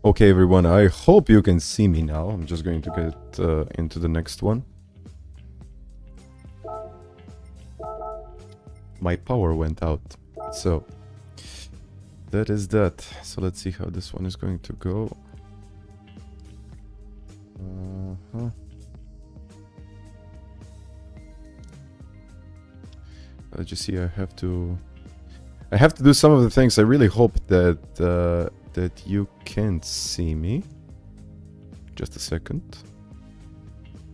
Okay, everyone, I hope you can see me now. I'm just going to get into the next one. My power went out, so that is that. So let's see how this one is going to go. Let's just see. I have to do some of the things. I really hope that that you can see me. Just a second.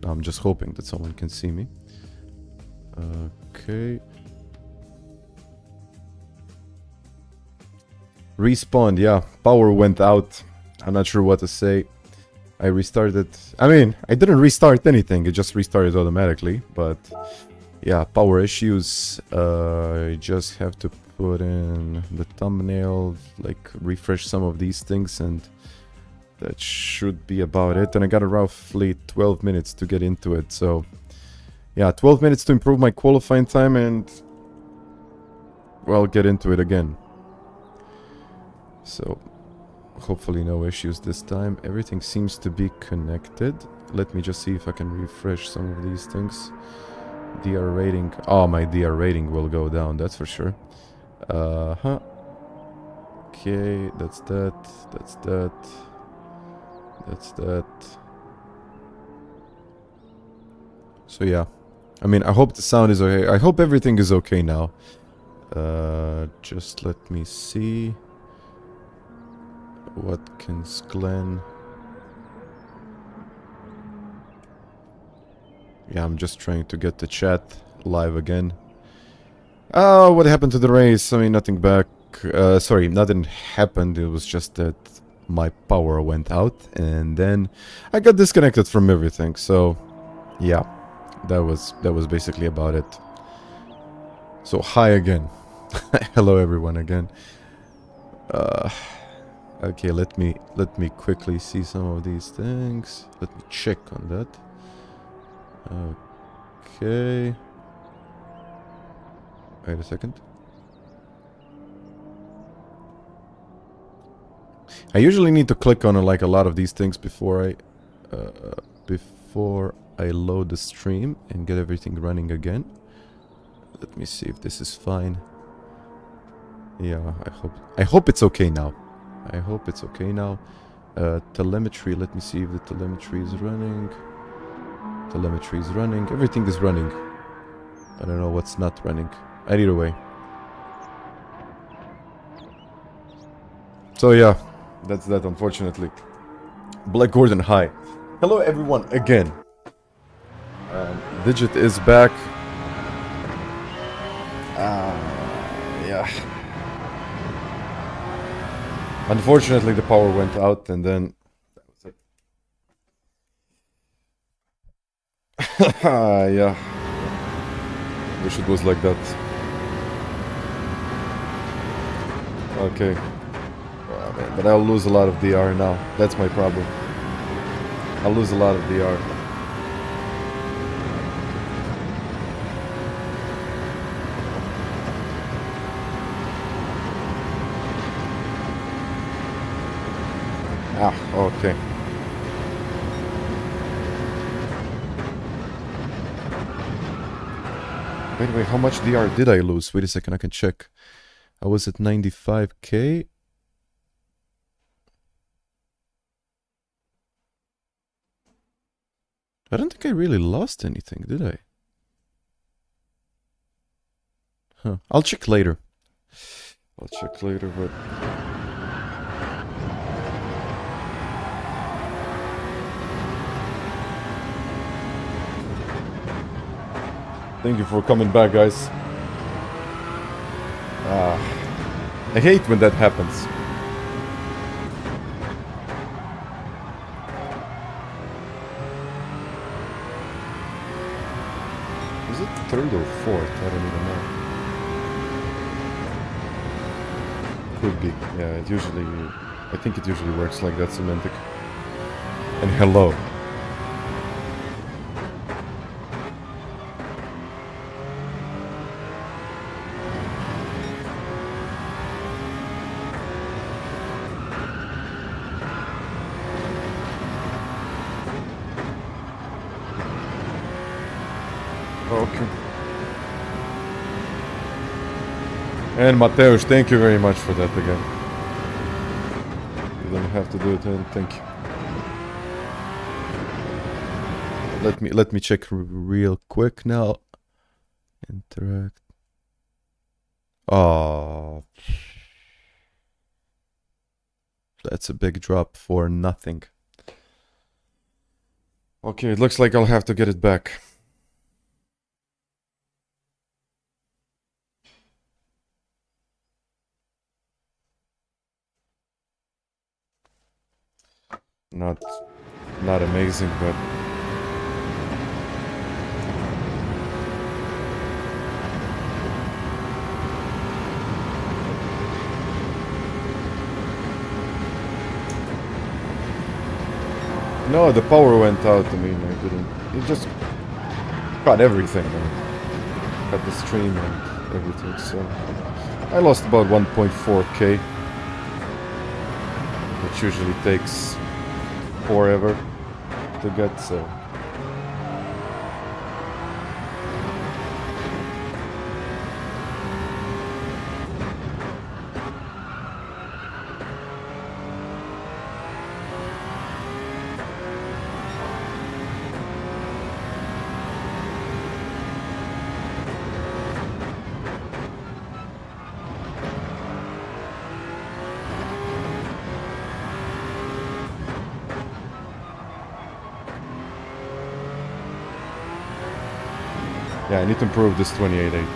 I'm just hoping that someone can see me. Okay. Respawned, yeah. Power went out. I'm not sure what to say. I restarted. I mean, I didn't restart anything. It just restarted automatically. But yeah, power issues. I just have to put in the thumbnail, like refresh some of these things, and that should be about it. And I got roughly 12 minutes to get into it. So yeah, 12 minutes to improve my qualifying time and, well, get into it again. So hopefully no issues this time. Everything seems to be connected. Let me just see if I can refresh some of these things. DR rating. Oh, my DR rating will go down, that's for sure. Okay, that's that. That's that. That's that. So yeah. I mean, I hope the sound is okay. I hope everything is okay now. Just let me see. Watkins, Glen. Yeah, I'm just trying to get the chat live again. Oh, what happened to the race? I mean, nothing back. Sorry, nothing happened. It was just that my power went out, and then I got disconnected from everything. So, yeah, that was basically about it. So, hi again. Hello, everyone again. Okay, let me quickly see some of these things. Let me check on that. Okay. Wait a second. I usually need to click on like a lot of these things before I load the stream and get everything running again. Let me see if this is fine. Yeah, I hope it's okay now. I hope it's okay now. Telemetry, let me see if the telemetry is running. Telemetry is running. Everything is running. I don't know what's not running. Either way. So yeah, that's that, unfortunately. Black Gordon, hi. Hello everyone again. Digit is back. Yeah. Unfortunately, the power went out, and then that was it. Yeah. Wish it was like that. Okay. Oh, man. But I'll lose a lot of DR now. That's my problem. I'll lose a lot of DR. Ah, okay. By the way, how much DR did I lose? Wait a second, I can check. I was at 95k. I don't think I really lost anything, did I? Huh. I'll check later. I'll check later, but... Thank you for coming back, guys. I hate when that happens. Is it third or fourth? I don't even know. Could be. Yeah, it usually... I think it usually works like that, Semantic. And hello. Okay. And Mateusz, thank you very much for that again. You don't have to do it, and thank you. Let me check real quick now. Interact. Oh, that's a big drop for nothing. Okay, it looks like I'll have to get it back. Not amazing, but no, the power went out. I mean, I didn't. It just cut everything. Cut the stream and everything. So I lost about 1.4k, which usually takes forever to get. So. Yeah, I need to improve this 28.8.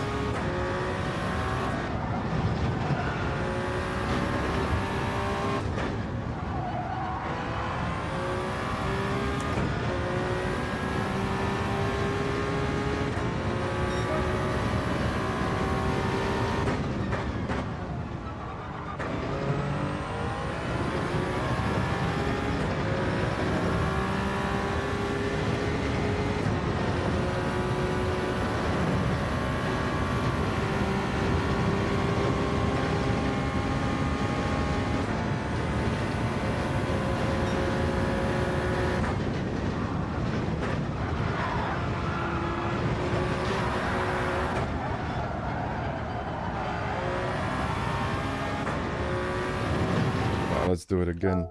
Let's do it again.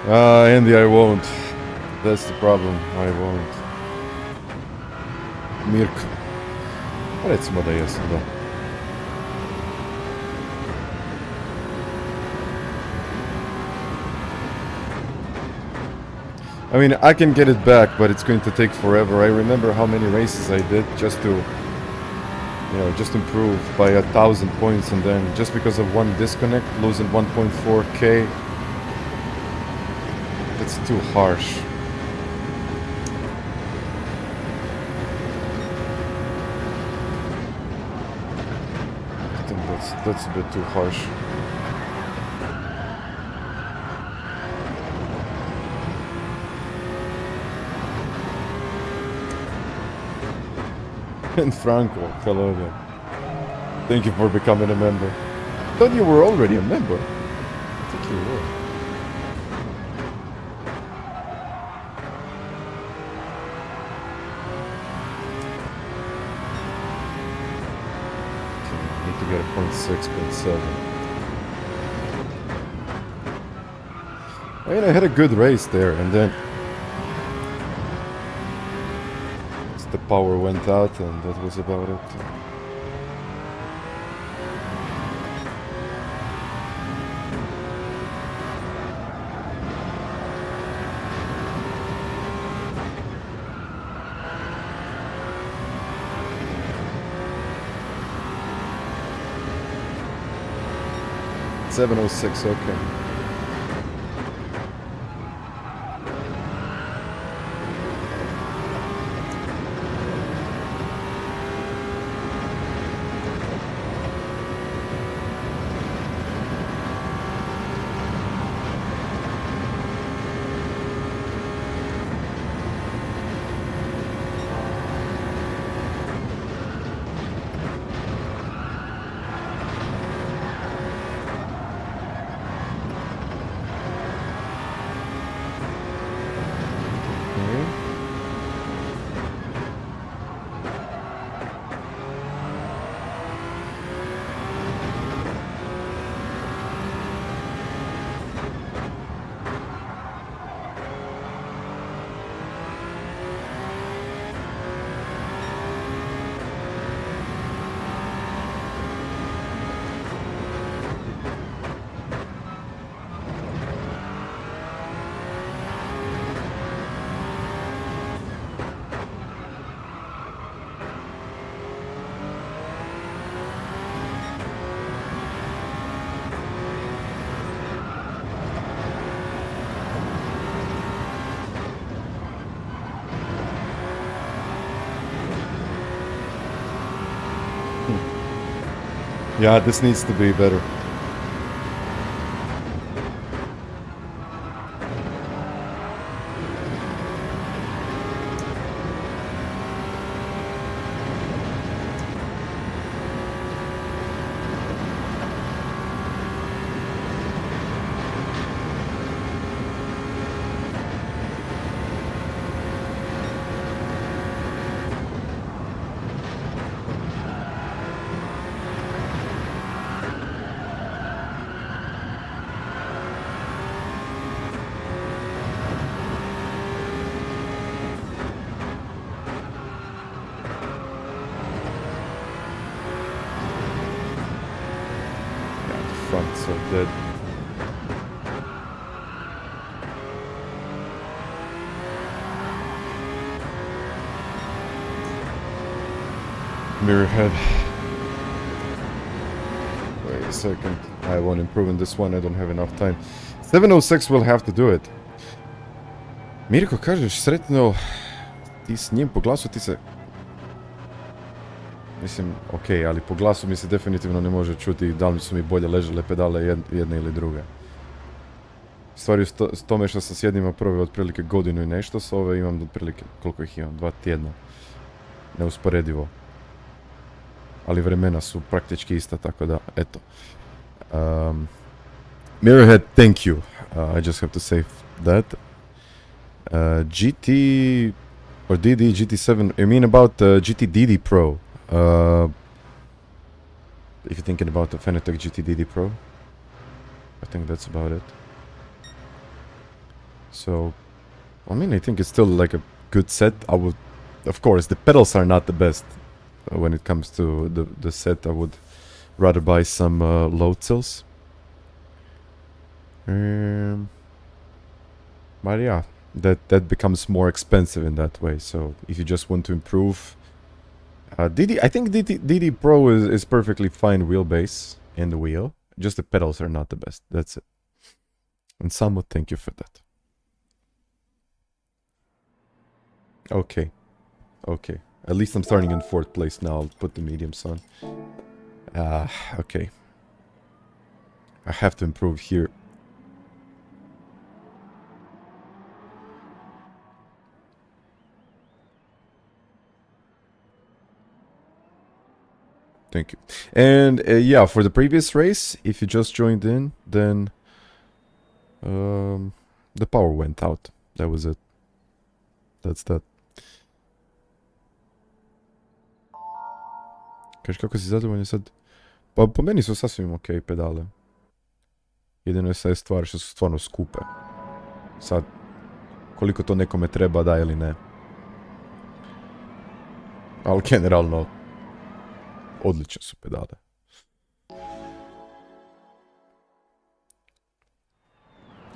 Andy, I won't. That's the problem. I won't. Mirko. Recimo da jesam, da. I mean, I can get it back, but it's going to take forever. I remember how many races I did just to, you know, just improve by 1,000 points, and then just because of one disconnect, losing 1.4k, that's too harsh. I think that's a bit too harsh. And Franco, hello there. Thank you for becoming a member. I thought you were already a member. I think you were. Okay, I need to get a 0.6, 0.7. I mean, I had a good race there, and then the power went out, and that was about it. $706, okay. Yeah, this needs to be better. So dead. Mirror head. Wait a second. I won't improve on this one. I don't have enough time. 706 will have to do it. Mirko, kažeš sretno ti s njim po glasu ti se... Mislim, okej, ali po glasu mi se definitivno ne može čuti da li su mi bolje ležale pedale jedne ili druge. Stvari s tome što sam s jednima proveo otprilike godinu i nešto, s ove imam otprilike, koliko ih imam, 2 tjedna. Neusporedivo. Ali vremena su praktički ista, tako da, eto. Mirrorhead, thank you. I just have to say that. GT... or DD, GT7, I mean about GT DD Pro. If you're thinking about the FANATEC GT DD Pro, I think that's about it. So, I mean, I think it's still like a good set. I would, of course, the pedals are not the best when it comes to the set. I would rather buy some load cells. But yeah, that becomes more expensive in that way. So if you just want to improve, DD, I think DD Pro is perfectly fine wheelbase in the wheel. Just the pedals are not the best. That's it. And some would thank you for that. Okay. Okay. At least I'm starting in 4th place now. I'll put the mediums on. Okay. I have to improve here. Thank you. And yeah, for the previous race, if you just joined in, then the power went out. That was it. That's that. Kažeš kako si zadovoljan sad? Pa po meni su sasvim ok pedale. Jedino je sad stvar što su stvarno skupe. Sad, koliko to nekome treba, da ili ne. Ali generalno, odlične su pedale.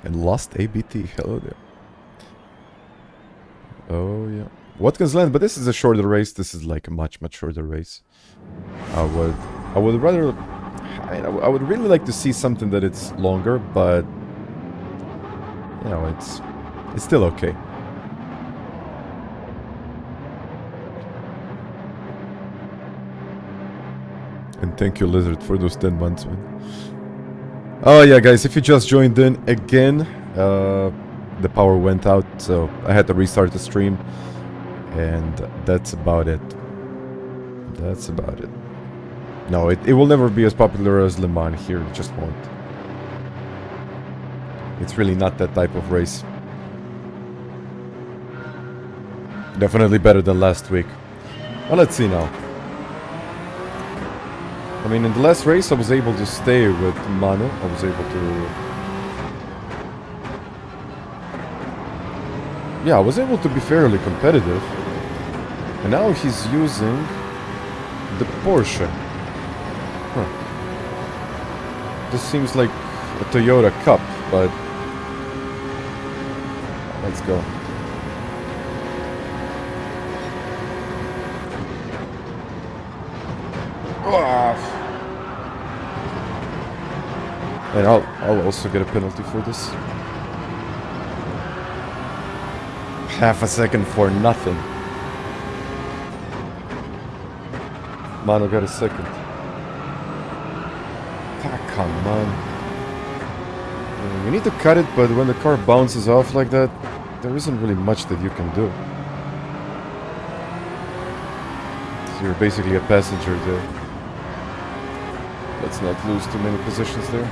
And lost ABT, hello there. Oh yeah. Watkins Glen, but this is a shorter race. This is like a much shorter race. I would rather, I would really like to see something that it's longer, but you know, it's still okay. And thank you, Lizard, for those 10 months, man. Oh yeah, guys, if you just joined in again, the power went out, so I had to restart the stream. And that's about it. That's about it. No, it will never be as popular as Le Mans here. It just won't. It's really not that type of race. Definitely better than last week. Well, let's see now. I mean, in the last race I was able to stay with Manu. I was able to... Yeah, I was able to be fairly competitive. And now he's using the Porsche. Huh. This seems like a Toyota Cup, but... Let's go. And I'll also get a penalty for this. Half a second for nothing. Mano got a second. Come on. You need to cut it, but when the car bounces off like that, there isn't really much that you can do. So you're basically a passenger there. Let's not lose too many positions there.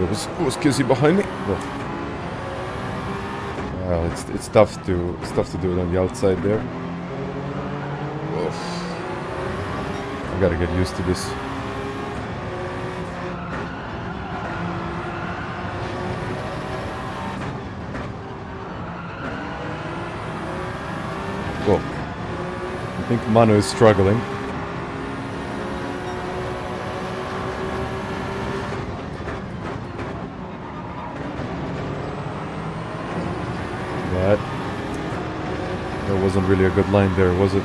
Oh, was Kizzi behind me? Oh. Well, it's tough to do it on the outside there. Oof. I gotta get used to this. Whoa. I think Manu is struggling. That wasn't really a good line there, was it?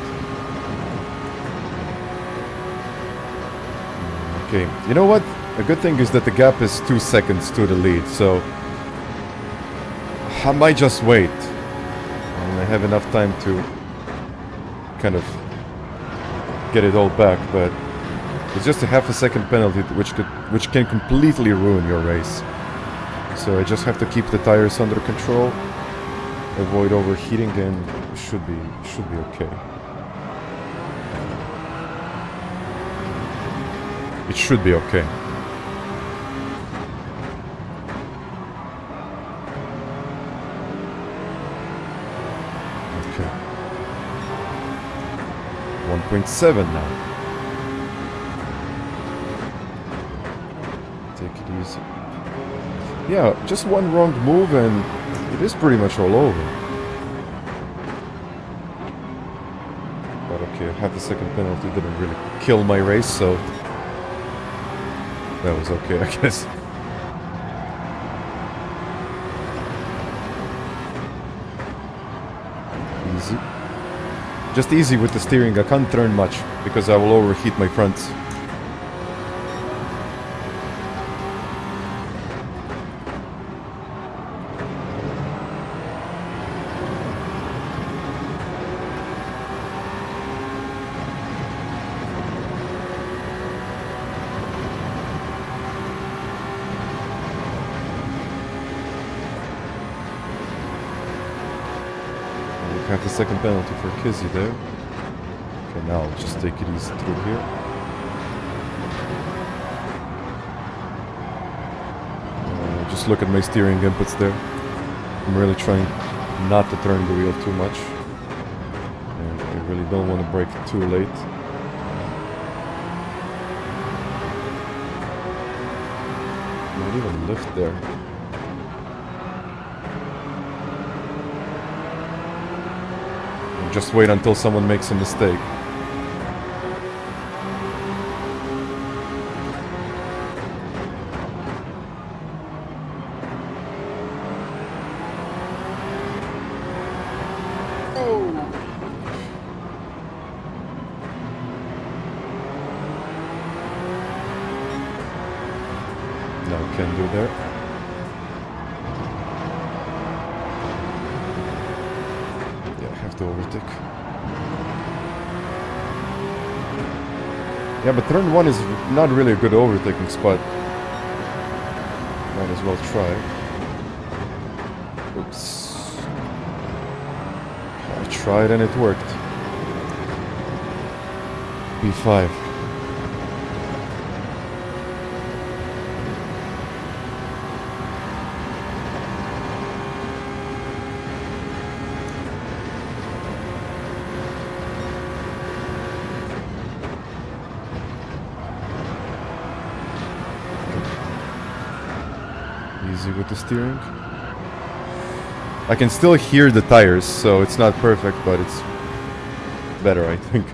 Okay, you know what? A good thing is that the gap is 2 seconds to the lead, so I might just wait. And I have enough time to kind of get it all back, but it's just a half a second penalty which can completely ruin your race. So I just have to keep the tires under control, avoid overheating, and should be okay. It should be okay. Okay. 1.7 now. Take it easy. Yeah, just one wrong move and it is pretty much all over. But okay, half a second penalty didn't really kill my race, so that was okay, I guess. Easy. Just easy with the steering. I can't turn much because I will overheat my fronts. Have the second penalty for Kizzi there. Okay, now I'll just take it easy through here. Just look at my steering inputs there. I'm really trying not to turn the wheel too much. And I really don't want to brake too late. Not even lift there. Just wait until someone makes a mistake. Oh. No, can do there. To overtake. Yeah, but turn 1 is not really a good overtaking spot. Might as well try. Oops. I tried and it worked. B5. Easy with the steering. I can still hear the tires, so it's not perfect, but it's better, I think.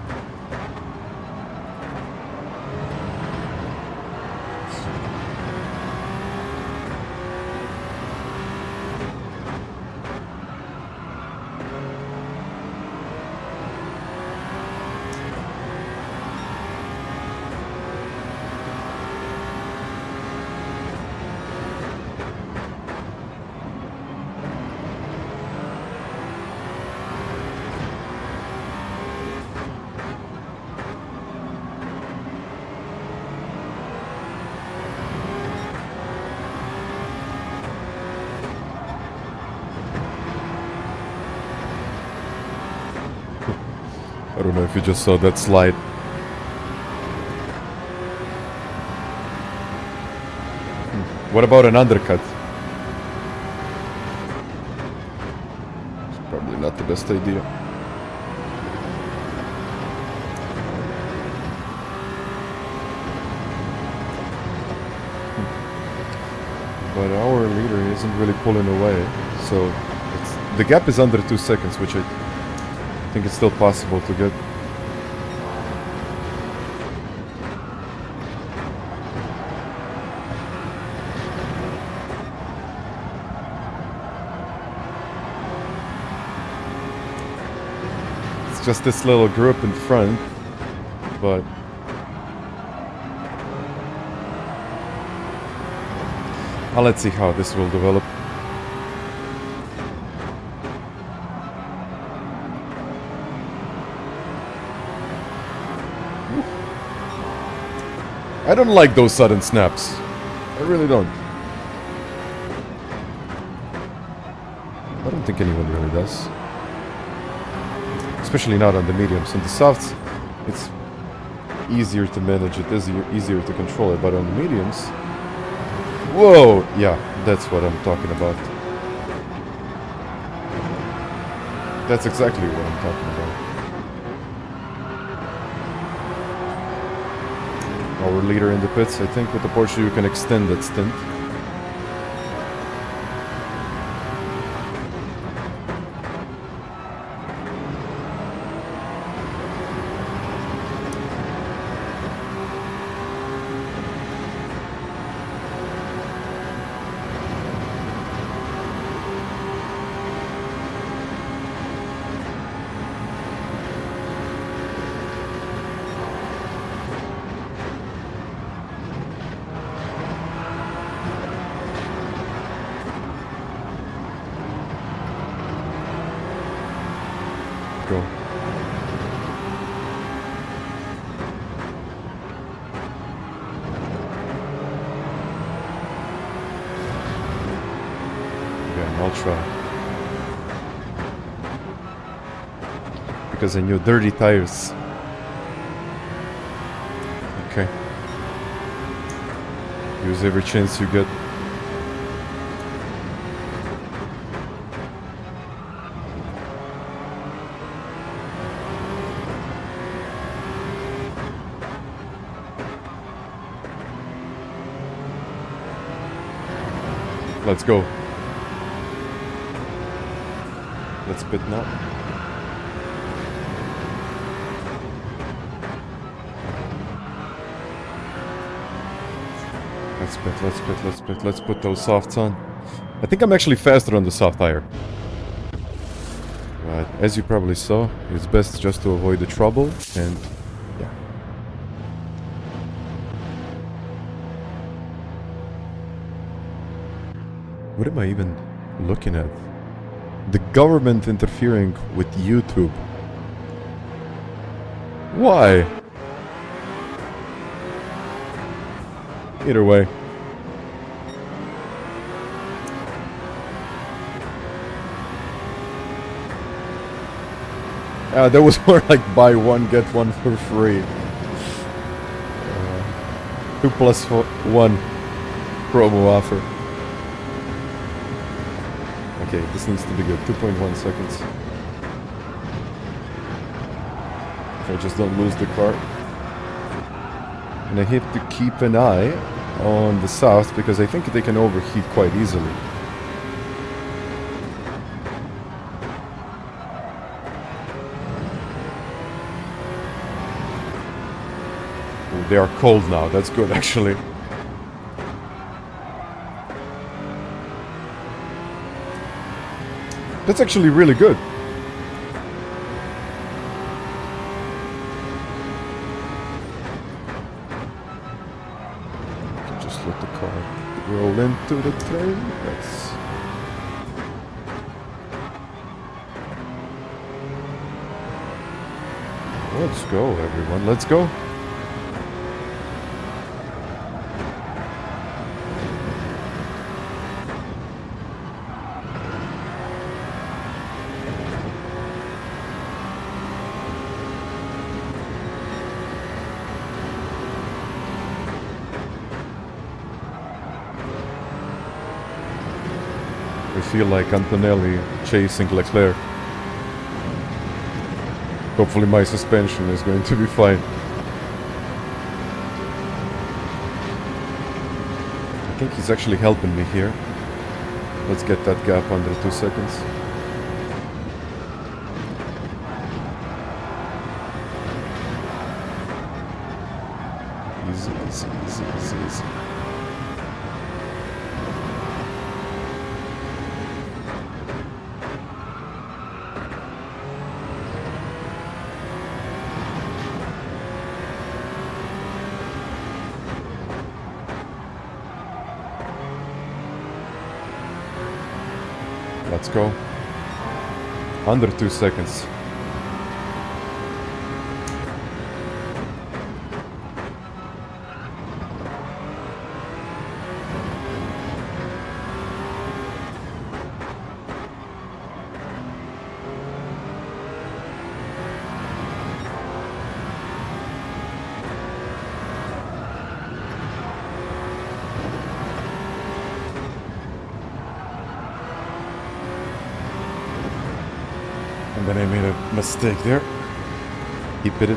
I don't know if you just saw that slide. What about an undercut? It's probably not the best idea. But our leader isn't really pulling away, so the gap is under 2 seconds, which I think it's still possible to get. It's just this little group in front, but let's see how this will develop. I don't like those sudden snaps. I really don't. I don't think anyone really does. Especially not on the mediums. On the softs, it's easier to manage it, easier to control it, but on the mediums... Whoa! Yeah, that's what I'm talking about. That's exactly what I'm talking about. Our leader in the pits, I think with the Porsche you can extend that stint. Because I knew dirty tires. Okay. Use every chance you get. Let's go. Let's pit now. Let's put those softs on. I think I'm actually faster on the soft tire. But as you probably saw, it's best just to avoid the trouble and yeah. What am I even looking at? The government interfering with YouTube. Why? Either way. There was more like buy one, get one for free. 2+1 promo offer. Okay, this needs to be good. 2.1 seconds. If I just don't lose the car. And I have to keep an eye on the south because I think they can overheat quite easily. Ooh, they are cold now, that's good actually. That's actually really good. Just let the car roll into the train. Let's go, everyone. Let's go. feel like Antonelli chasing Leclerc. Hopefully my suspension is going to be fine. I think he's actually helping me here. Let's get that gap under 2 seconds. Easy, easy, easy, easy, easy. Let's go. Under 2 seconds. And then I made a mistake there. He pitted.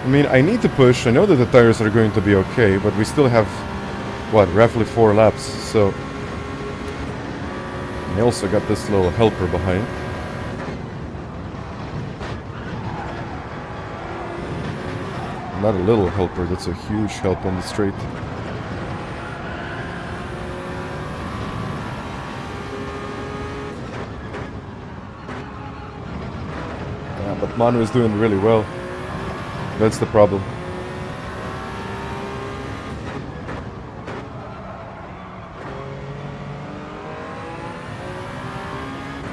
I mean, I need to push. I know that the tires are going to be okay, but we still have, what, roughly 4 laps, so... I also got this little helper behind. Not a little helper, that's a huge help on the straight. Yeah, but Manu is doing really well. That's the problem.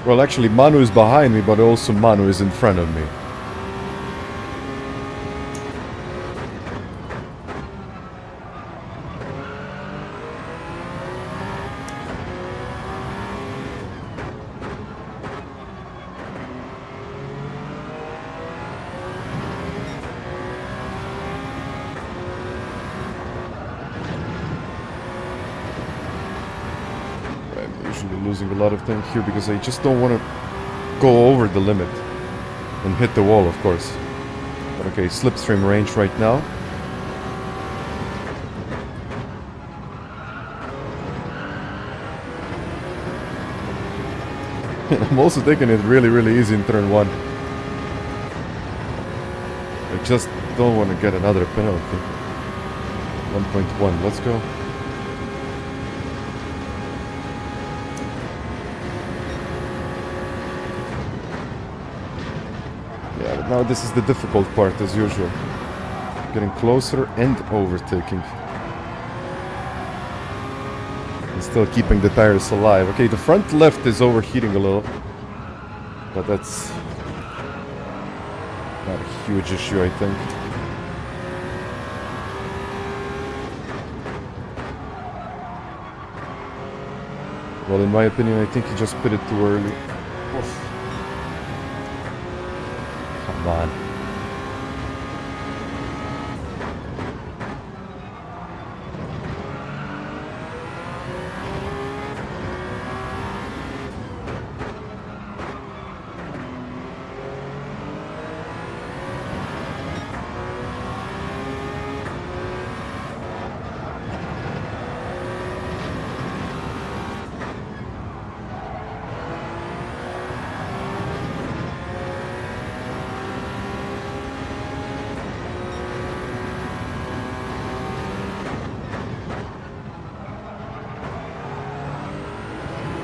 Well, actually, Manu is behind me, but also Manu is in front of me. Losing a lot of time here because I just don't want to go over the limit and hit the wall, of course. But okay, slipstream range right now. I'm also taking it really, really easy in turn 1. I just don't want to get another penalty. 1.1, let's go. Now this is the difficult part as usual. Getting closer and overtaking. And still keeping the tires alive. Okay, the front left is overheating a little. But that's not a huge issue, I think. Well, in my opinion, I think he just pitted too early. Oof. Come on.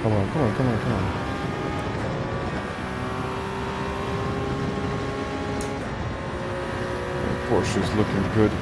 Come on, come on, come on, come on. Porsche is looking good.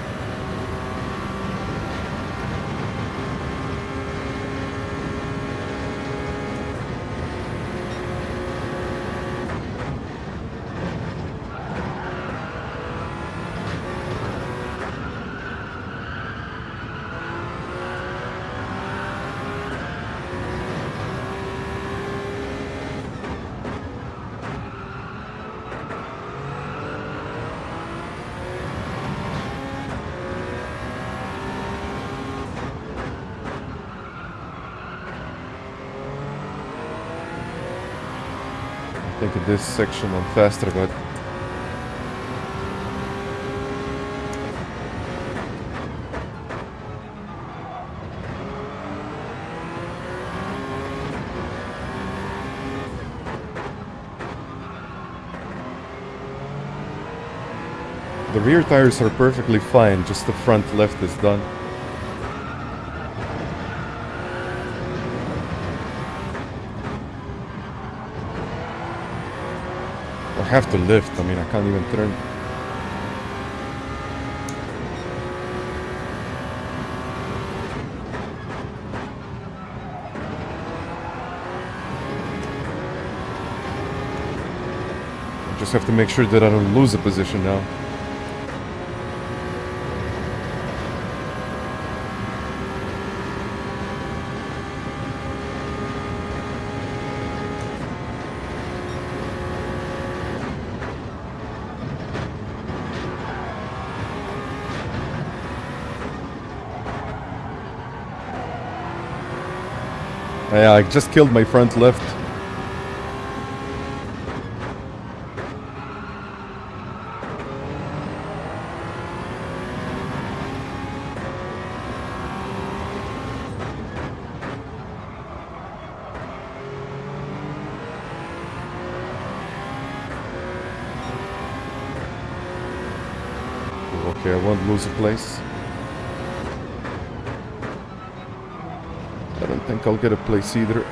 I think in this section I'm faster, but... The rear tires are perfectly fine, just the front left is done. I have to lift, I mean, I can't even turn. I just have to make sure that I don't lose a position now. Yeah, I just killed my front left. Okay, I won't lose a place. I don't think I'll get a place either.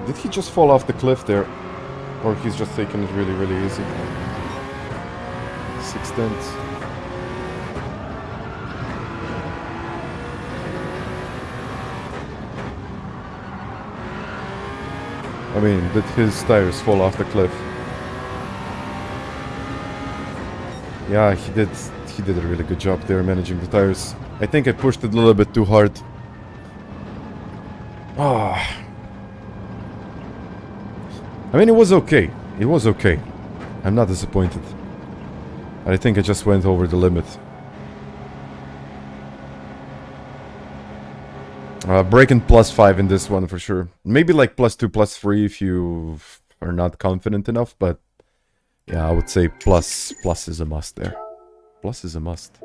Did he just fall off the cliff there? Or he's just taking it really, really easy? 6/10. I mean, did his tires fall off the cliff? Yeah, he did a really good job there managing the tires. I think I pushed it a little bit too hard. Ah. I mean, it was okay. It was okay. I'm not disappointed. I think I just went over the limit. Braking +5 in this one for sure. Maybe like +2, +3 if you are not confident enough, but yeah, I would say plus is a must there. Plus is a must.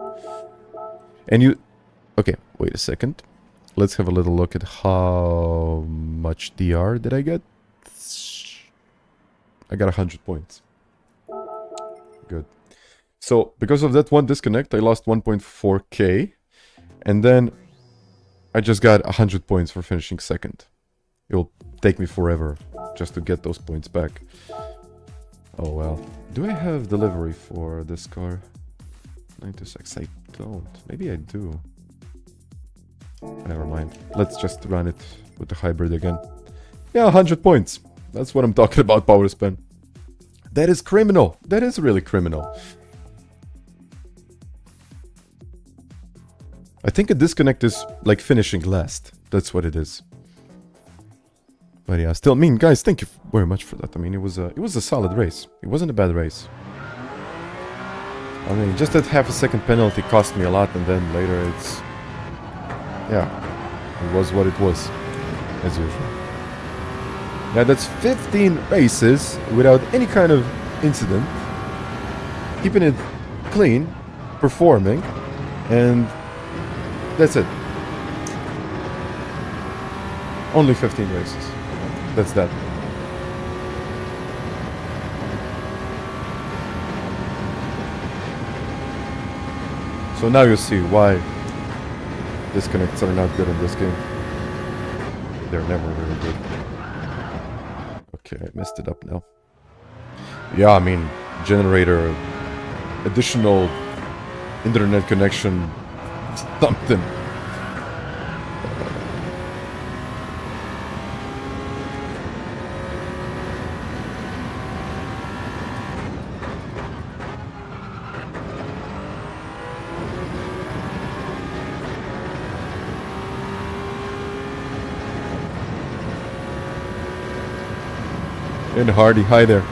And you... Okay, wait a second. Let's have a little look at how much DR did I get. I got 100 points. Good. So, because of that one disconnect, I lost 1.4k. And then I just got 100 points for finishing second. It will take me forever just to get those points back. Oh well. Do I have delivery for this car? 926. I don't. Maybe I do. Never mind. Let's just run it with the hybrid again. Yeah, 100 points. That's what I'm talking about, power span. That is criminal. That is really criminal. I think a disconnect is like finishing last. That's what it is. But yeah, still, I mean, guys, thank you very much for that. I mean, it was a solid race. It wasn't a bad race. I mean, just that half a second penalty cost me a lot, and then later it's... Yeah, it was what it was, as usual. Yeah, that's 15 races without any kind of incident. Keeping it clean, performing, and that's it. Only 15 races. That's that. So now you see why disconnects are not good in this game. They're never really good. Okay, I messed it up now. Yeah, I mean, generator, additional internet connection, something. And Hardy, hi there.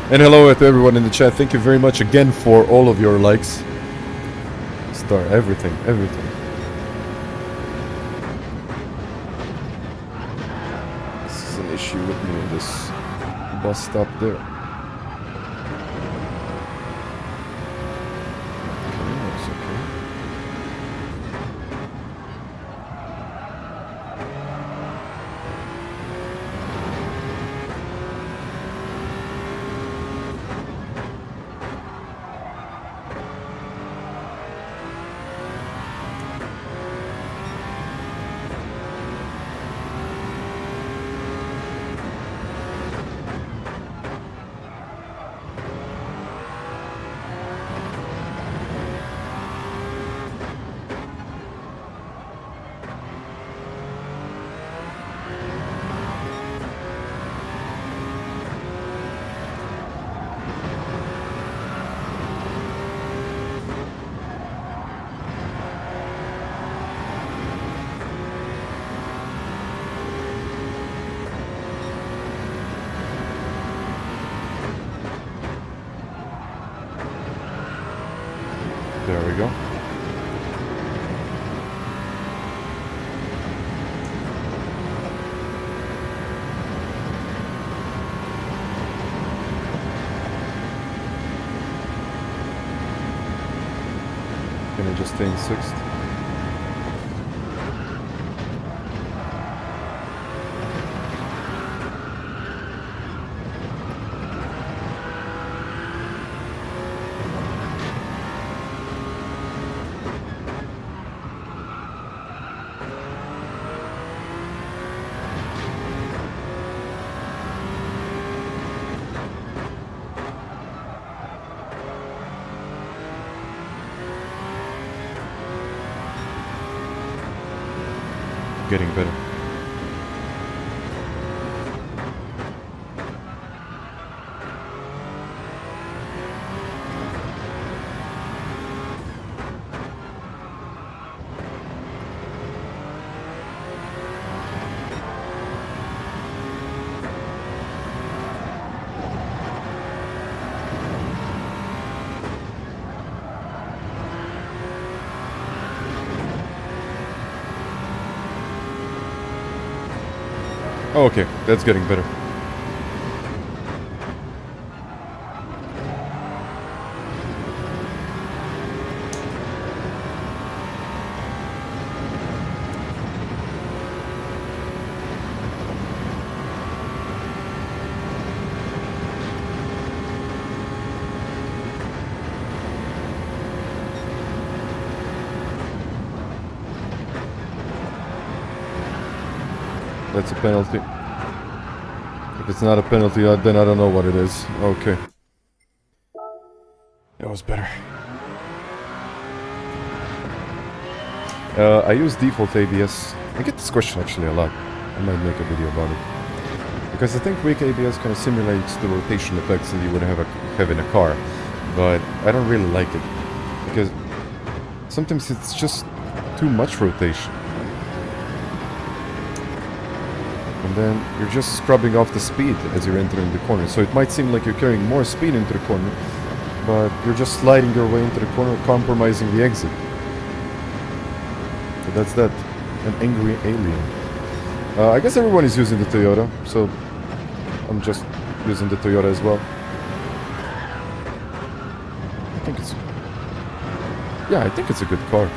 And hello to everyone in the chat. Thank you very much again for all of your likes. Star, everything, everything. is an issue with me in this bus stop there. Okay, that's okay. There we go. Can I just stay in sixth? Getting better. Oh, okay, that's getting better. That's a penalty. If it's not a penalty, then I don't know what it is. Okay. That was better. I use default ABS. I get this question actually a lot. I might make a video about it. Because I think weak ABS kind of simulates the rotation effects that you would have in a car. But I don't really like it. Because sometimes it's just too much rotation. And then you're just scrubbing off the speed as you're entering the corner. So it might seem like you're carrying more speed into the corner, but you're just sliding your way into the corner, compromising the exit. So that's that. An angry alien. I guess everyone is using the Toyota, so I'm just using the Toyota as well. I think it's... Yeah, I think it's a good car.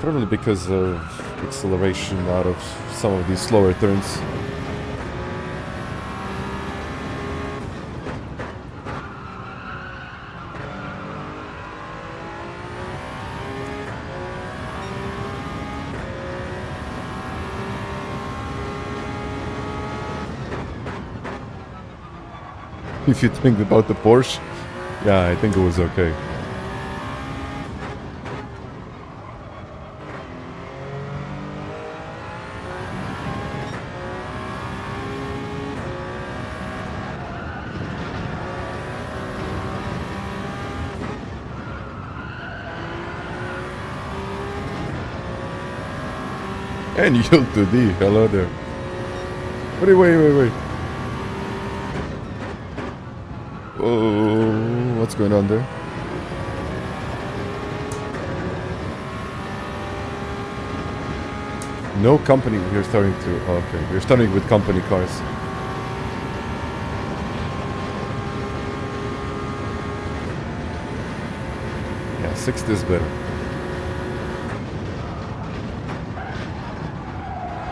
Probably because of acceleration out of some of these slower turns. If you think about the Porsche, yeah, I think it was okay. And yield to D. Hello there. Wait. Oh, what's going on there? No company. We're starting to. Oh, okay, we're starting with company cars. Yeah, 60 is better.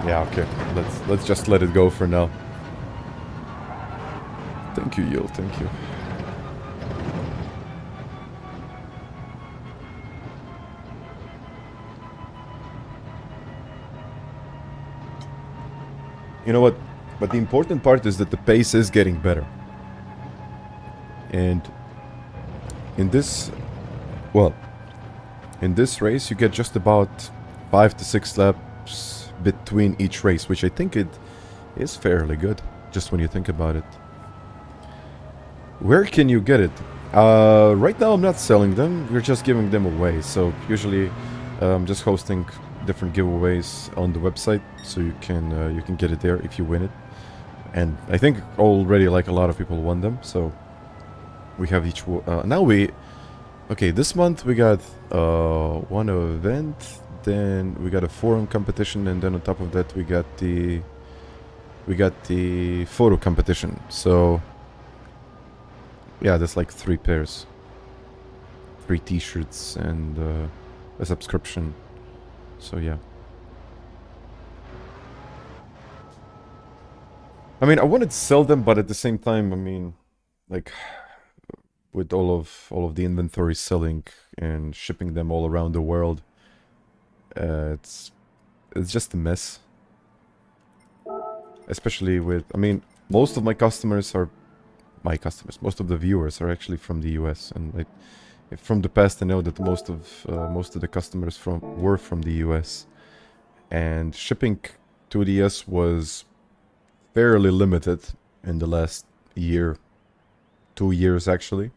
Yeah, okay. Let's just let it go for now. Thank you, Yo. Thank you. You know what? But the important part is that the pace is getting better. And in this, well, in this race you get just about 5 to 6 laps between each race, which I think it is fairly good, just when you think about it. Where can you get it? Right now I'm not selling them, we're just giving them away. So usually I'm just hosting different giveaways on the website, so you can get it there if you win it. And I think already like a lot of people won them, so we have each now we okay, this month we got one event, then we got a forum competition, and then on top of that we got the photo competition. So yeah, that's like 3 pairs, 3 t-shirts, and a subscription. So yeah, I mean, I wanted to sell them, but at the same time, I mean, like, with all of the inventory selling and shipping them all around the world, it's just a mess. Especially with, I mean, most of my customers are most of the viewers are actually from the US, and like, from the past I know that most of the customers were from the US, and shipping to the US was fairly limited in the last year, 2 years actually.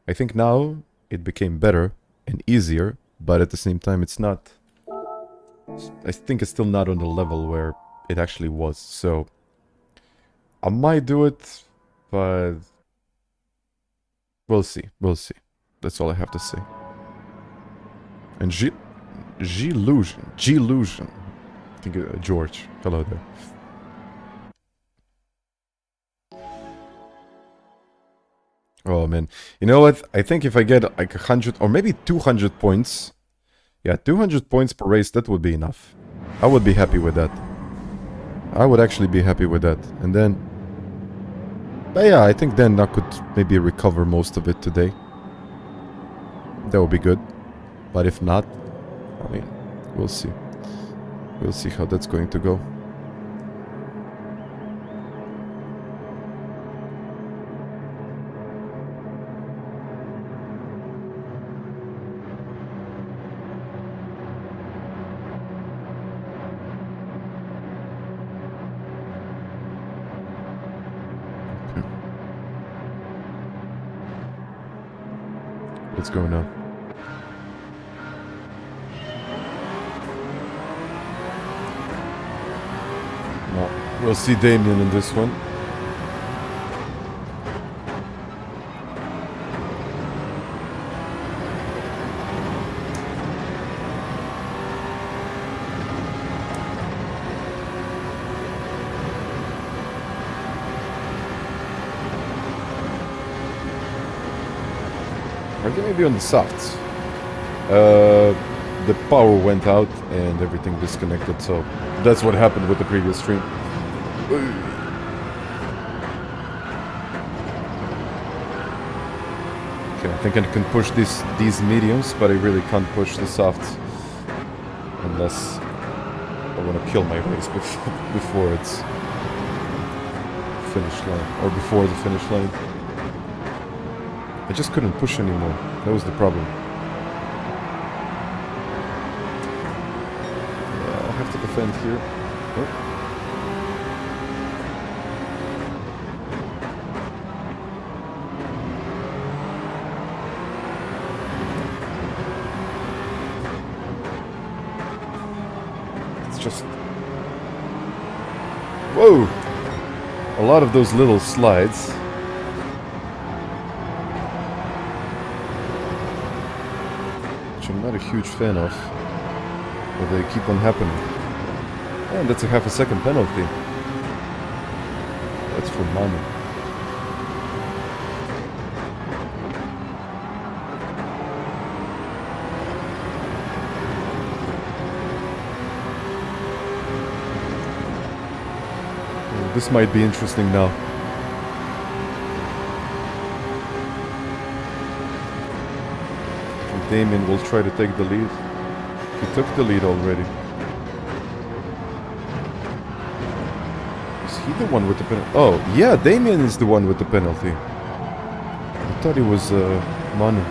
I think now it became better and easier, but at the same time it's not, I think it's still not on the level where it actually was. So I might do it, but we'll see. That's all I have to say. And G-Lusion. I think George. Hello there. Oh man, you know what? I think if I get like 100 or maybe 200 points, yeah, 200 points per race, that would be enough. I would be happy with that. I would actually be happy with that. And then, but yeah, I think then I could maybe recover most of it today. That would be good. But if not, I mean, we'll see. We'll see how that's going to go. What's going on? No, we'll see Damien in this one. Maybe on the softs. The power went out and everything disconnected, so that's what happened with the previous stream. Okay, I think I can push these mediums, but I really can't push the softs unless I want to kill my race before it's finish line, or before the finish line. I just couldn't push anymore. That was the problem. Yeah, I'll have to defend here. Oh. It's just... Whoa! A lot of those little slides. I'm not a huge fan of, but they keep on happening. And that's a half a second penalty. That's for money. This might be interesting now. And Damien will try to take the lead. He took the lead already. Is he the one with the penalty? Oh, yeah, Damien is the one with the penalty. I thought he was Manu.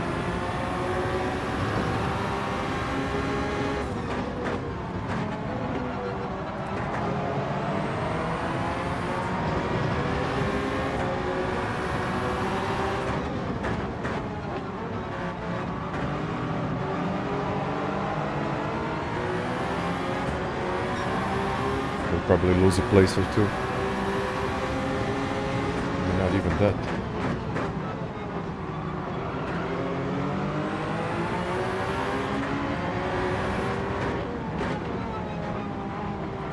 Probably lose a place or two. Not even that.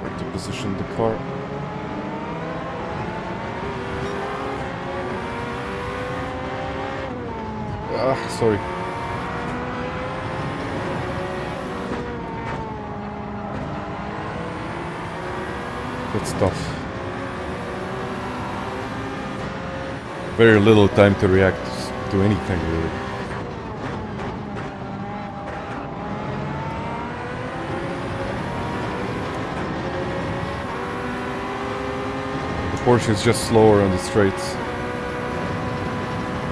Got to position the car. Sorry. That's tough. Very little time to react to anything, really. The Porsche is just slower on the straights. I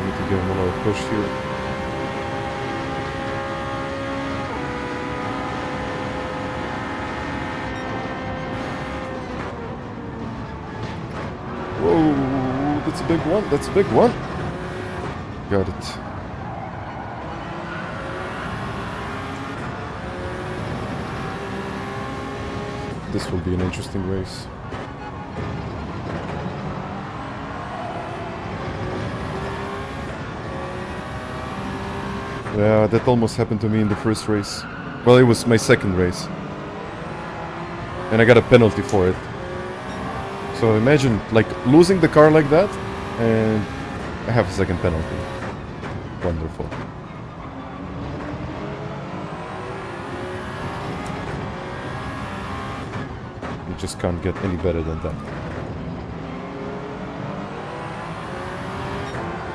need to give him a little push here. That's a big one. That's a big one. Got it. This will be an interesting race. Yeah, that almost happened to me in the first race. Well, it was my second race. And I got a penalty for it. So imagine, like, losing the car like that, and I have a second penalty. Wonderful. You just can't get any better than that.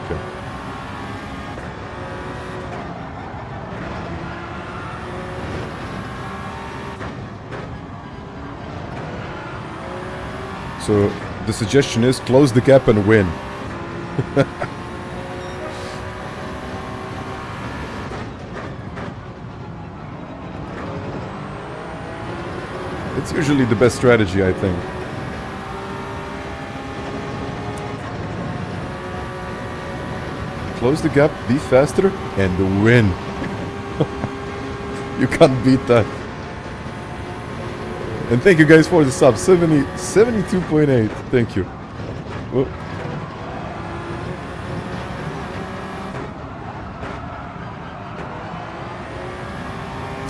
Okay. So the suggestion is close the gap and win. It's usually the best strategy, I think. Close the gap, be faster, and win. You can't beat that. And thank you guys for the sub. 72.8. Thank you. Whoa.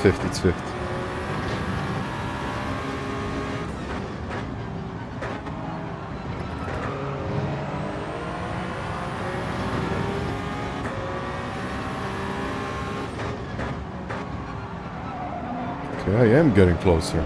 It's 50. Okay, I am getting closer.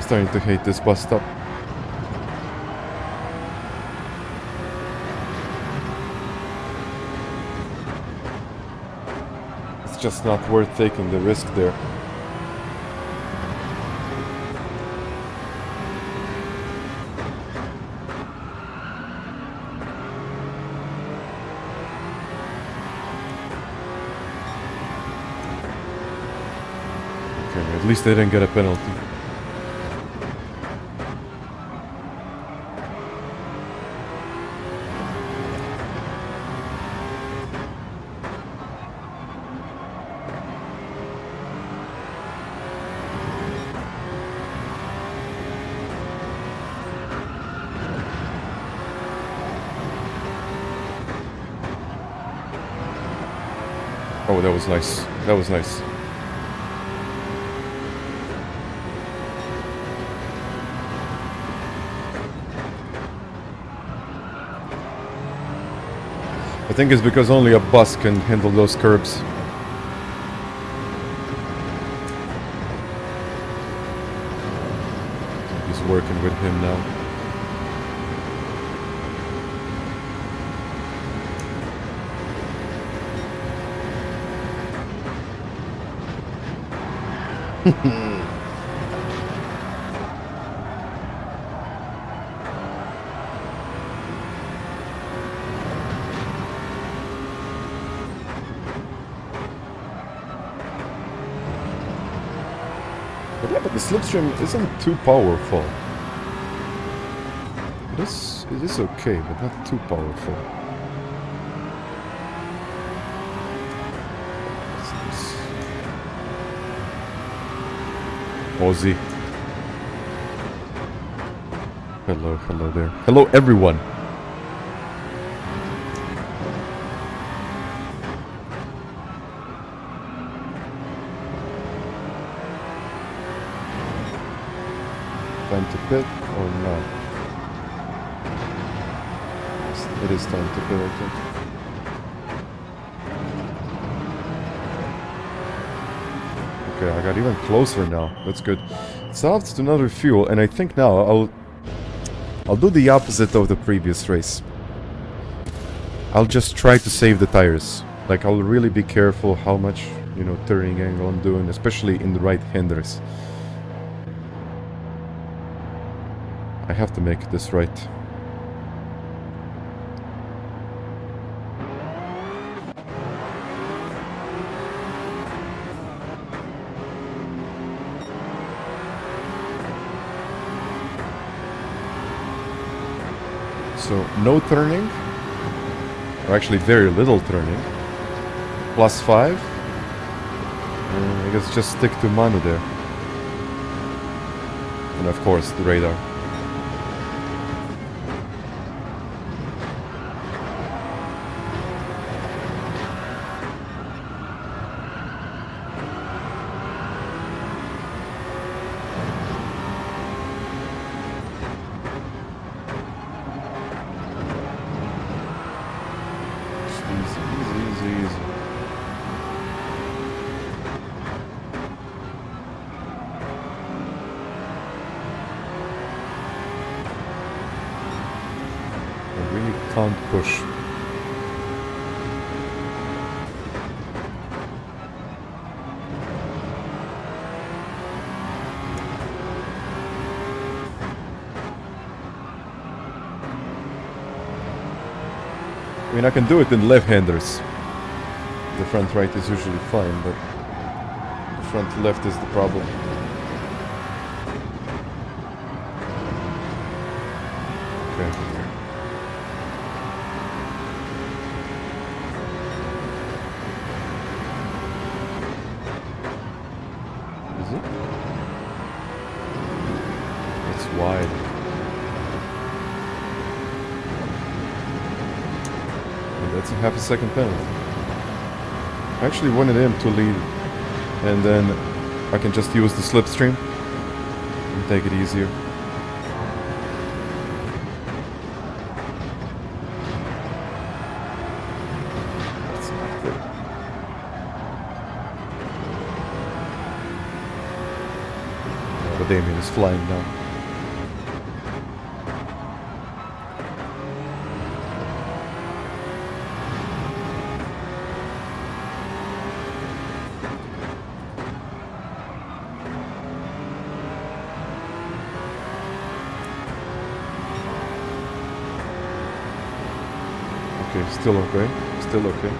starting to hate this bus stop. It's just not worth taking the risk there. At least they didn't get a penalty. Oh, that was nice. That was nice. I think it's because only a bus can handle those curbs. He's working with him now. But yeah, but the slipstream isn't too powerful. It is okay, but not too powerful. Ozzy. Hello there. Hello everyone. Time to pit or not? It is time to pit, I think. Okay, I got even closer now. That's good. Salvaged another fuel, and I think now I'll do the opposite of the previous race. I'll just try to save the tires. Like, I'll really be careful how much, you know, turning angle I'm doing, especially in the right-handers. I have to make this right. So, no turning, or actually very little turning, +5, and I guess just stick to Manu there. And of course, the radar. Can't push. I mean, I can do it in left-handers. The front right is usually fine, but the front left is the problem. Okay. Wide. And that's a half a second penalty. I actually wanted him to lead, and then I can just use the slipstream and take it easier. That's not good. but Damien is flying now. Okay, still okay. Still okay.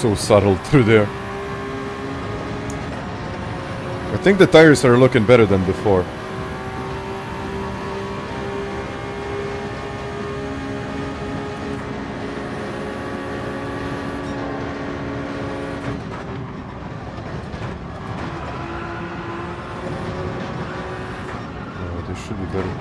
So subtle through there. I think the tires are looking better than before. Oh, they should be better.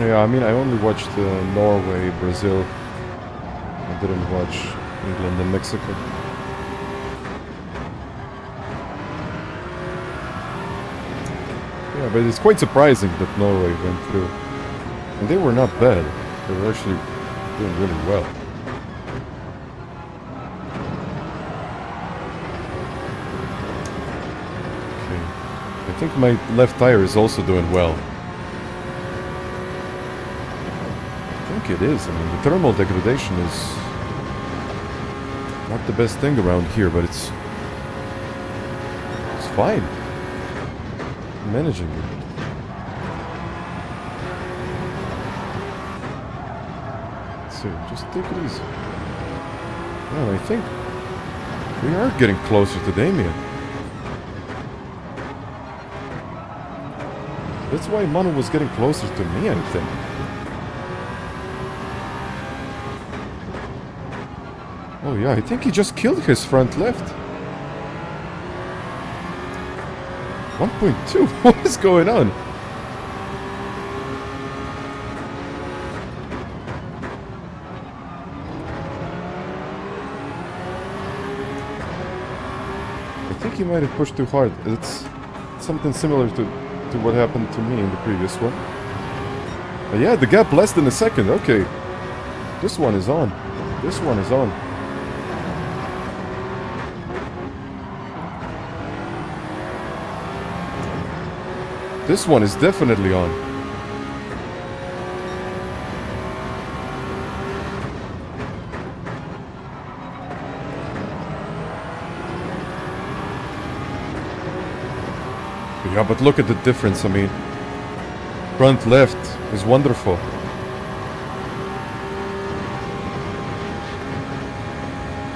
Yeah, I mean, I only watched Norway, Brazil. I didn't watch England and Mexico. Yeah, but it's quite surprising that Norway went through. And they were not bad. They were actually doing really well. Okay. I think my left tire is also doing well. I think it is. I mean, the thermal degradation is not the best thing around here, but it's fine. I'm managing it. Let's see, just take it easy. Well, I think we are getting closer to Damien. That's why Manu was getting closer to me, I think. Oh yeah, I think he just killed his front left. 1.2? What is going on? I think he might have pushed too hard. It's something similar to what happened to me in the previous one. But yeah, the gap less than a second. Okay. This one is on. This one is on. This one is definitely on. Yeah, but look at the difference, I mean. Front left is wonderful.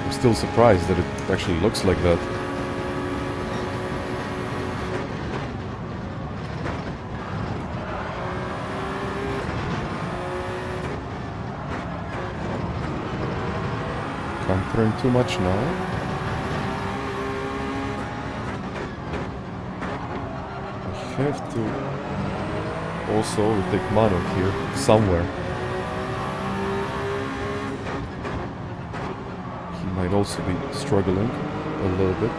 I'm still surprised that it actually looks like that. Too much now. I have to also take Manu here somewhere. He might also be struggling a little bit.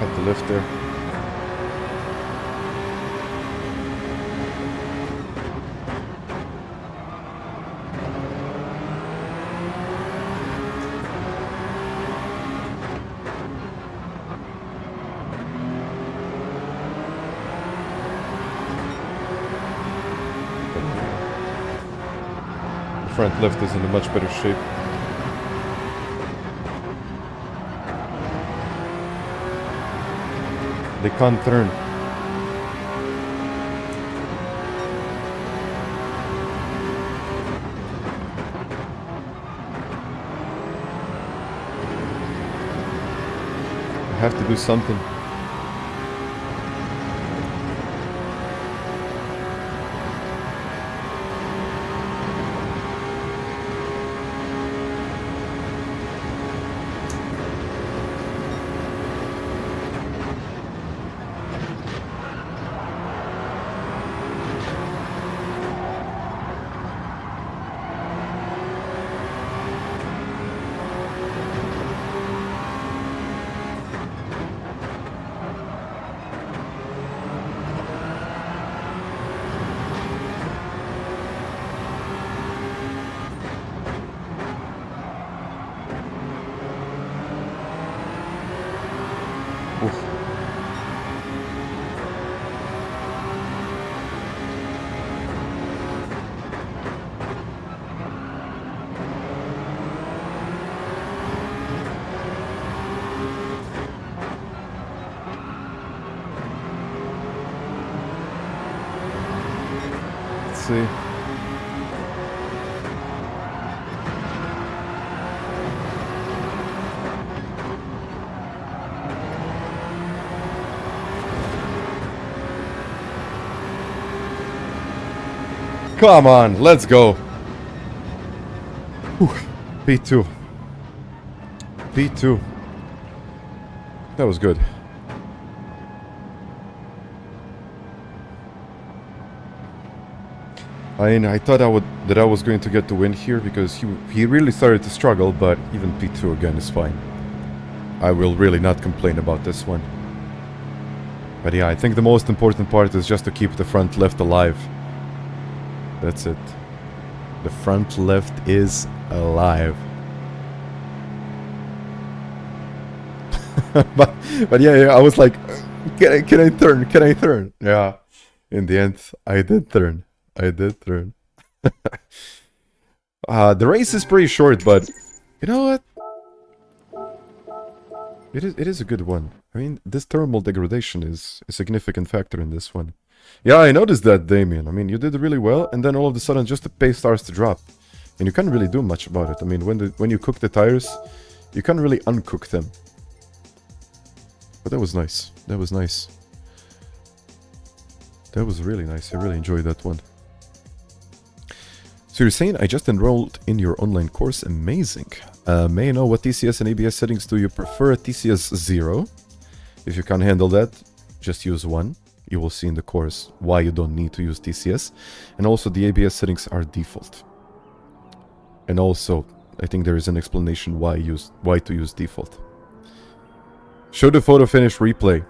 At the left there. front left is in a much better shape. They can't turn. I have to do something. See. Come on, let's go. Whew. P2. P2. That was good. I thought I was going to get the win here because he really started to struggle, but even P2 again is fine. I will really not complain about this one. But yeah, I think the most important part is just to keep the front left alive. That's it. The front left is alive. but yeah, I was like, can I turn? Can I turn? Yeah. In the end, I did turn. I did turn. The race is pretty short, but you know what? It is a good one. I mean, this thermal degradation is a significant factor in this one. Yeah, I noticed that, Damien. I mean, you did really well, and then all of a sudden, just the pace starts to drop, and you can't really do much about it. I mean, when you cook the tires, you can't really uncook them. But that was nice. That was nice. That was really nice. I really enjoyed that one. So you're saying, I just enrolled in your online course. Amazing. May I know what TCS and ABS settings do you prefer? TCS 0. If you can't handle that, just use 1. You will see in the course why you don't need to use TCS. And also the ABS settings are default. And also, I think there is an explanation why to use default. Show the photo finish replay.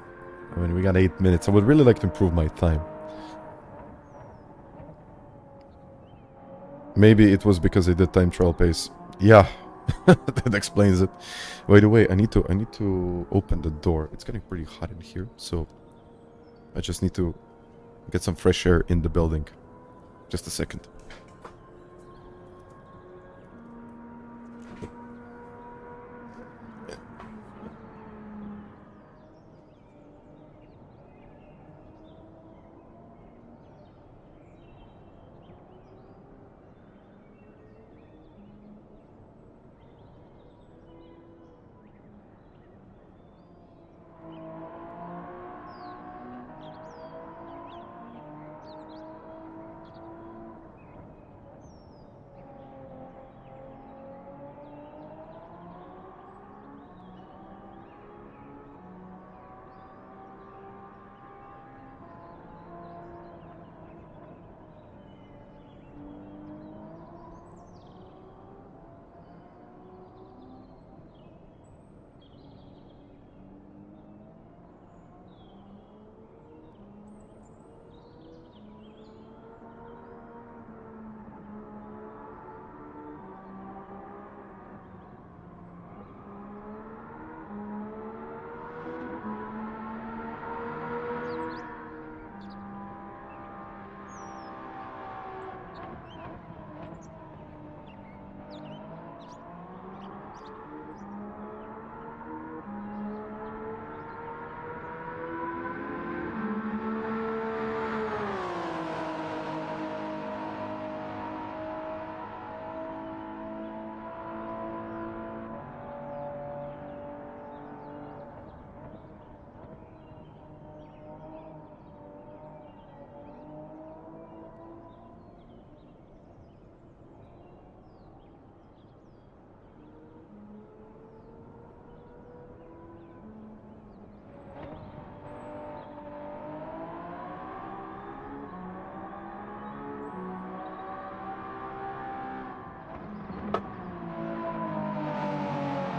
I mean, we got 8 minutes. I would really like to improve my time. Maybe it was because I did time trial pace. Yeah, that explains it. By the way, I need to open the door. It's getting pretty hot in here, so I just need to get some fresh air in the building. Just a second.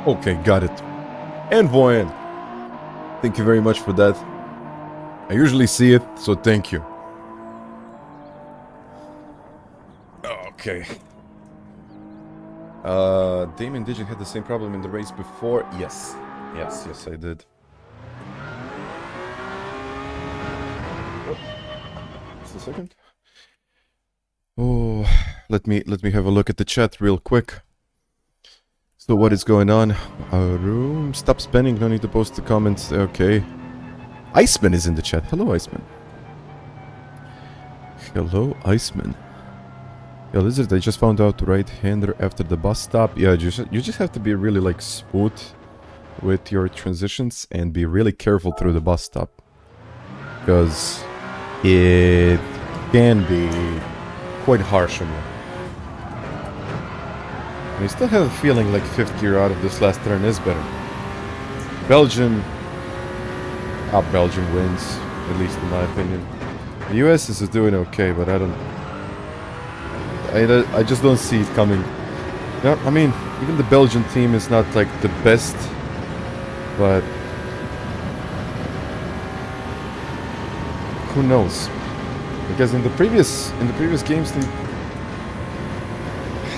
Okay, got it. And Woane. Thank you very much for that. I usually see it, so thank you. Okay. Damon, did you have the same problem in the race before? Yes. Yes, I did. Just a second. Oh, let me have a look at the chat real quick. So what is going on? Room. Stop spamming, no need to post the comments. Okay. Iceman is in the chat. Hello, Iceman. Hello, Iceman. Yeah, Lizard, I just found out right-hander after the bus stop. Yeah, you just have to be really, like, smooth with your transitions and be really careful through the bus stop. Because it can be quite harsh on you. And I still have a feeling like 5th gear out of this last turn is better. Belgium wins, at least in my opinion. The US is doing okay, but I just don't see it coming. Yeah, I mean, even the Belgian team is not like the best, but who knows? Because in the previous games,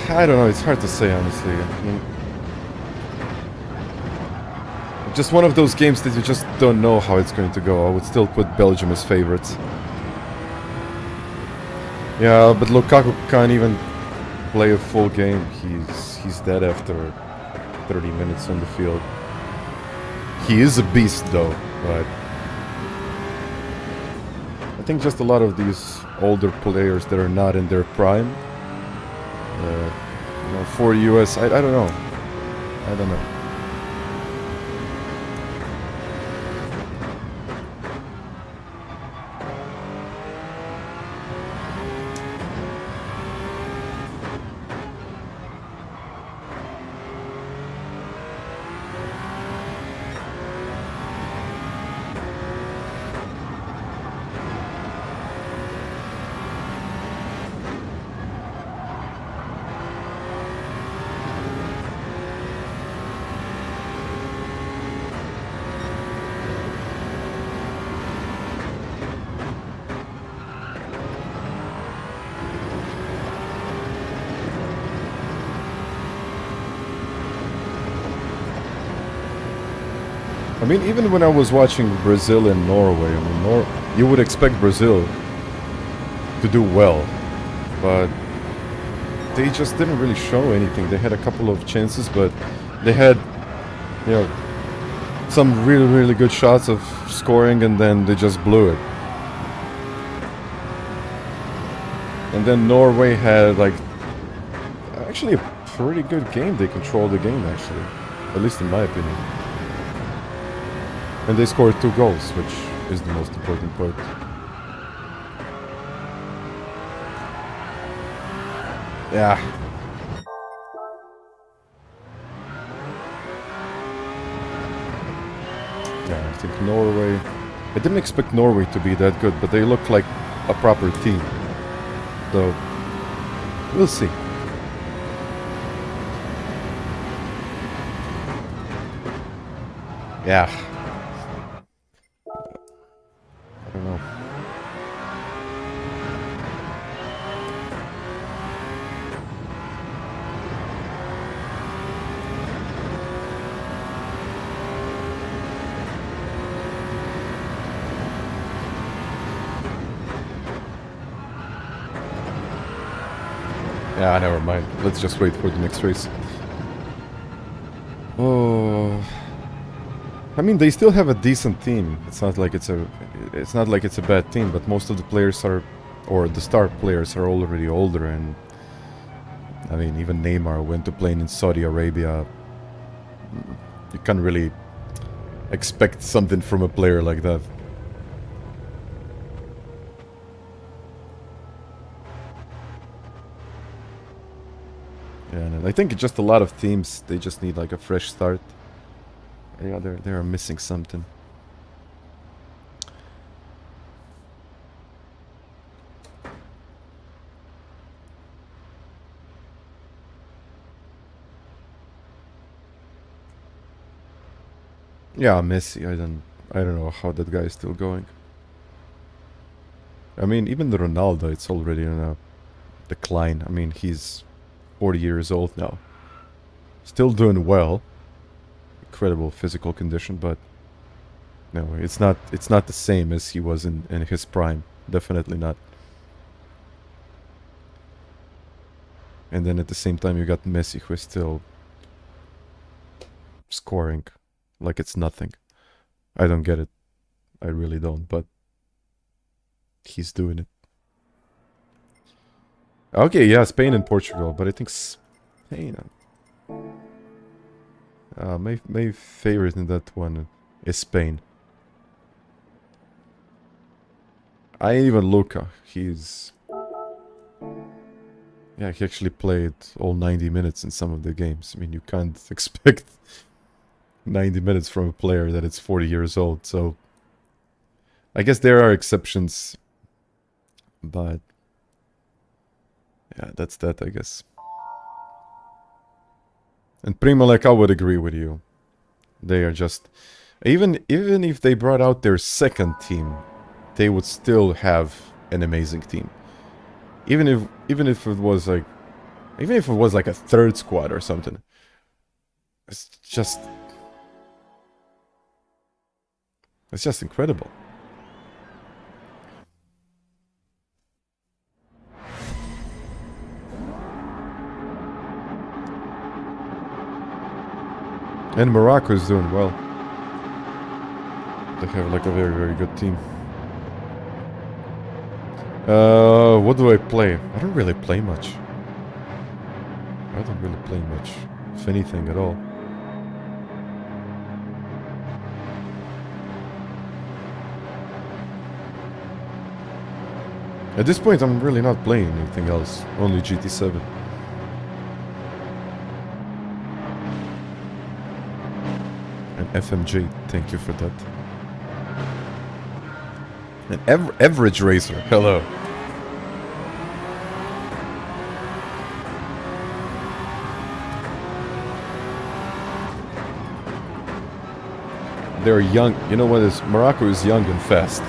I don't know. It's hard to say, honestly. I mean, just one of those games that you just don't know how it's going to go. I would still put Belgium as favorites. Yeah, but Lukaku can't even play a full game. He's dead after 30 minutes on the field. He is a beast, though, but I think just a lot of these older players that are not in their prime, you know, for US, I don't know. I don't know. I mean, even when I was watching Brazil and Norway, I mean, you would expect Brazil to do well, but they just didn't really show anything. They had a couple of chances, but they had, you know, some really, really good shots of scoring, and then they just blew it. And then Norway had, like, actually a pretty good game. They controlled the game, actually, at least in my opinion. And they scored 2 goals, which is the most important part. Yeah. Yeah, I think Norway... I didn't expect Norway to be that good, but they look like a proper team. So, we'll see. Yeah. I don't know. Yeah, never mind. Let's just wait for the next race. Oh, I mean, they still have a decent team. It's not like it's a bad team, but most of the players are, or the star players are already older, and I mean, even Neymar went to play in Saudi Arabia. You can't really expect something from a player like that. Yeah, and I think just a lot of teams, they just need like a fresh start. Yeah, they are missing something. Yeah, Messi. I don't know how that guy is still going. I mean, even the Ronaldo, it's already on a decline. I mean, he's 40 years old now. Still doing well. Incredible physical condition, but no, it's not the same as he was in his prime. Definitely not. And then at the same time you got Messi, who is still scoring like it's nothing. I don't get it. I really don't, but he's doing it. Okay, yeah, Spain and Portugal, but I think Spain... my favorite in that one is Spain. I even Luka, he's... Yeah, he actually played all 90 minutes in some of the games. I mean, you can't expect 90 minutes from a player that is 40 years old, so... I guess there are exceptions, but... Yeah, that's that, I guess. And Prima, like, I would agree with you. They are just... Even if they brought out their second team, they would still have an amazing team. Even if it was like a third squad or something. It's just incredible. And Morocco is doing well. They have like a very, very good team. What do I play? I don't really play much. If anything at all. At this point, I'm really not playing anything else. Only GT7. And FMJ, thank you for that. An average racer, hello. They're young. You know what is? Morocco is young and fast.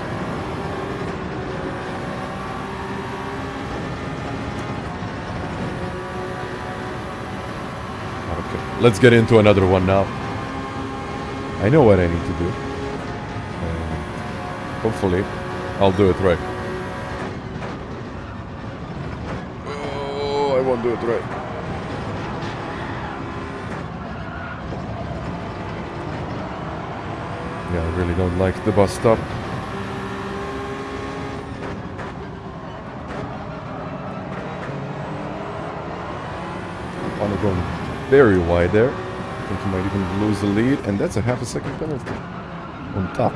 Okay, let's get into another one now. I know what I need to do. Hopefully, I'll do it right. Oh, I won't do it right. Yeah, I really don't like the bus stop. I'm going very wide there. I think he might even lose the lead, and that's a half a second penalty on top.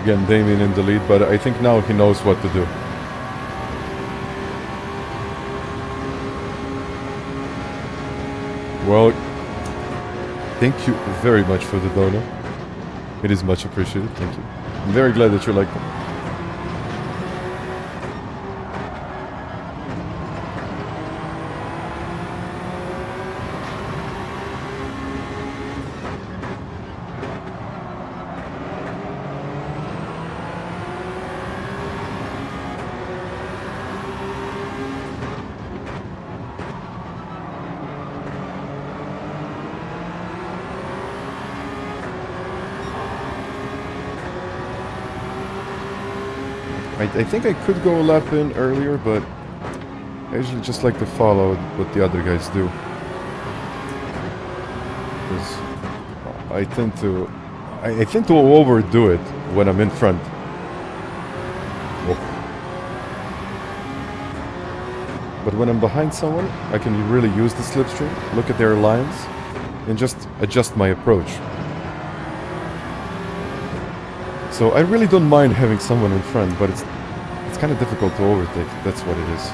Again, Damien in the lead, but I think now he knows what to do. Well, thank you very much for the donor. It is much appreciated, thank you. I'm very glad that you like them. I think I could go a lap in earlier, but I usually just like to follow what the other guys do. Because I tend to overdo it when I'm in front. But when I'm behind someone, I can really use the slipstream, look at their lines, and just adjust my approach. So I really don't mind having someone in front, but it's kind of difficult to overtake. That's what it is.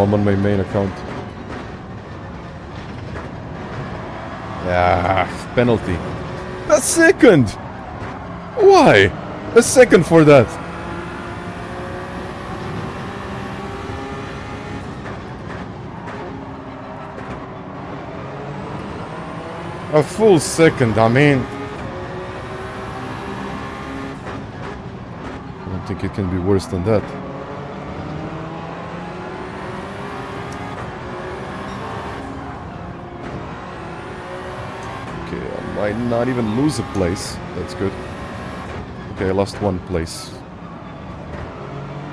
I'm on my main account. Penalty. A second! Why? A second for that. A full second, I mean. I don't think it can be worse than that. I not even lose a place. That's good. Okay, I lost one place.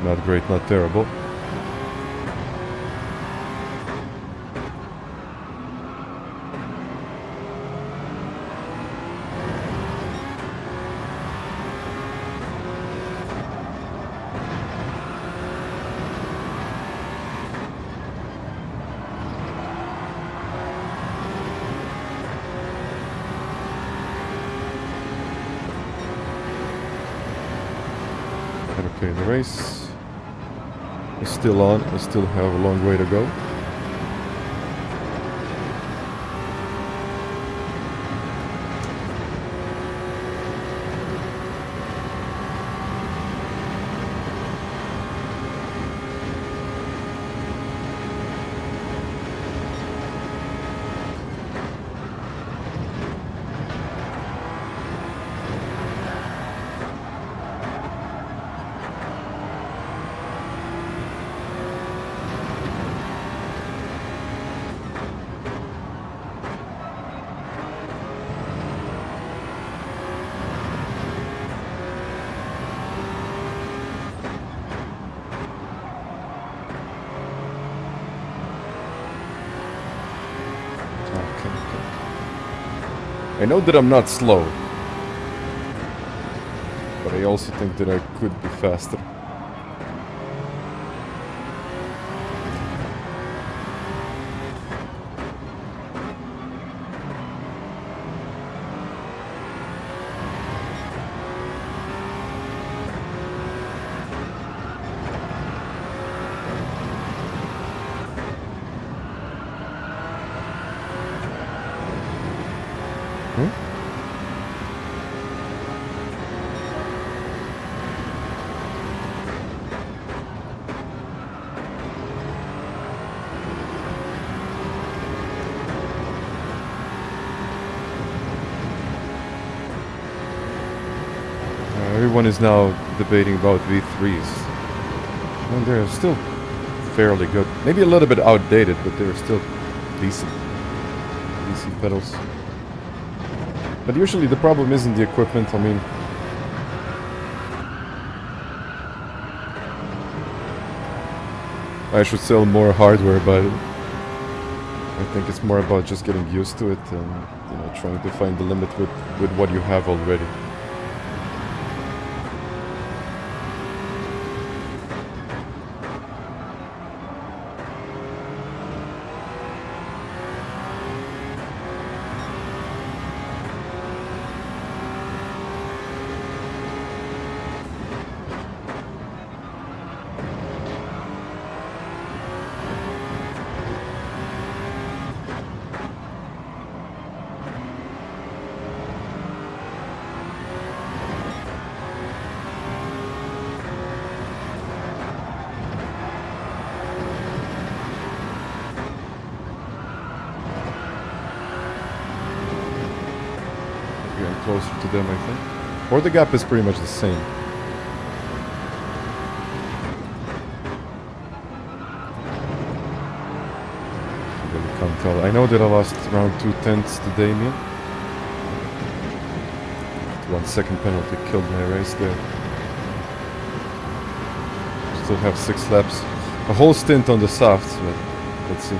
Not great, not terrible. Okay, the race is still on. I still have a long way to go. I know that I'm not slow, but I also think that I could be faster. Everyone is now debating about V3s. And they're still fairly good. Maybe a little bit outdated, but they're still decent. Decent pedals. But usually the problem isn't the equipment, I mean... I should sell more hardware, but... I think it's more about just getting used to it and, you know, trying to find the limit with what you have already. Closer to them, I think. Or the gap is pretty much the same. I really can't tell. I know that I lost around 2/10 to Damien. 1 second penalty killed my race there. Still have 6 laps. A whole stint on the softs, but let's see.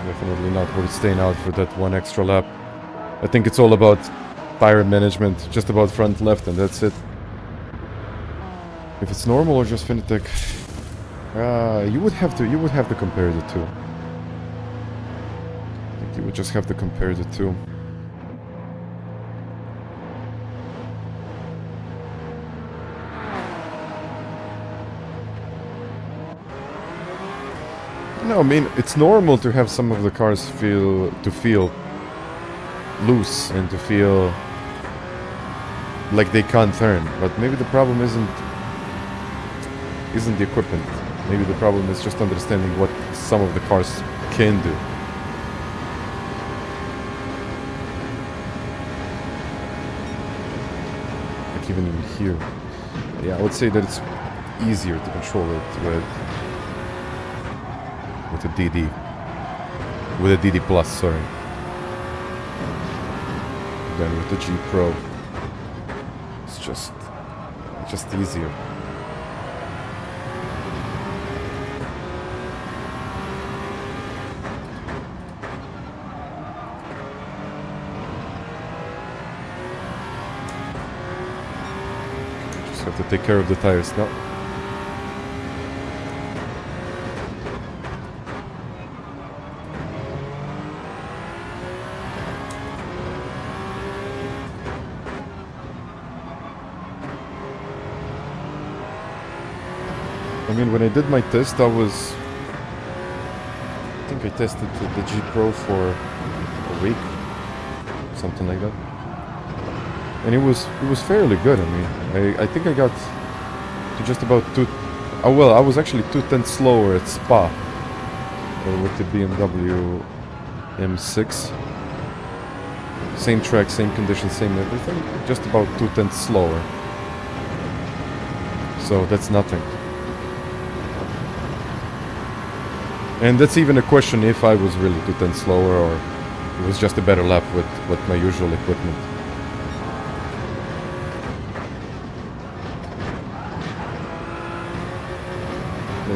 Definitely not worth staying out for that 1 extra lap. I think it's all about tire management, just about front left, and that's it. If it's normal or just FANATEC, you would have to compare the two. I think you would just have to compare the two. No, I mean, it's normal to have some of the cars feel loose and to feel like they can't turn, but maybe the problem isn't the equipment. Maybe the problem is just understanding what some of the cars can do. Like even in here. Yeah, I would say that it's easier to control it with a DD. With a DD Plus, sorry. Than with the G Pro. It's just easier. Just have to take care of the tires now. I mean, when I did my test, I think I tested the G Pro for a week, something like that, and it was fairly good. I mean, I think I got to just about I was actually 2/10 slower at Spa with the BMW M6. Same track, same conditions, same everything. Just about 2/10 slower. So that's nothing. And that's even a question if I was really 2/10 slower or it was just a better lap with my usual equipment.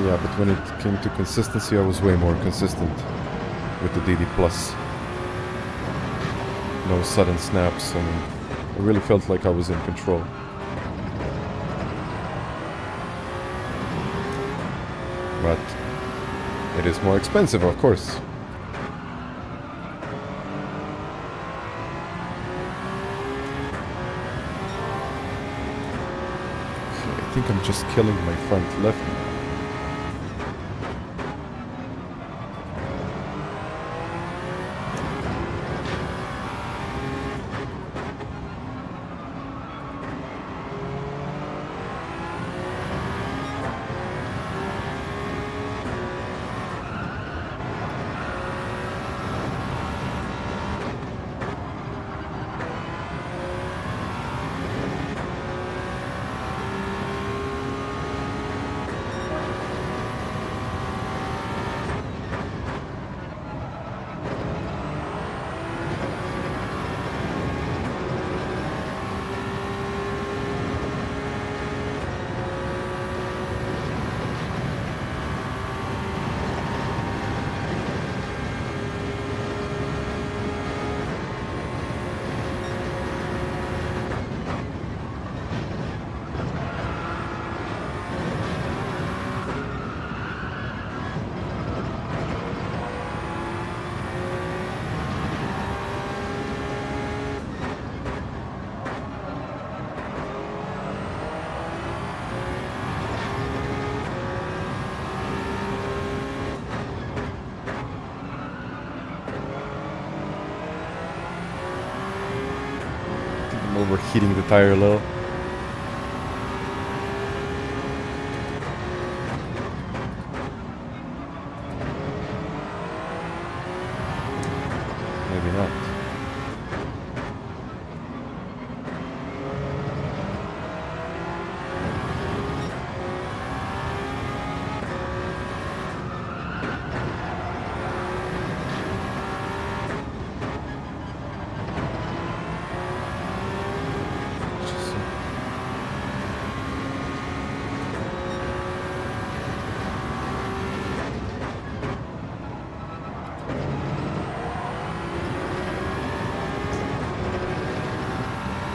Yeah, but when it came to consistency, I was way more consistent with the DD Plus. No sudden snaps, and I really felt like I was in control. But it is more expensive, of course. I think I'm just killing my front left. overheating the tire a little. Maybe not.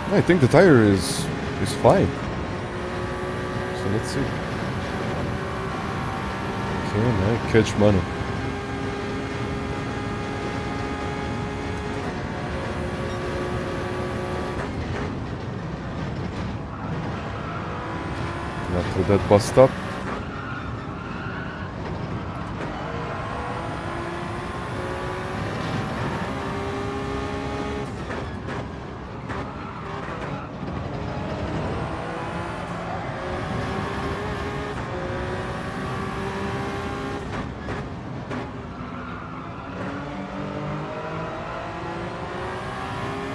I think the tire is fine. So let's see. Okay, now catch money. Not through that bus stop.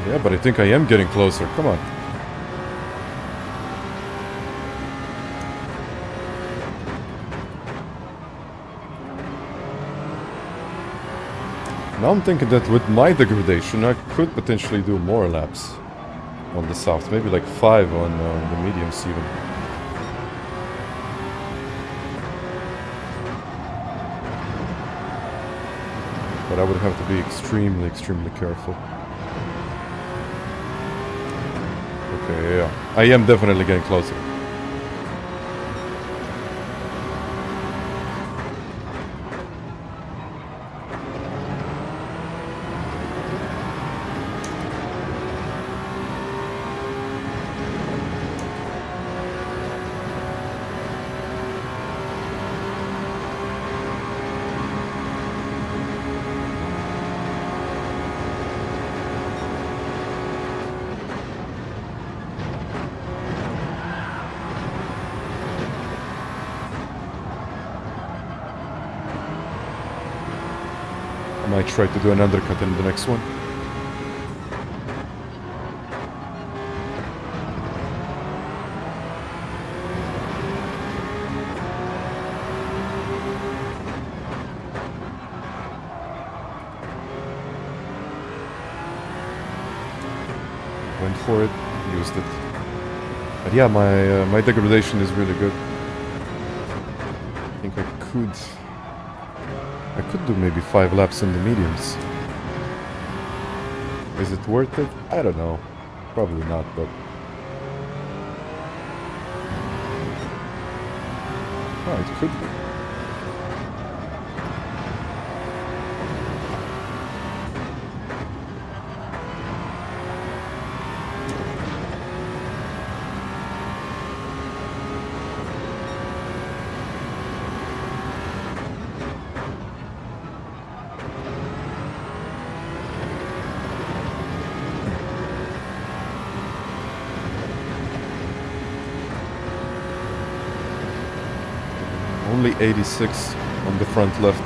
Yeah, but I think I am getting closer. Come on. Now I'm thinking that with my degradation, I could potentially do more laps on the soft. Maybe like 5 on the mediums even. But I would have to be extremely, extremely careful. Okay, yeah. I am definitely getting closer. I might try to do an undercut in the next one. Went for it, used it. But yeah, my degradation is really good. I think I could do maybe 5 laps in the mediums. Is it worth it? I don't know. Probably not, but... Oh, it could be. Only 86 on the front left.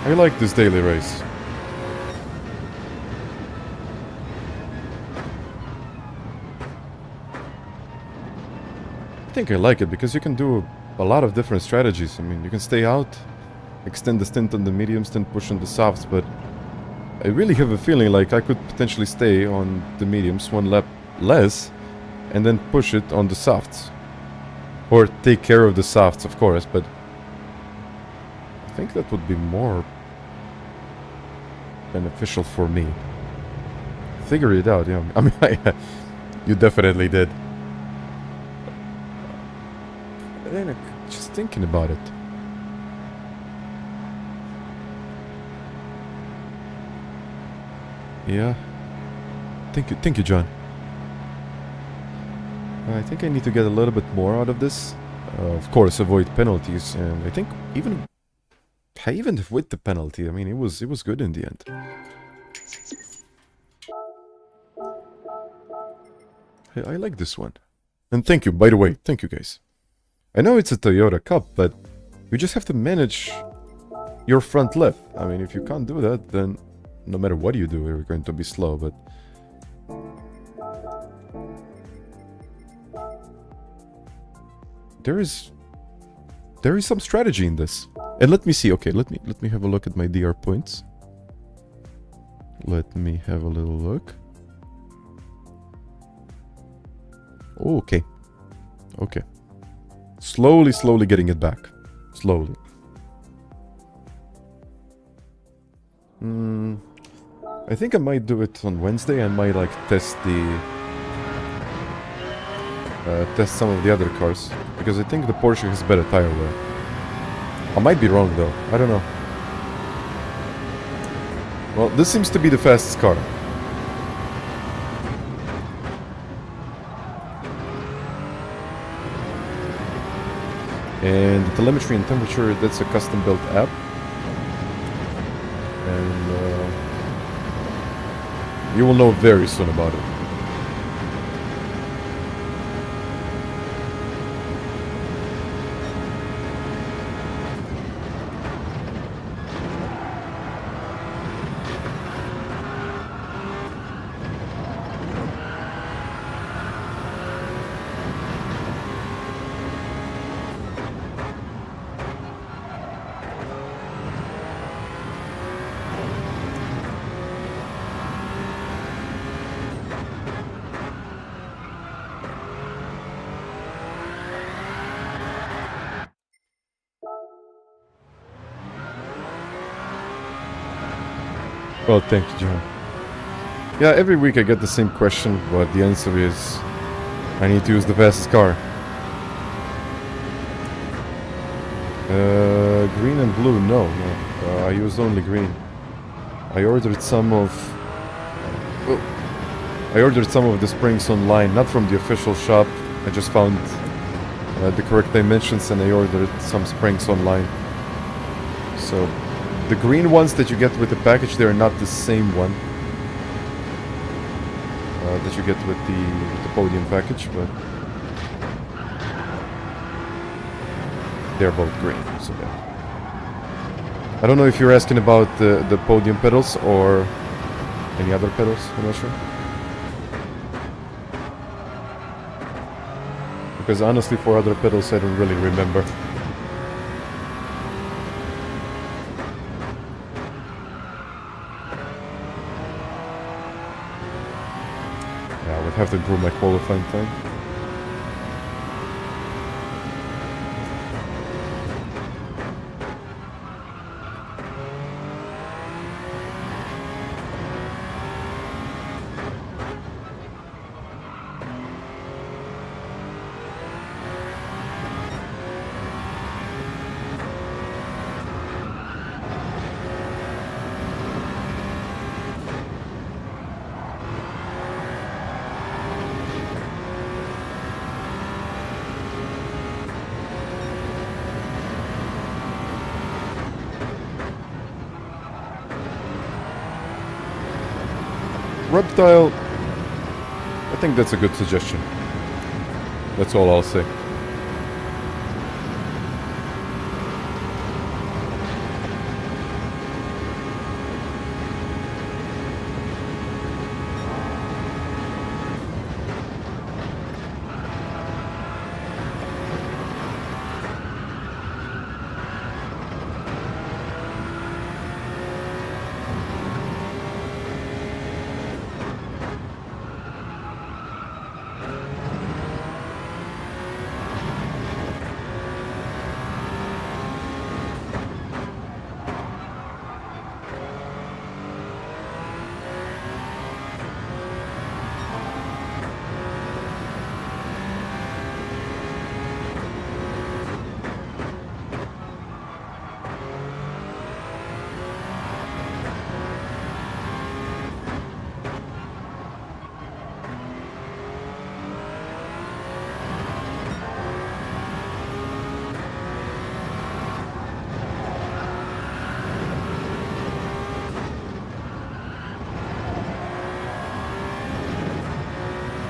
I like this daily race. I think I like it because you can do a lot of different strategies. I mean, you can stay out, extend the stint on the mediums, then push on the softs, but I really have a feeling like I could potentially stay on the mediums one lap less and then push it on the softs. Or take care of the softs, of course, but I think that would be more beneficial for me. Figure it out, yeah. I mean, you definitely did. But then just thinking about it. Yeah. Thank you, John. I think I need to get a little bit more out of this. Of course, avoid penalties, and I think even with the penalty, I mean, it was good in the end. I like this one. And thank you, by the way, thank you guys. I know it's a Toyota Cup, but you just have to manage your front left. I mean, if you can't do that, then no matter what you do, you're going to be slow, but... There is some strategy in this. And let me see, okay, let me have a look at my DR points. Let me have a little look. Oh, okay. Okay. Slowly getting it back. Slowly. I think I might do it on Wednesday. I might like test some of the other cars, because I think the Porsche has better tire wear. I might be wrong though, I don't know. Well, this seems to be the fastest car. And the telemetry and temperature, that's a custom built app. And you will know very soon about it. Well, thank you, John. Yeah, every week I get the same question, but the answer is I need to use the fastest car. Green and blue, no. I used only green. I ordered some of the springs online, not from the official shop. I just found the correct dimensions and I ordered some springs online. So the green ones that you get with the package, they're not the same one that you get with the podium package, but they're both green. So yeah. I don't know if you're asking about the podium pedals or any other pedals. I'm not sure. Because honestly, for other pedals, I don't really remember. Yeah, I would have to improve my qualifying time. Reptile, I think that's a good suggestion. That's all I'll say.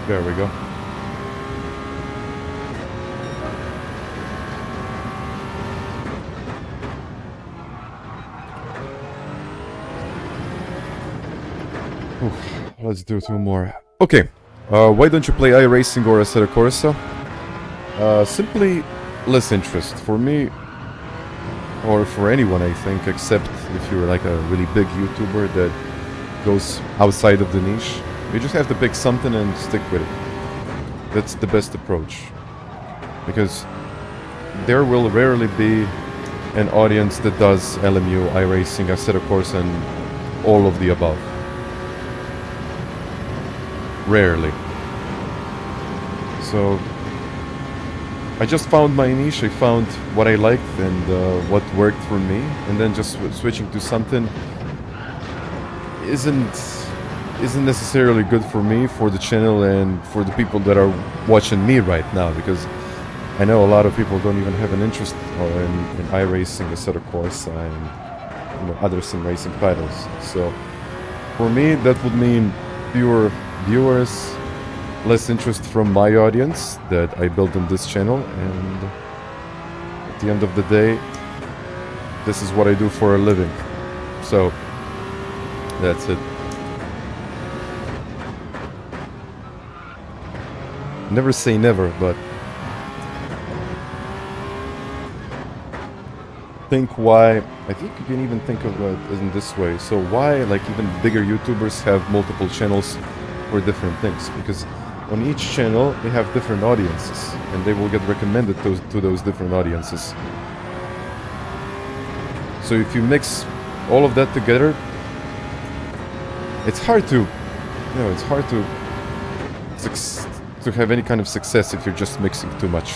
There we go. Oof, let's do 2 more. Okay. Why don't you play iRacing or Assetto Corsa? Simply less interest. For me, or for anyone, I think, except if you're like a really big YouTuber that goes outside of the niche. You just have to pick something and stick with it. That's the best approach. Because there will rarely be an audience that does LMU, iRacing, Assetto Corsa, and all of the above. Rarely. So I just found my niche, I found what I liked and what worked for me, and then just switching to something isn't necessarily good for me, for the channel, and for the people that are watching me right now, because I know a lot of people don't even have an interest in iRacing, Assetto Corsa, and other sim racing titles. So for me, that would mean fewer viewers, less interest from my audience that I built on this channel, and at the end of the day, this is what I do for a living. So that's it. Never say never, but think why. I think you can even think of it in this way. So why, like, even bigger YouTubers have multiple channels for different things? Because on each channel they have different audiences, and they will get recommended to those different audiences. So if you mix all of that together, it's hard to, it's hard to have any kind of success if you're just mixing too much.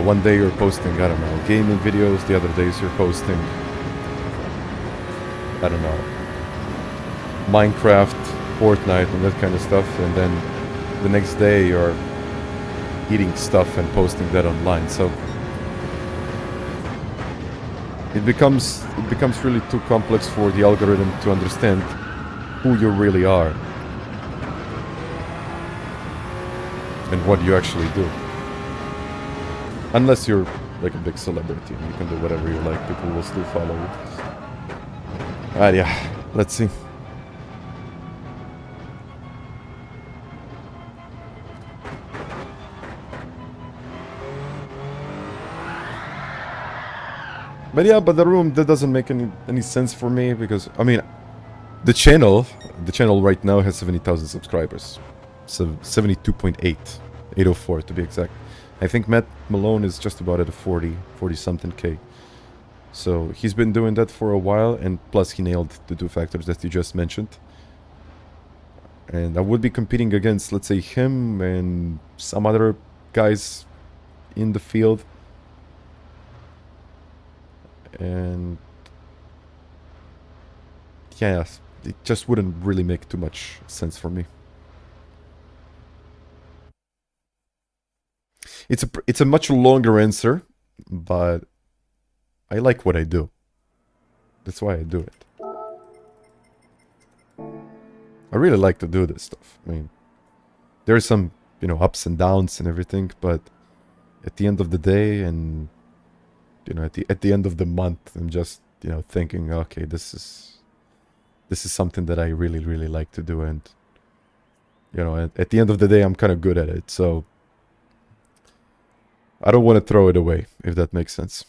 One day you're posting, I don't know, gaming videos, the other days you're posting, I don't know, Minecraft, Fortnite, and that kind of stuff, and then the next day you're eating stuff and posting that online. So it becomes really too complex for the algorithm to understand who you really are and what you actually do. Unless you're like a big celebrity and you can do whatever you like, people will still follow you. Alright, yeah, let's see. But yeah, but the room, that doesn't make any sense for me, because, I mean, the channel right now has 70,000 subscribers. So 72.8, 804 to be exact. I think Matt Malone is just about at a 40 something K. So he's been doing that for a while, and plus he nailed the 2 factors that you just mentioned. And I would be competing against, let's say, him and some other guys in the field. And yeah, it just wouldn't really make too much sense for me. It's a much longer answer, but I like what I do. That's why I do it. I really like to do this stuff. I mean, there's some, ups and downs and everything, but at the end of the day, and at the end of the month, I'm just, thinking, okay, this is something that I really, really like to do, and at the end of the day, I'm kind of good at it, so I don't want to throw it away, if that makes sense.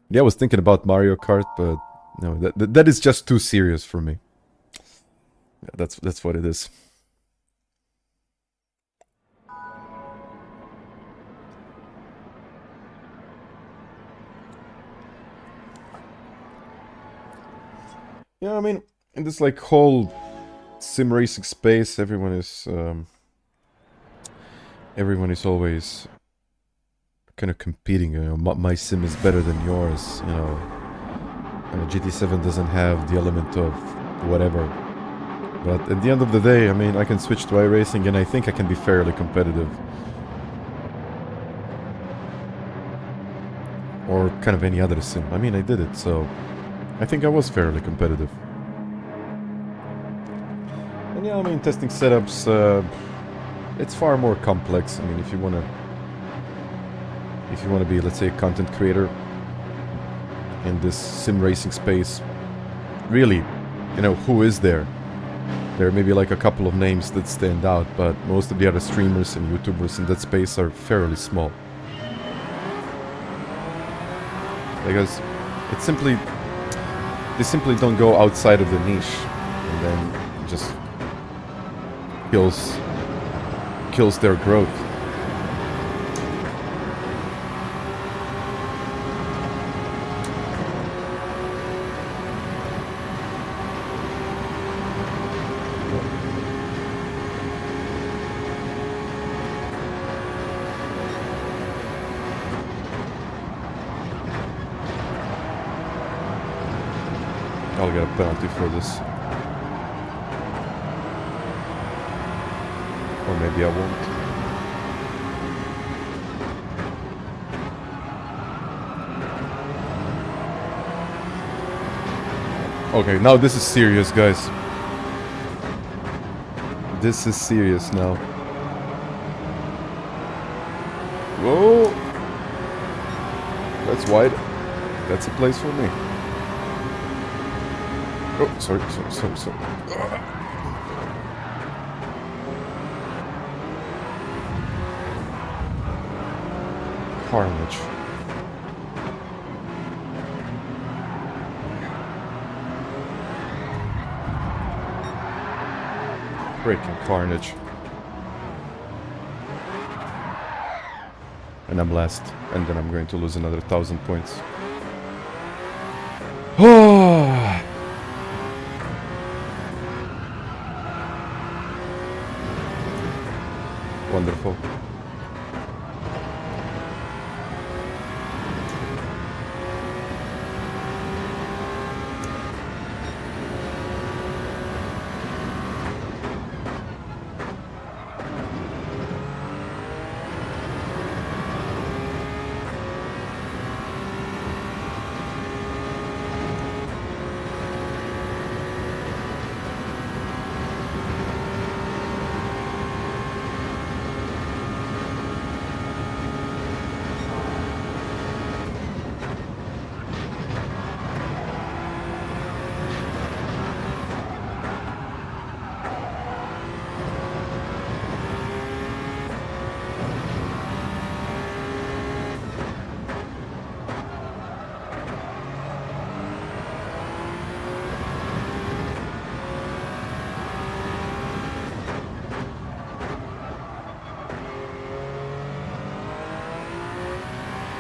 Yeah, I was thinking about Mario Kart, but no, that is just too serious for me. Yeah, that's what it is. Yeah, I mean, in this like whole sim racing space, everyone is always kind of competing. My sim is better than yours. GT7 doesn't have the element of whatever. But at the end of the day, I mean, I can switch to iRacing, and I think I can be fairly competitive. Or kind of any other sim. I mean, I did it, so I think I was fairly competitive. Yeah, I mean, testing setups, it's far more complex. I mean, if you wanna be, let's say, a content creator in this sim racing space, really, you know, who is there? There may be like a couple of names that stand out, but most of the other streamers and YouTubers in that space are fairly small. Because they simply don't go outside of the niche, and then just kills their growth. I'll get a penalty for this. Or maybe I won't. Okay, now this is serious, guys. This is serious now. Whoa! That's wide. That's a place for me. Oh, sorry. Carnage. Breaking carnage. And I'm last. And then I'm going to lose another 1,000 points. Oh! Wonderful.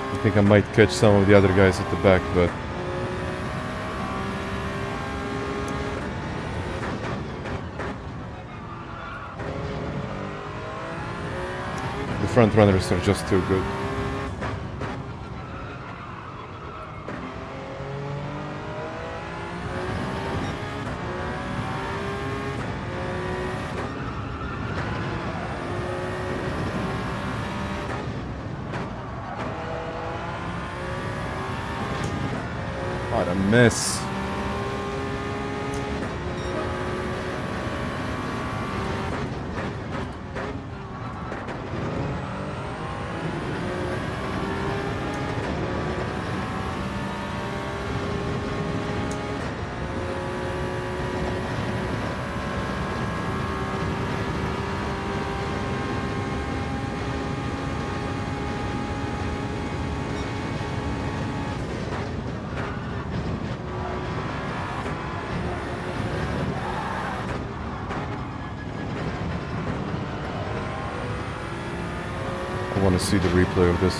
I think I might catch some of the other guys at the back, but the front runners are just too good. What a mess. I want to see the replay of this.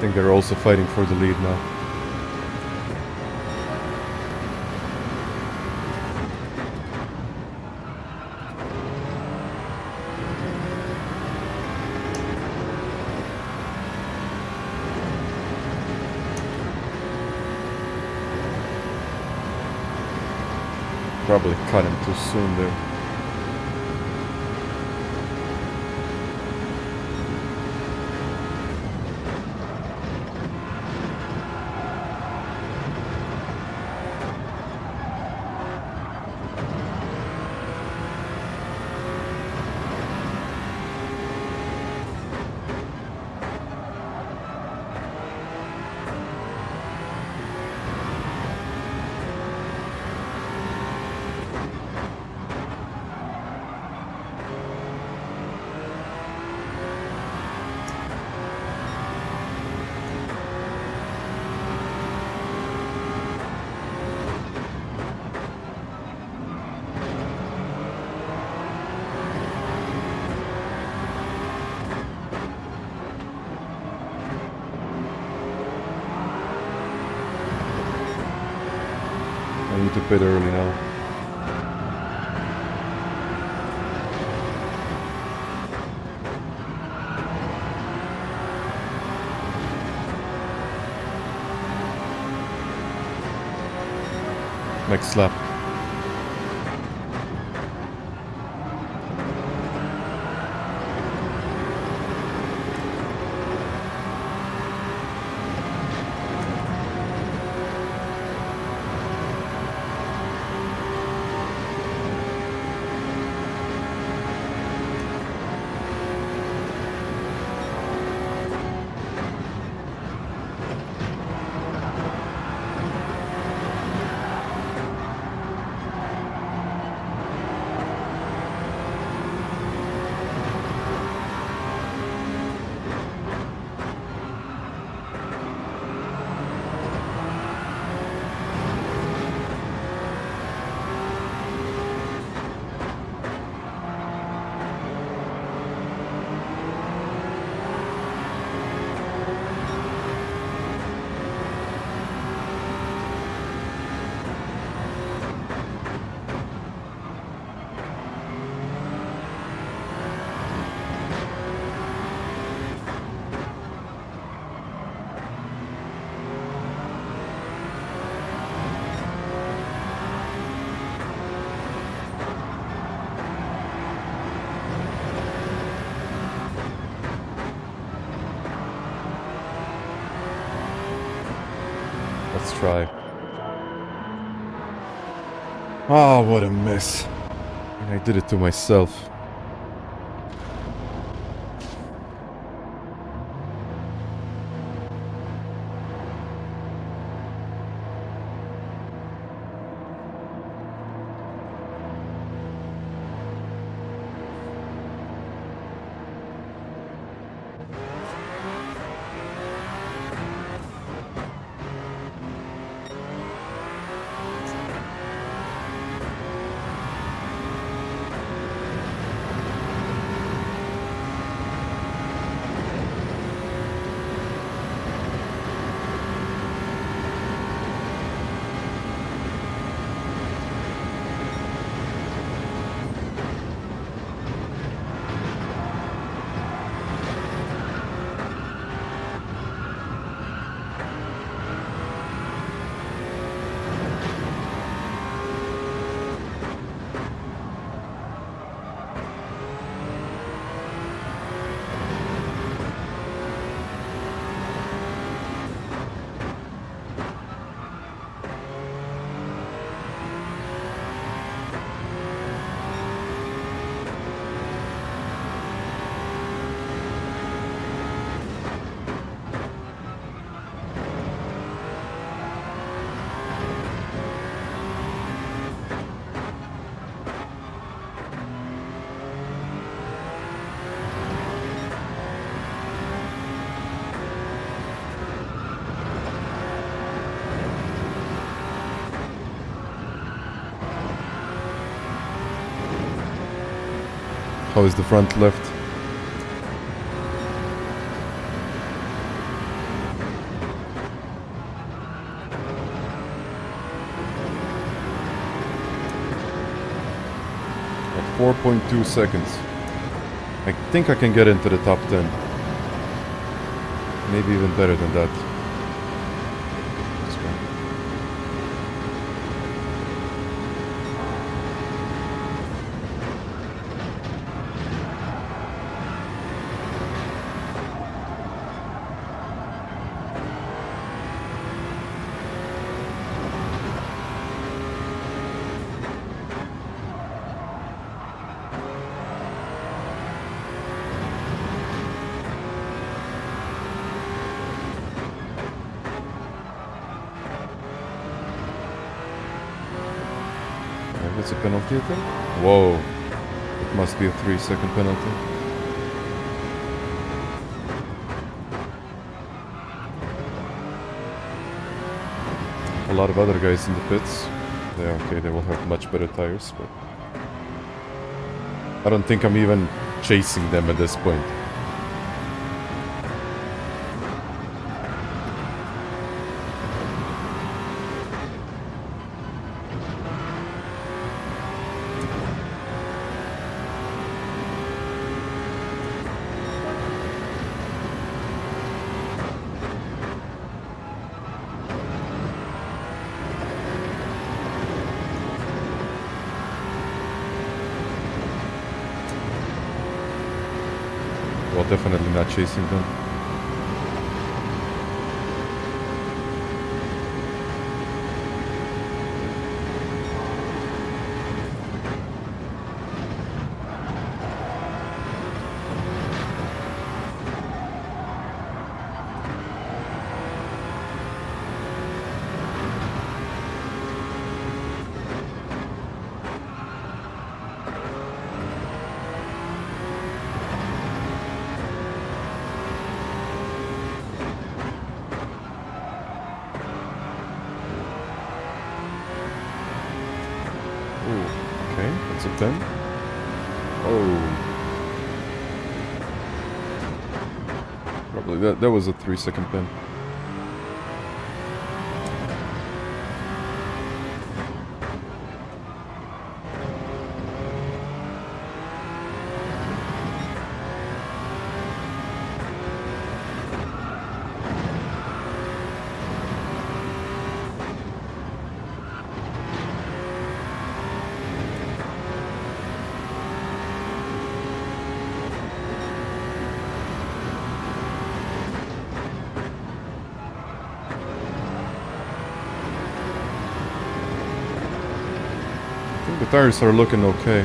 think they're also fighting for the lead now. Probably cut him too soon there. I need to pit early now. Next lap. Let's try. Ah, what a mess. And I did it to myself. How is the front left? 4.2 seconds. I think I can get into the top 10. Maybe even better than that. Let's go. It's a penalty, I think. Whoa. It must be a 3-second penalty. A lot of other guys in the pits. Yeah, okay, they will have much better tires, but I don't think I'm even chasing them at this point. Well, definitely not chasing them. That's a 10. Oh. Probably that was a 3-second pen. The tires are looking okay.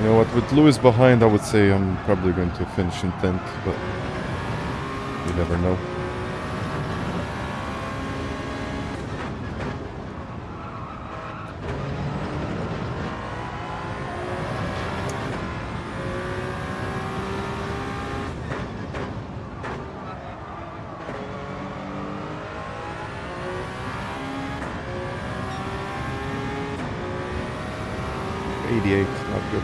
You know what, with Lewis behind, I would say I'm probably going to finish in 10th, but you never know. Not good.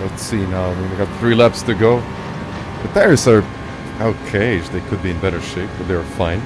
Let's see now. I mean, we got 3 laps to go. The tires are okay. They could be in better shape, but they're fine.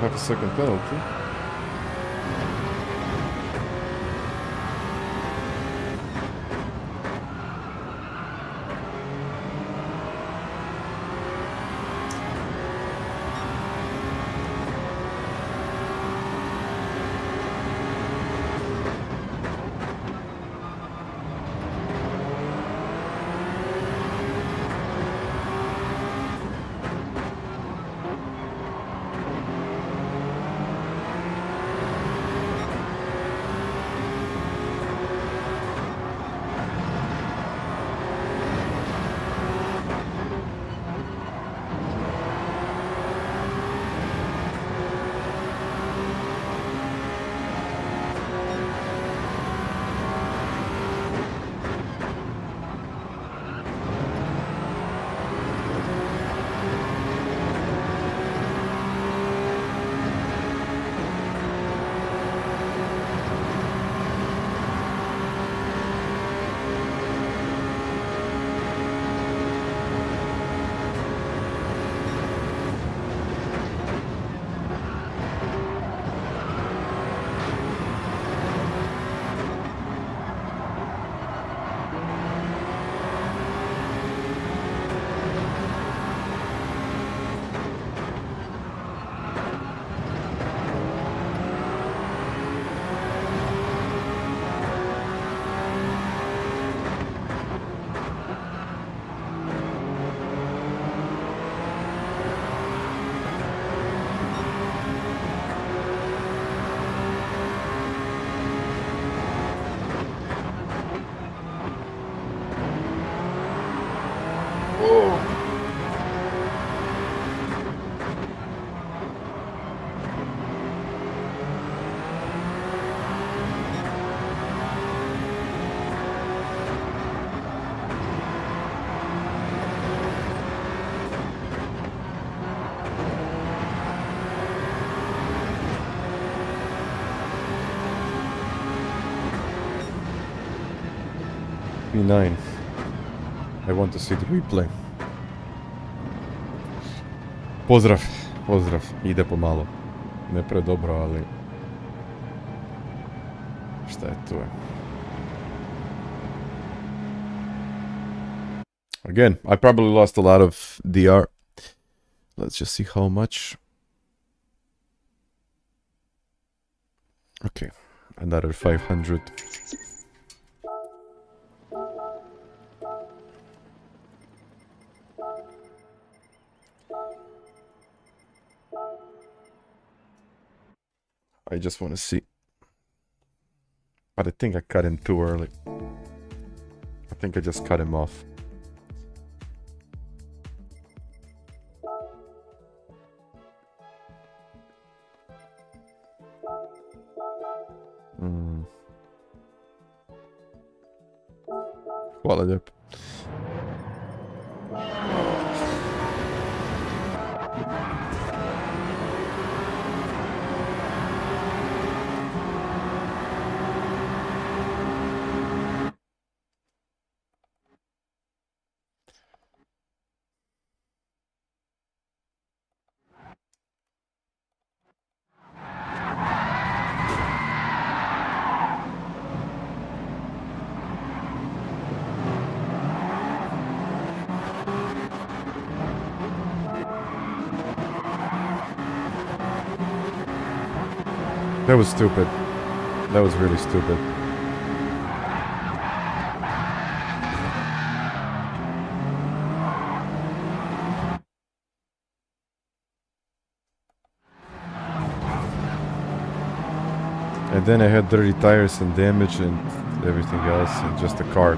Half a second penalty. P9. I want to see the replay. Pozdrav, pozdrav. Ide pomalo. Ne predobro, ali... Šta je tu? Again, I probably lost a lot of DR. Let's just see how much. Okay, another 500. I just want to see. But I think I cut him too early. I think I just cut him off. Hvala lijepo. That was stupid. That was really stupid. And then I had dirty tires and damage and everything else, and just a car.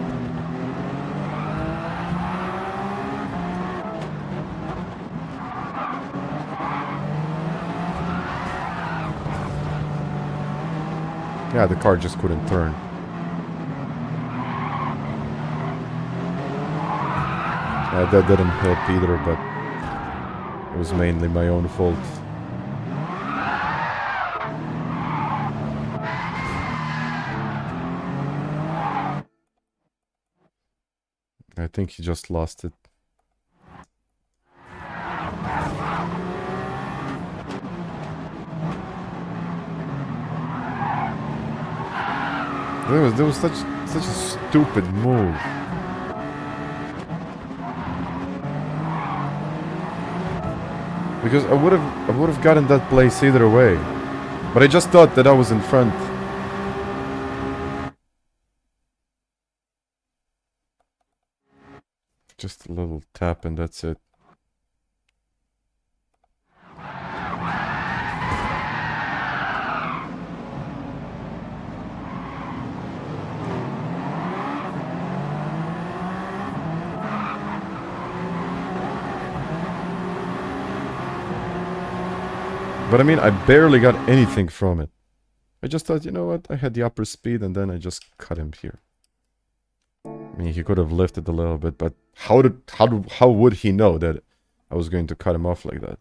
Yeah, the car just couldn't turn. That didn't help either, but it was mainly my own fault. I think he just lost it. There was such a stupid move. Because I would have gotten that place either way. But I just thought that I was in front. Just a little tap and that's it. But I mean, I barely got anything from it. I just thought, you know what, I had the upper speed and then I just cut him here. I mean, he could have lifted a little bit, but how would he know that I was going to cut him off like that?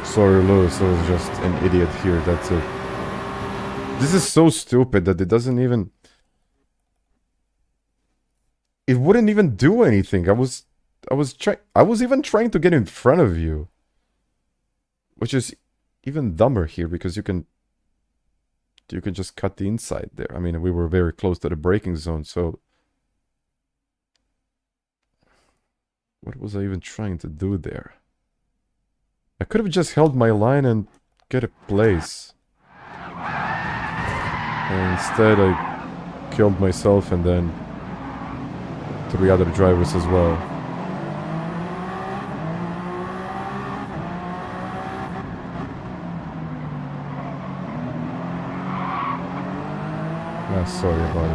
Sorry, Lewis, I was just an idiot here, that's it. This is so stupid that it doesn't even... It wouldn't even do anything. I was even trying to get in front of you. Which is even dumber here, because you can just cut the inside there. I mean, we were very close to the braking zone, so... What was I even trying to do there? I could have just held my line and get a place. And instead I killed myself and then 3 other drivers as well. Ah, sorry about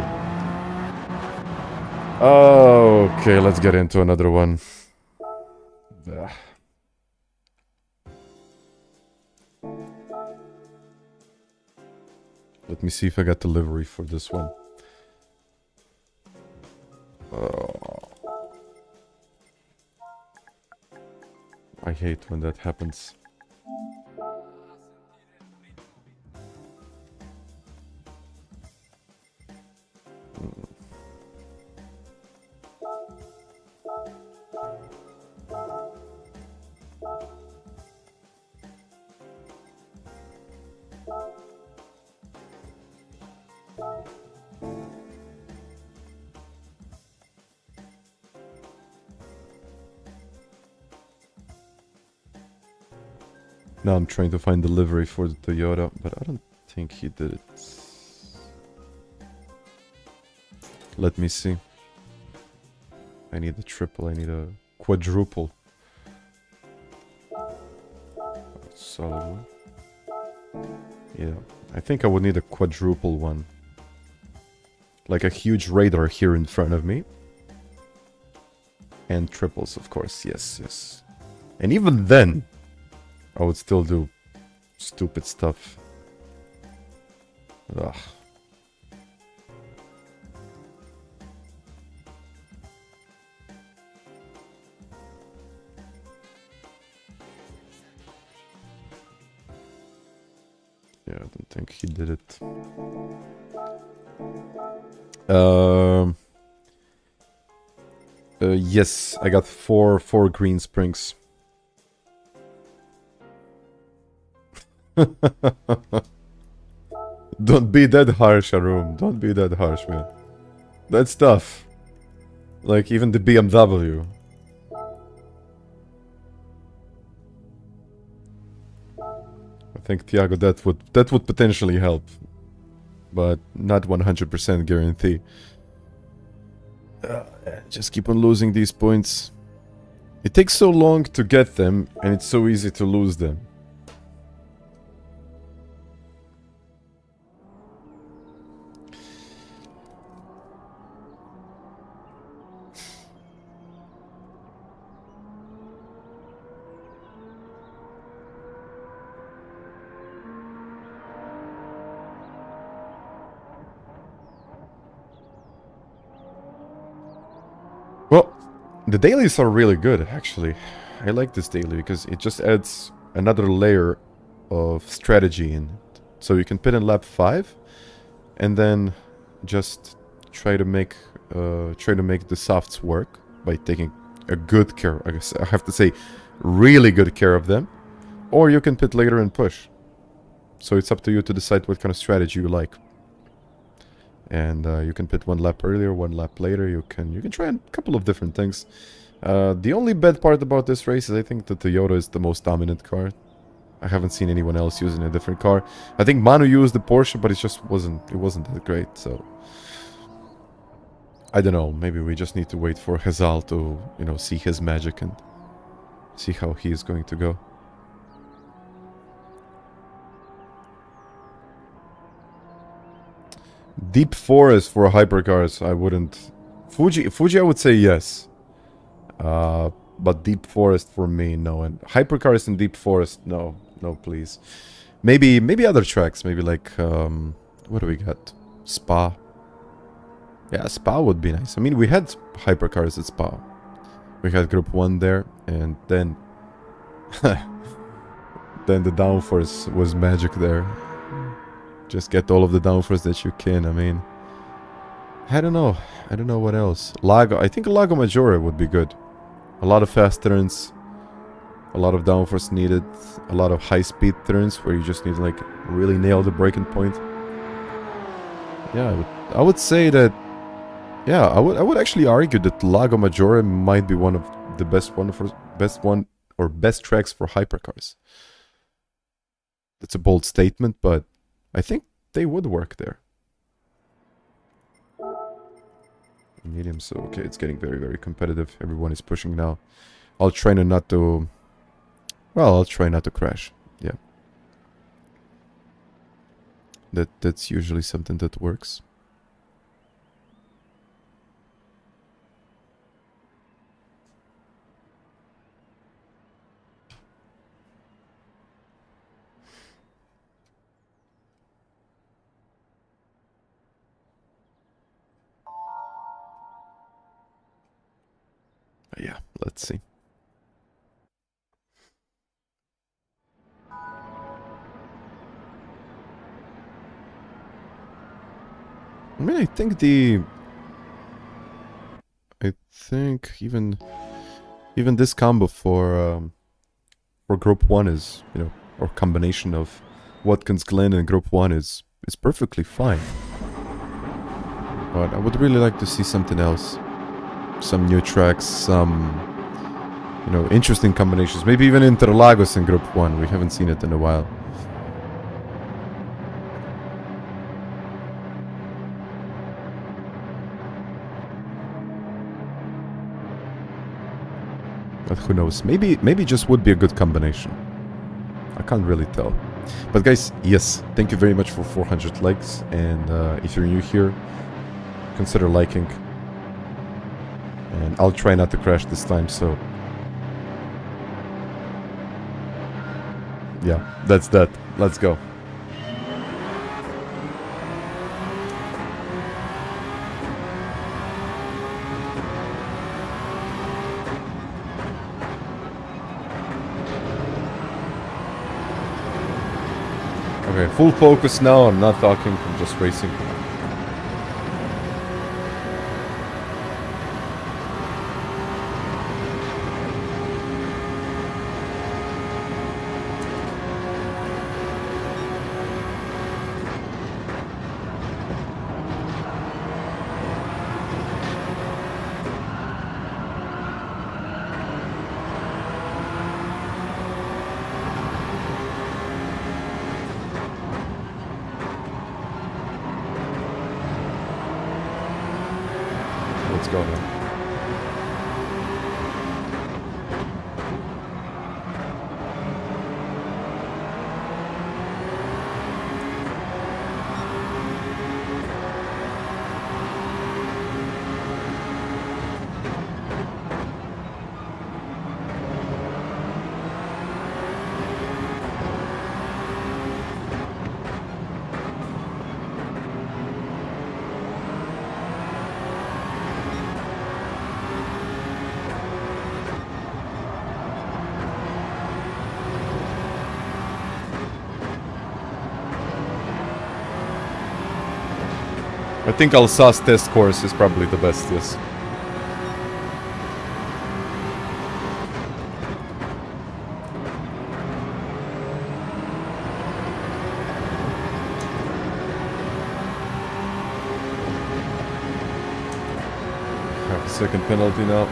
it. Okay, let's get into another one. Ugh. Let me see if I got delivery for this one. I hate when that happens. Now I'm trying to find delivery for the Toyota, but I don't think he did it. Let me see. I need a triple, I need a quadruple. Solid one. Yeah, I think I would need a quadruple one. Like a huge radar here in front of me. And triples, of course, yes, yes. And even then, I would still do stupid stuff. Ugh. Yeah, I don't think he did it. Yes, I got four green springs. Don't be that harsh, Arum. Don't be that harsh, man. That's tough. Like, even the BMW. I think, Tiago, that would potentially help. But not 100% guarantee. Just keep on losing these points. It takes so long to get them, and it's so easy to lose them. Well, the dailies are really good, actually. I like this daily because it just adds another layer of strategy in it. So you can pit in lap 5, and then just try to make the softs work by taking a good care. I guess I have to say, really good care of them, or you can pit later and push. So it's up to you to decide what kind of strategy you like. And you can pit 1 lap earlier, 1 lap later. You can try a couple of different things. The only bad part about this race is I think the Toyota is the most dominant car. I haven't seen anyone else using a different car. I think Manu used the Porsche, but it just wasn't that great. So I don't know. Maybe we just need to wait for Hazal to, you know, see his magic and see how he is going to go. Deep forest for hypercars, I wouldn't. Fuji, I would say yes. But deep forest for me, no. And hypercars in deep forest, no, no, please. Maybe other tracks, maybe like what do we got? Spa. Yeah, Spa would be nice. I mean, we had hypercars at Spa. We had Group 1 there, and then then the downforce was magic there. Just get all of the downforce that you can. I mean, I don't know what else. Lago, I think Lago Maggiore would be good. A lot of fast turns, a lot of downforce needed, a lot of high-speed turns where you just need to like really nail the braking point. Yeah, I would say that. Yeah, I would actually argue that Lago Maggiore might be one of the best tracks for hypercars. That's a bold statement, but I think they would work there. Medium, so okay, it's getting very, very competitive. Everyone is pushing now. I'll try not to... Well, I'll try not to crash. Yeah. That's usually something that works. Yeah, let's see. I mean, I think even this combo for Group 1 is, you know, or combination of Watkins, Glen and Group 1 is perfectly fine. But I would really like to see something else. Some new tracks, some, you know, interesting combinations. Maybe even Interlagos in Group 1. We haven't seen it in a while. But who knows? Maybe just would be a good combination. I can't really tell. But guys, yes, thank you very much for 400 likes. And if you're new here, consider liking. And I'll try not to crash this time, so... Yeah, that's that. Let's go. Okay, full focus now. I'm not talking, I'm just racing. Let's go now. I think Alsace test course is probably the best, yes. Have a second penalty now.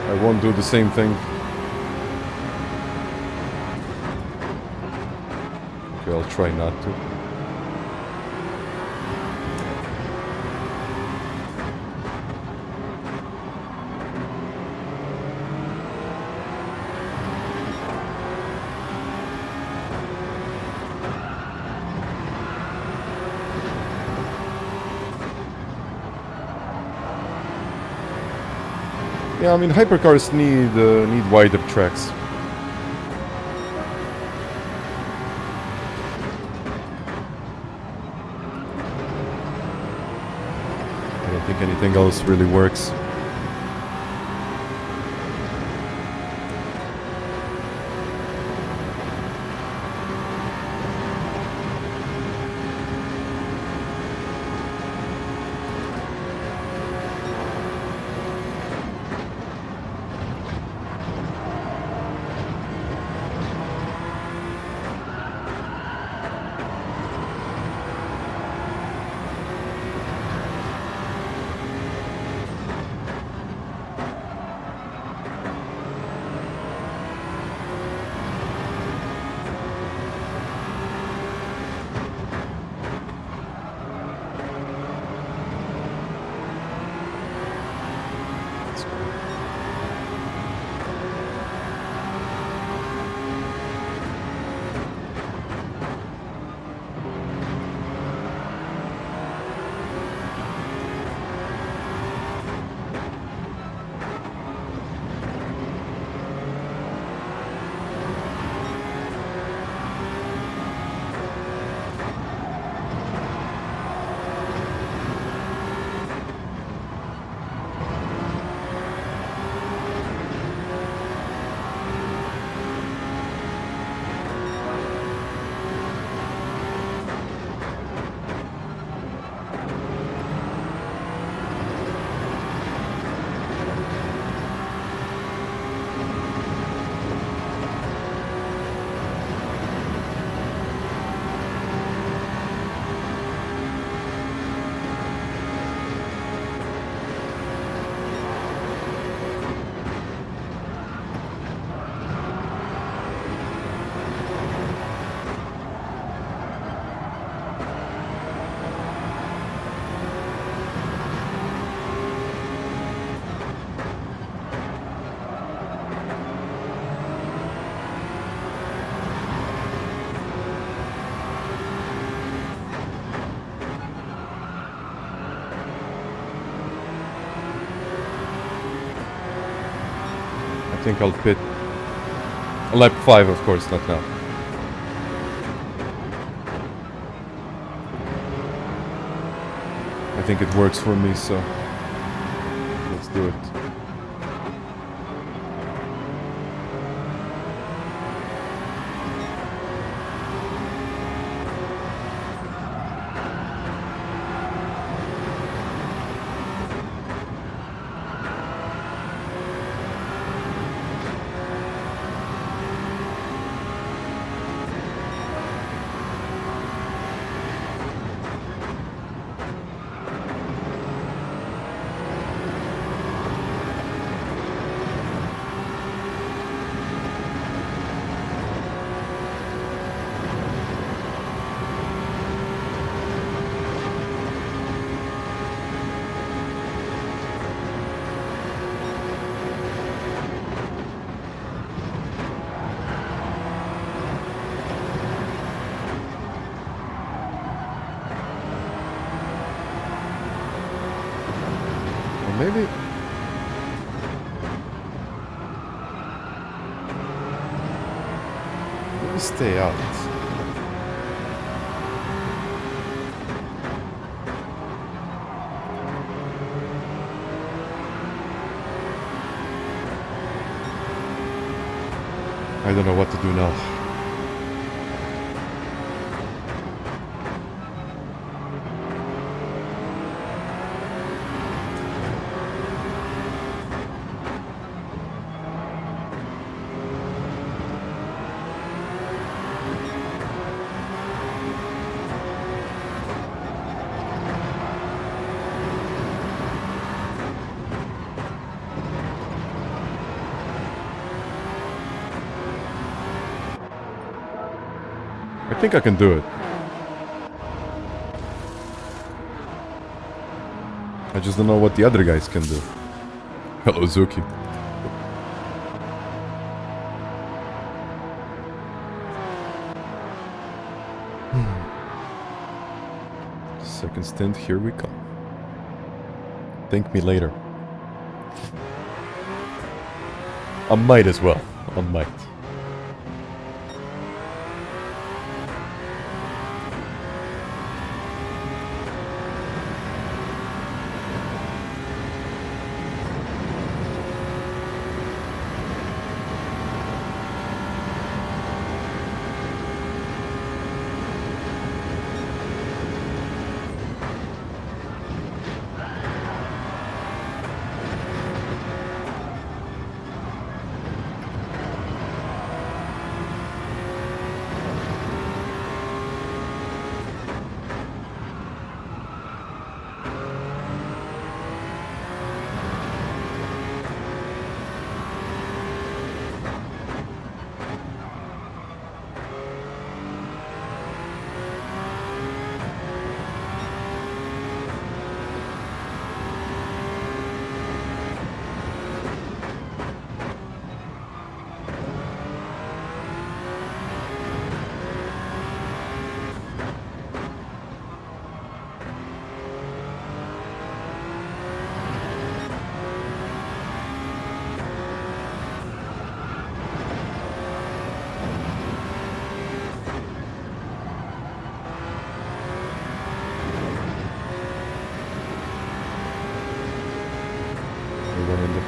I won't do the same thing. Okay, I'll try not to. Yeah, I mean, hypercars need wider tracks. I don't think anything else really works. I think I'll pit lap 5, of course, not now. I think it works for me, so let's do it. Maybe... Maybe stay out. I don't know what to do now. I think I can do it. I just don't know what the other guys can do. Hello, Zuki. Second stint, here we come. Thank me later. I might as well. I might.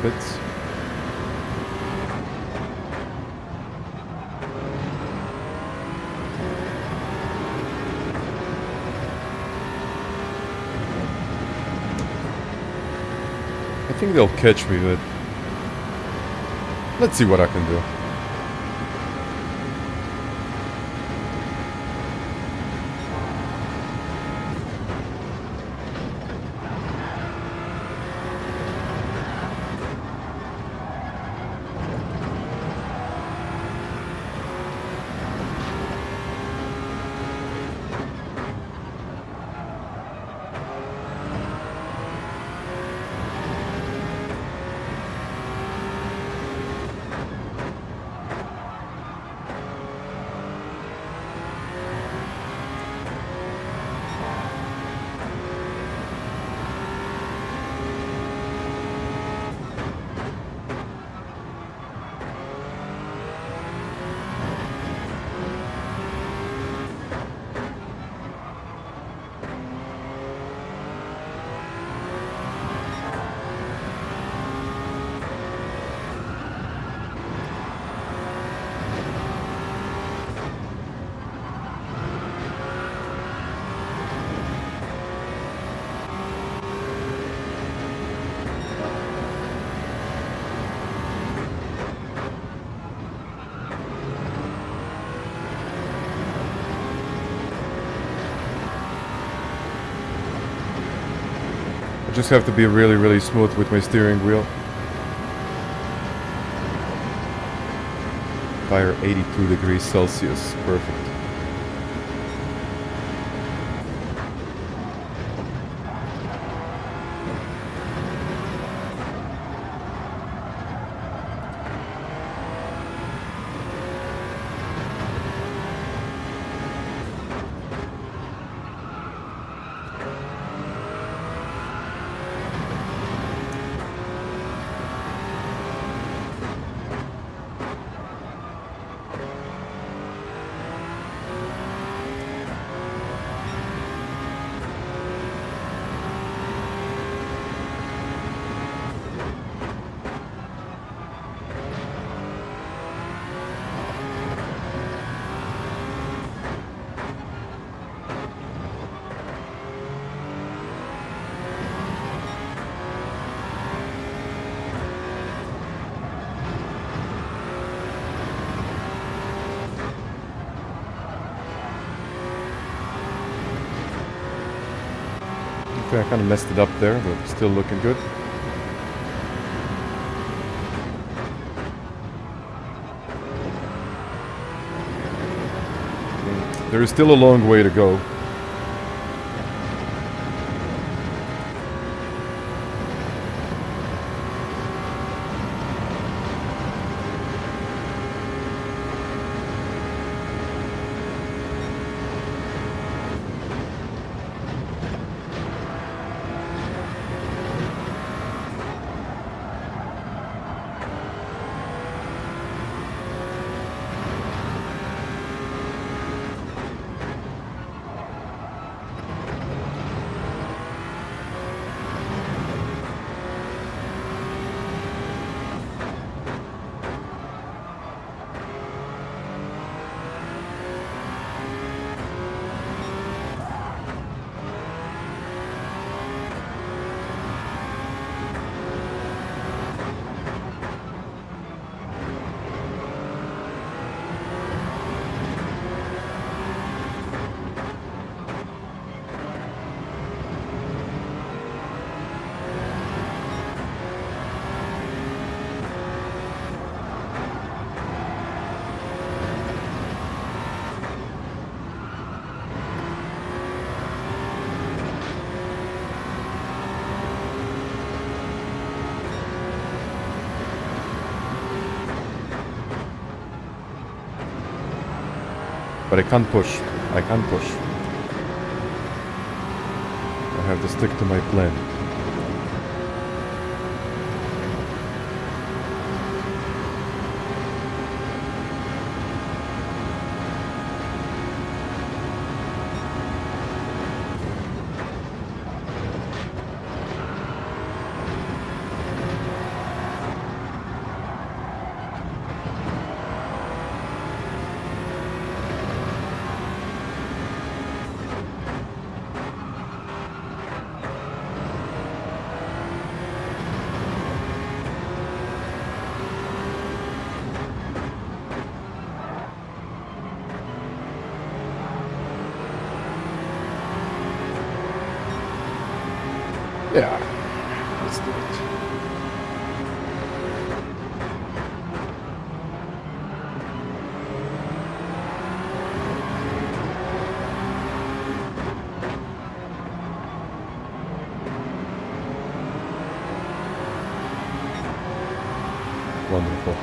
Bits. I think they'll catch me, but let's see what I can do. I just have to be really, really smooth with my steering wheel. Tire 82 degrees Celsius, perfect. Okay, I kind of messed it up there, but still looking good. There is still a long way to go. But I can't push. I can't push. I have to stick to my plan. Yeah, let's do it. Wonderful.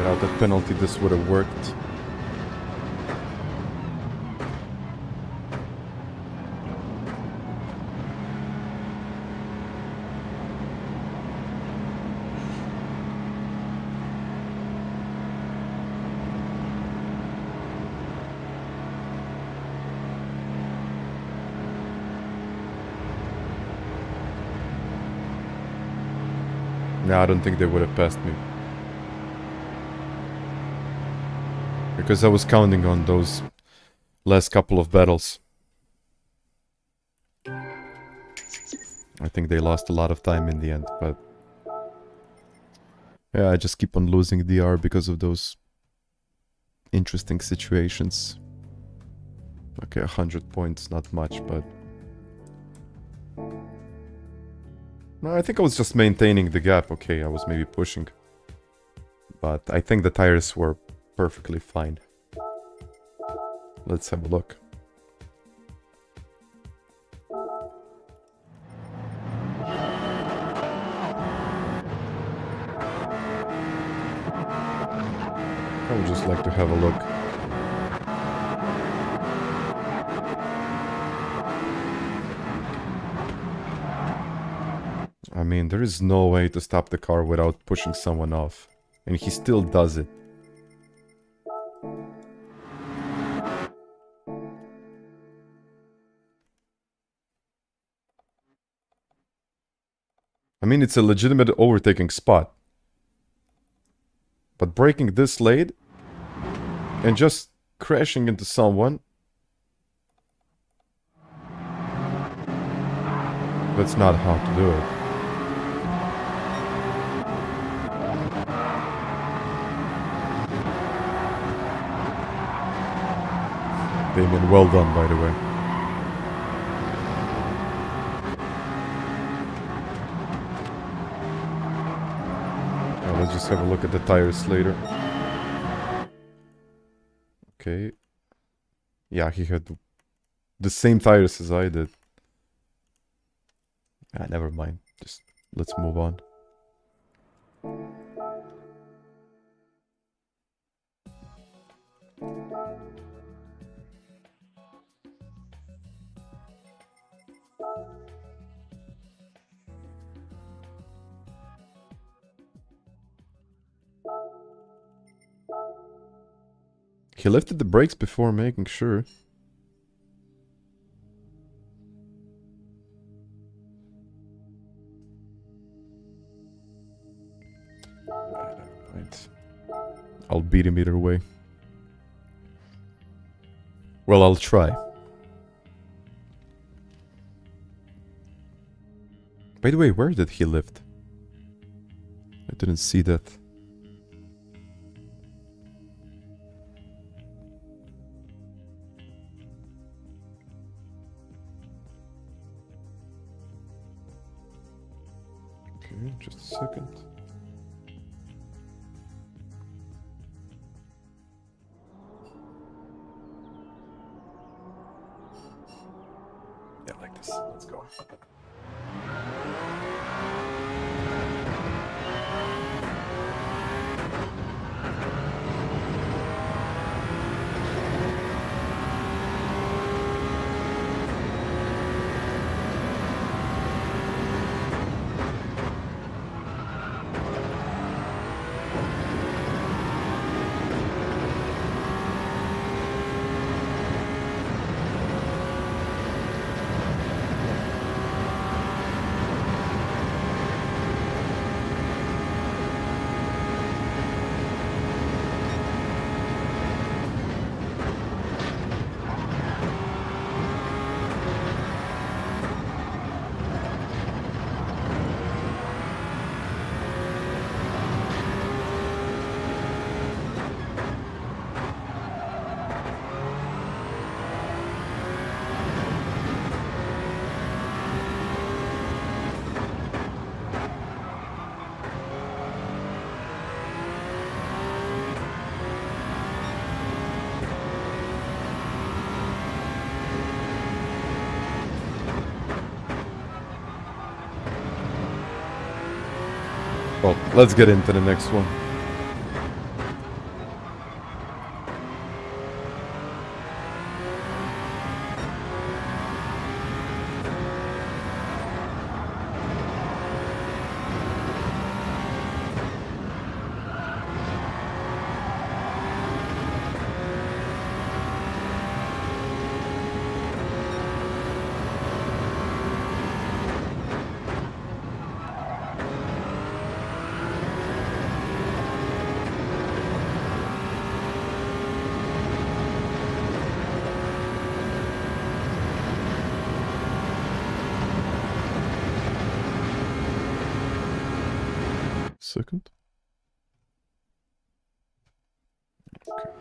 Without that penalty, this would have worked. No, I don't think they would have passed me. Because I was counting on those last couple of battles. I think they lost a lot of time in the end, but... yeah, I just keep on losing DR because of those interesting situations. Okay, 100 points, not much, but... no, I think I was just maintaining the gap. Okay, I was maybe pushing. But I think the tires were perfectly fine. Let's have a look. I would just like to have a look. I mean, there is no way to stop the car without pushing someone off. And he still does it. I mean, it's a legitimate overtaking spot. But breaking this lane and just crashing into someone, that's not how to do it. Damien, well done, by the way. Let's just have a look at the tires later. Okay. Yeah, he had the same tires as I did. Ah, never mind. Just let's move on. He lifted the brakes before making sure. Right. I'll beat him either way. Well, I'll try. By the way, where did he lift? I didn't see that. Just a second. Yeah, like this. Let's go. Well, let's get into the next one. second. Okay.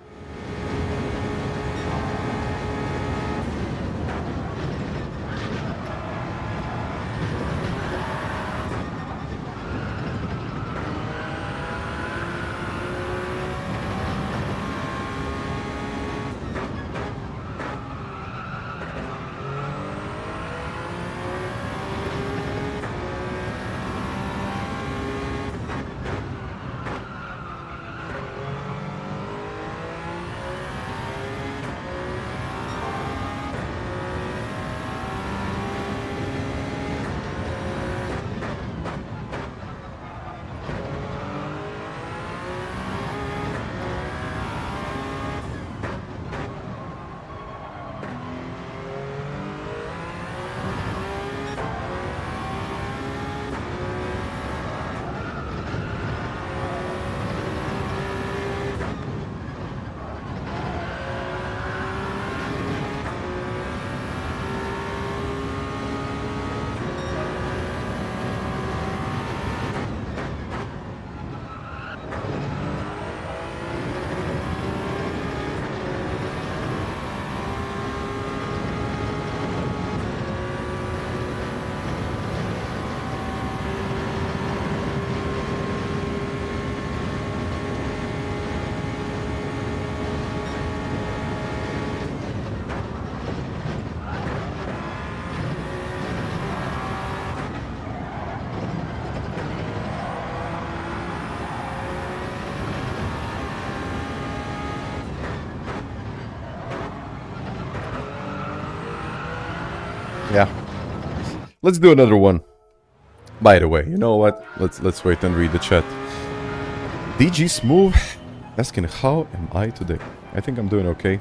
Yeah. Let's do another one. By the way, you know what? Let's wait and read the chat. DG Smooth asking, how am I today? I think I'm doing okay.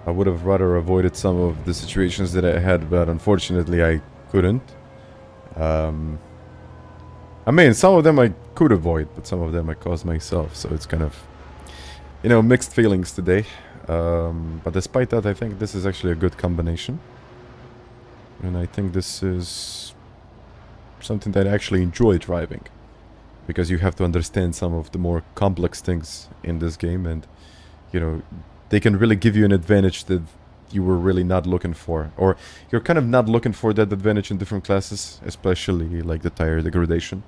I would have rather avoided some of the situations that I had, but unfortunately I couldn't. I mean, some of them I could avoid, but some of them I caused myself, so it's kind of, you know, mixed feelings today. But despite that, I think this is actually a good combination. And I think this is something that I actually enjoy driving. Because you have to understand some of the more complex things in this game. And, you know, they can really give you an advantage that you were really not looking for. Or you're kind of not looking for that advantage in different classes. Especially like the tire degradation.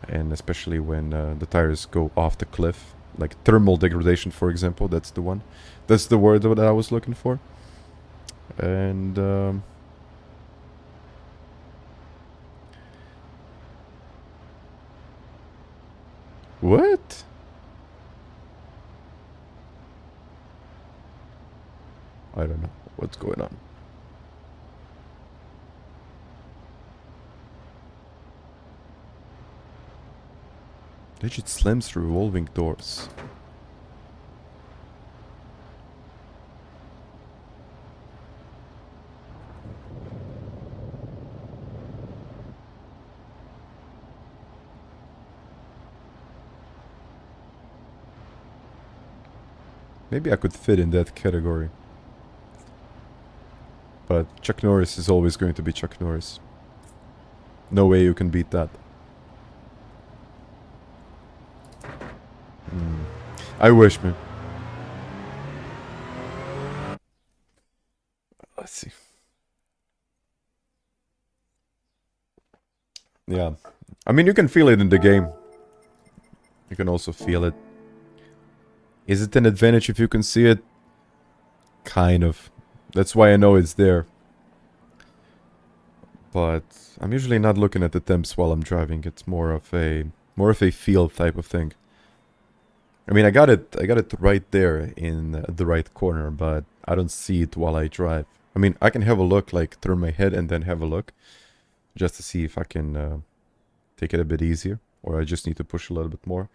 And especially when the tires go off the cliff. Like thermal degradation, for example. That's the one. That's the word that I was looking for. And... what? I don't know what's going on. Digit slams through revolving doors. Maybe I could fit in that category. But Chuck Norris is always going to be Chuck Norris. No way you can beat that. I wish, man. Let's see. Yeah. I mean, you can feel it in the game. You can also feel it. Is it an advantage if you can see it? Kind of. That's why I know it's there. But I'm usually not looking at the temps while I'm driving. It's more of a feel type of thing. I mean, I got it right there in the right corner, but I don't see it while I drive. I mean, I can have a look, like turn my head and then have a look, just to see if I can take it a bit easier, or I just need to push a little bit more.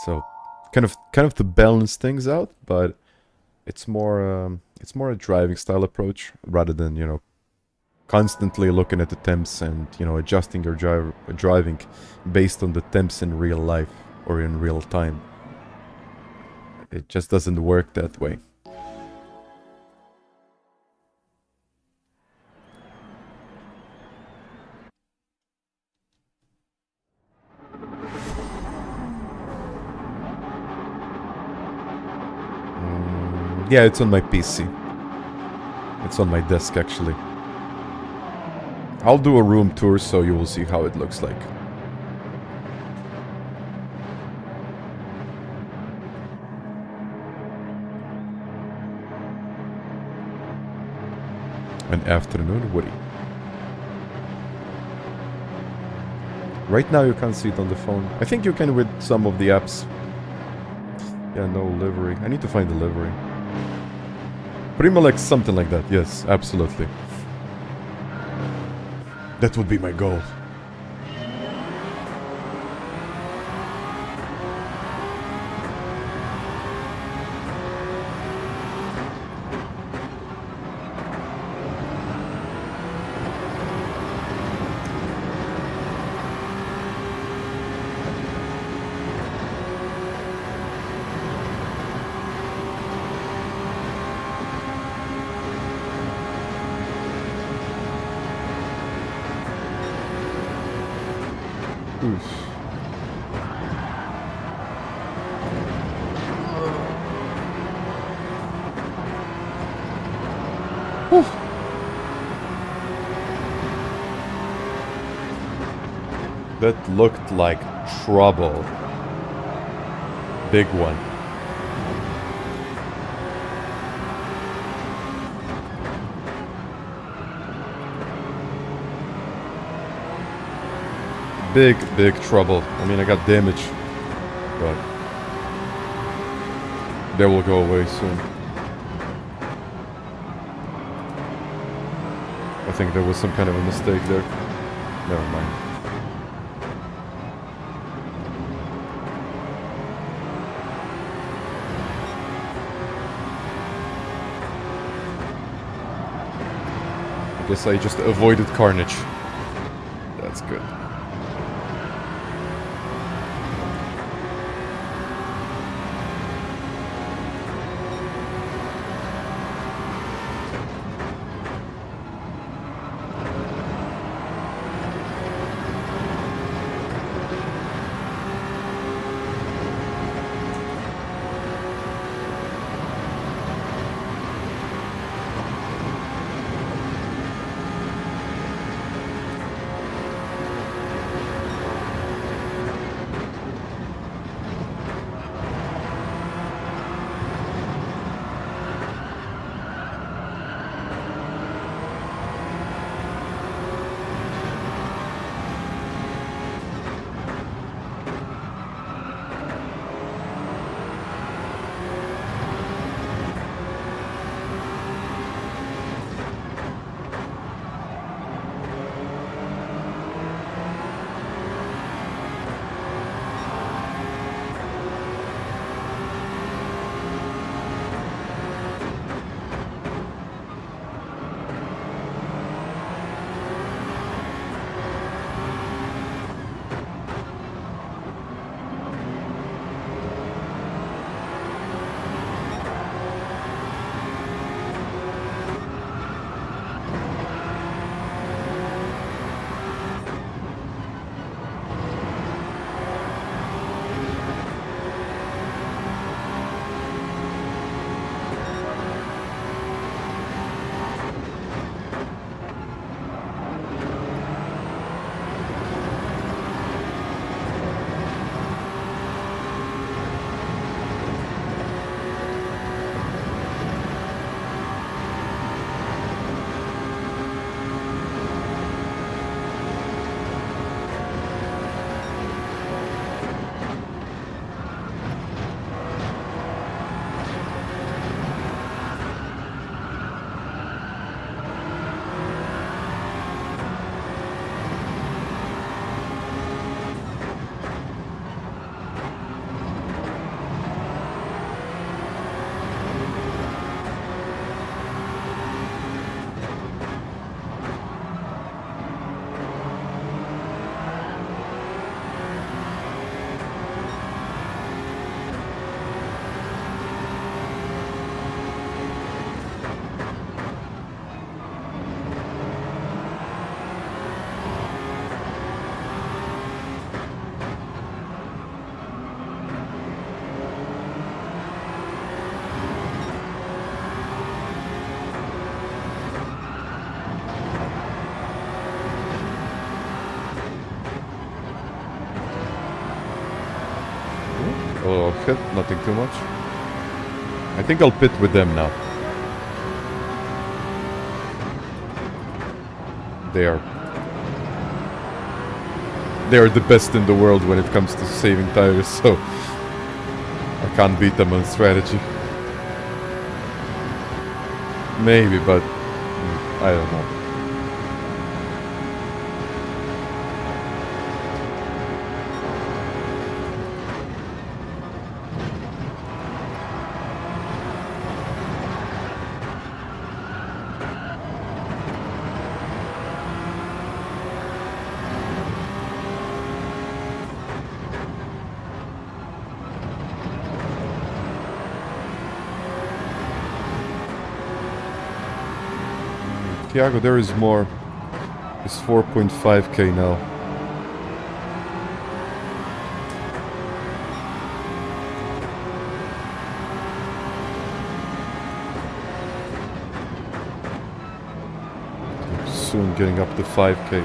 So, kind of to balance things out, but it's more a driving style approach rather than, you know, constantly looking at the temps and, you know, adjusting your driving based on the temps in real life or in real time. It just doesn't work that way. Yeah, it's on my PC. It's on my desk, actually. I'll do a room tour so you will see how it looks like. An afternoon Woody. Right now you can't see it on the phone. I think you can with some of the apps. Yeah, no livery. I need to find the livery. Primolex, something like that. Yes, absolutely. That would be my goal. That looked like trouble. Big one. Big trouble. I mean, I got damage, but that will go away soon. I think there was some kind of a mistake there. Never mind. I guess I just avoided carnage. That's good. hit, nothing too much. I think I'll pit with them now. They are the best in the world when it comes to saving tires, so I can't beat them on strategy. Maybe, but I don't know. Tiago, there is more. It's 4.5k now. Soon getting up to 5k.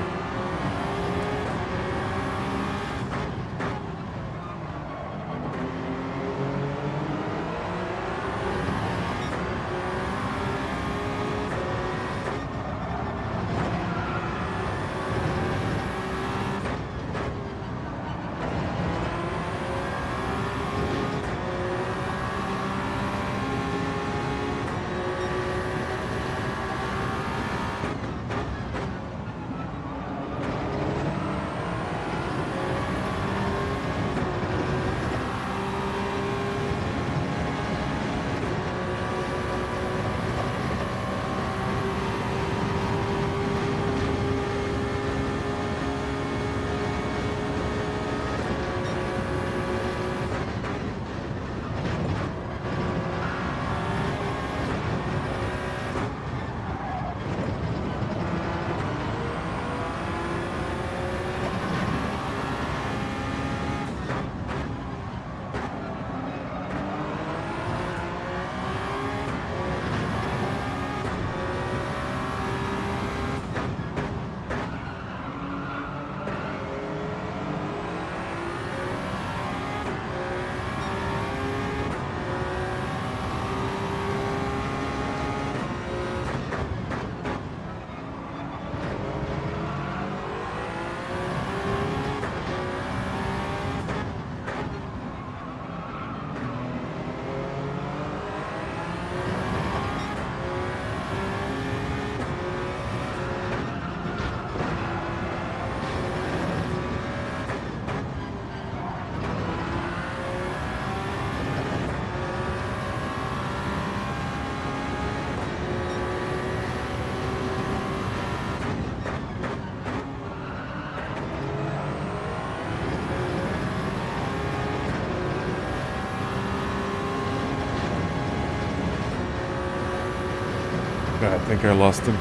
I think I lost him.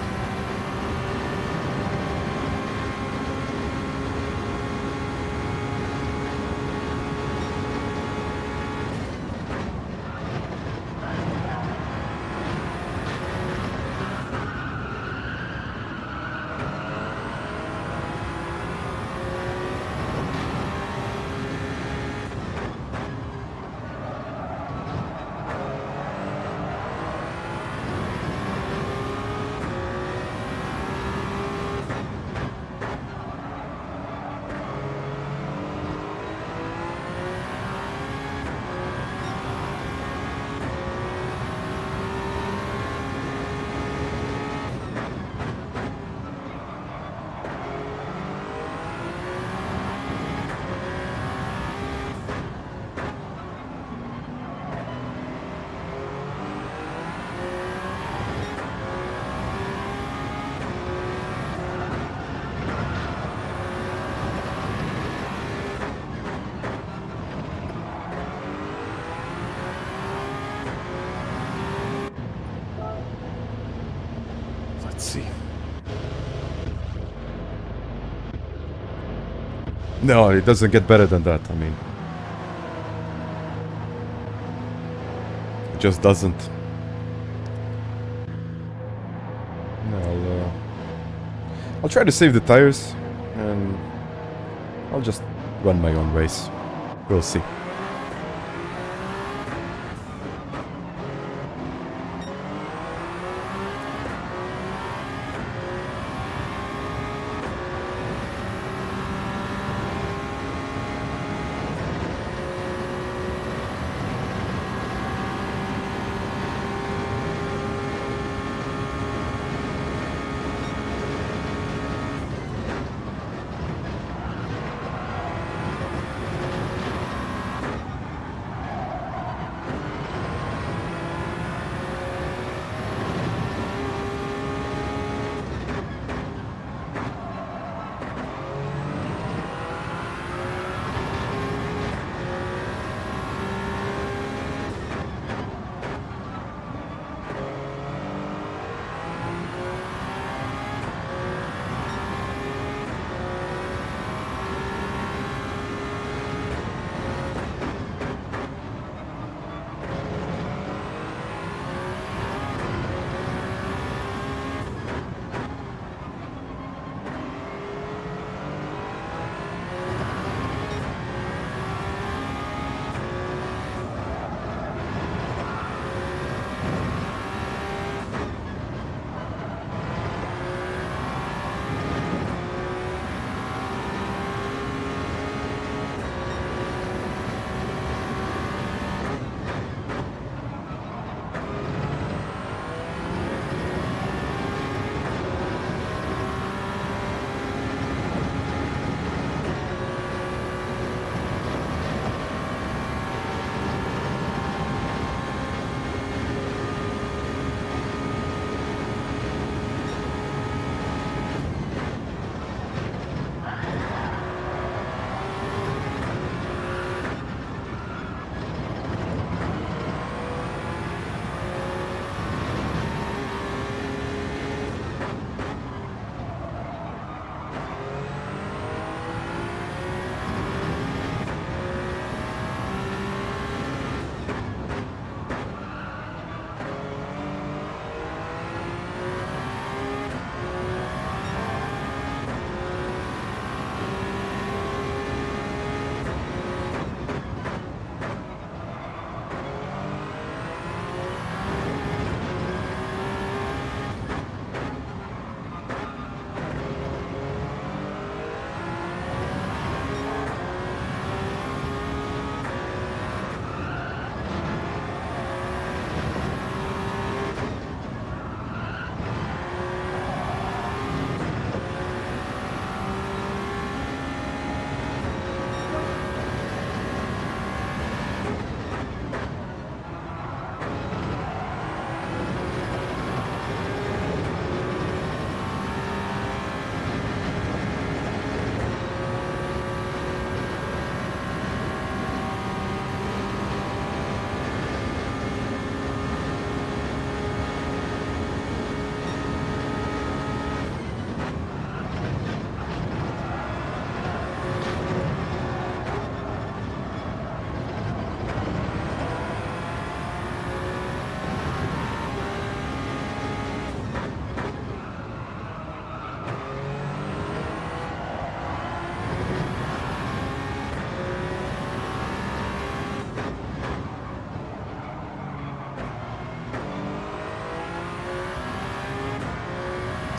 No, it doesn't get better than that. I mean, it just doesn't. No, I'll try to save the tires, and I'll just run my own race. We'll see.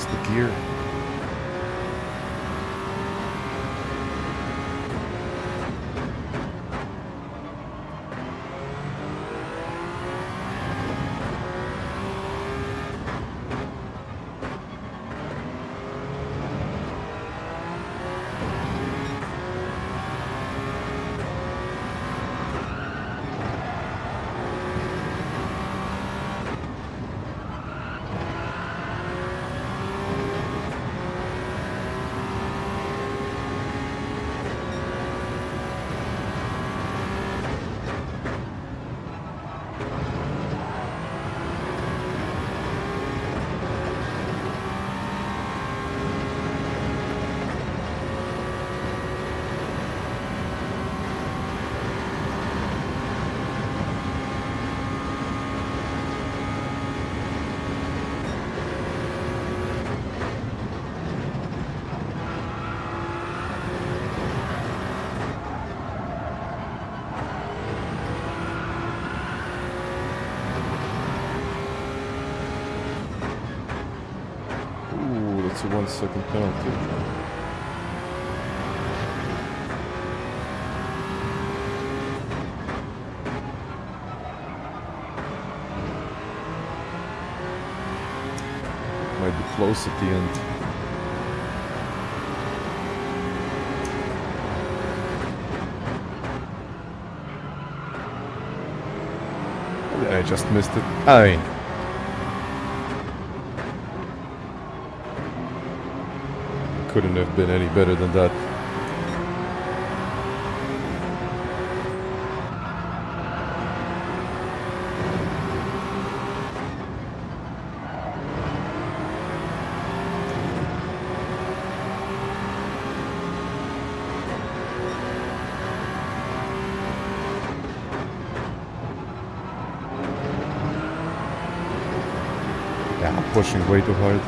the gear. It's a 1 second penalty. Might be close at the end. I just missed it. I mean, couldn't have been any better than that. Yeah, I'm pushing way too hard.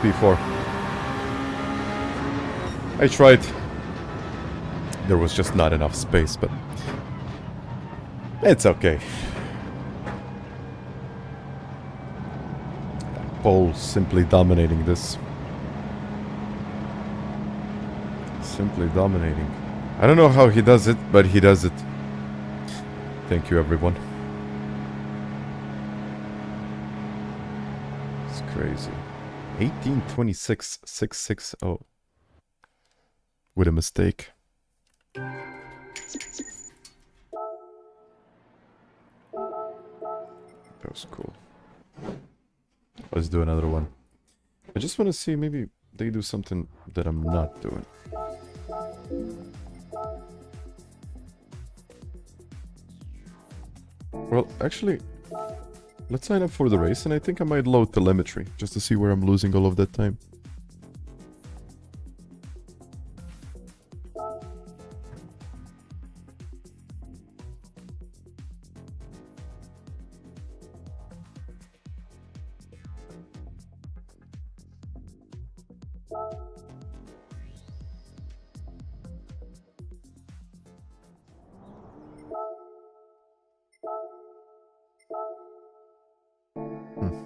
P4. I tried. There was just not enough space, but it's okay. Paul simply dominating this. Simply dominating. I don't know how he does it, but he does it. Thank you, everyone. It's crazy. 18:26.660 with a mistake. That was cool. Let's do another one. I just want to see, maybe they do something that I'm not doing. Well, actually, let's sign up for the race, and I think I might load telemetry, just to see where I'm losing all of that time.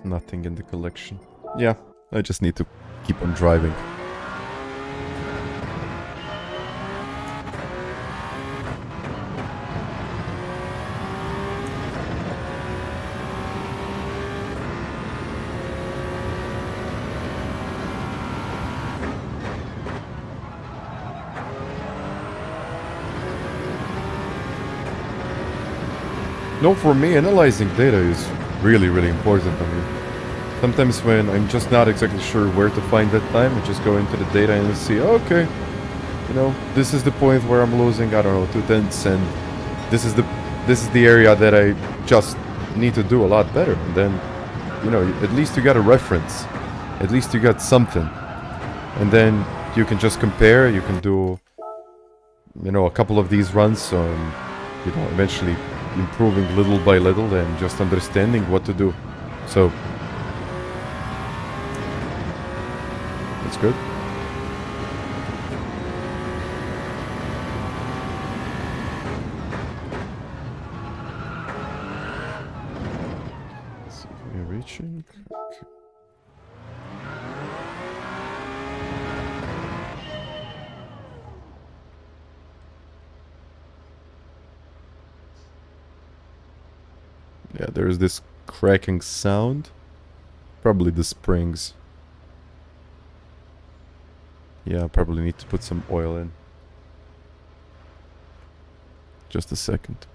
Nothing in the collection. Yeah, I just need to keep on driving. No, for me, analyzing data is really, really important. I mean, sometimes when I'm just not exactly sure where to find that time, I just go into the data and see, okay, you know, this is the point where I'm losing, I don't know, 2/10, and this is the area that I just need to do a lot better. And then, you know, at least you got a reference, at least you got something, and then you can just compare. You can do, you know, a couple of these runs on, you know, eventually improving little by little and just understanding what to do. So that's good. So we're reaching. Okay. Yeah, there's this cracking sound. Probably the springs. Yeah, I probably need to put some oil in. Just a second.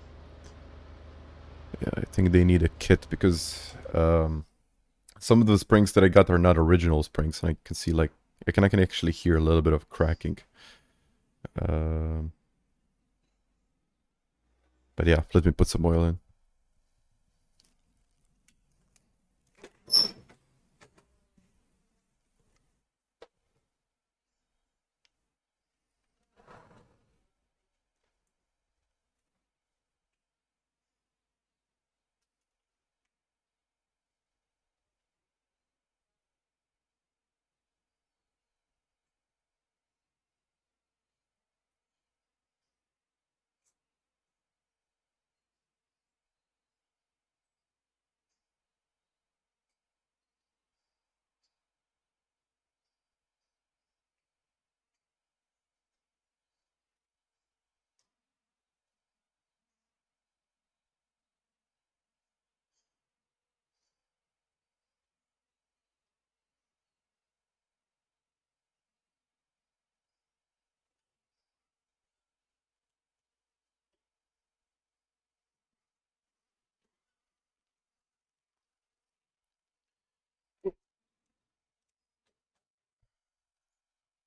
Yeah, I think they need a kit because some of the springs that I got are not original springs, and I can see, like, I can actually hear a little bit of cracking. But yeah, let me put some oil in.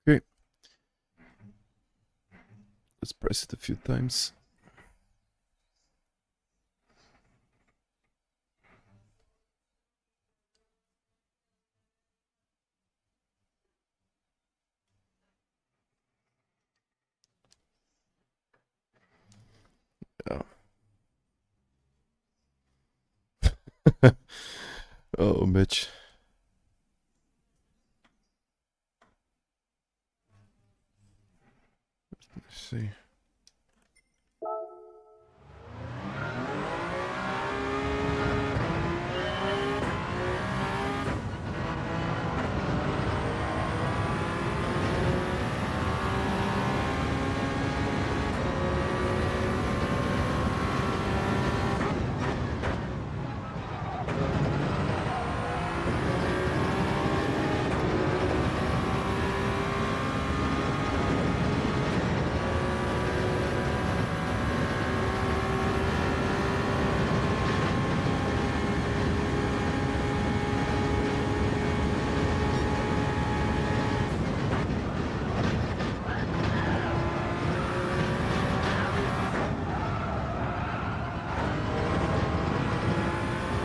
Okay. Let's press it a few times. Oh. Oh, Mitch. see.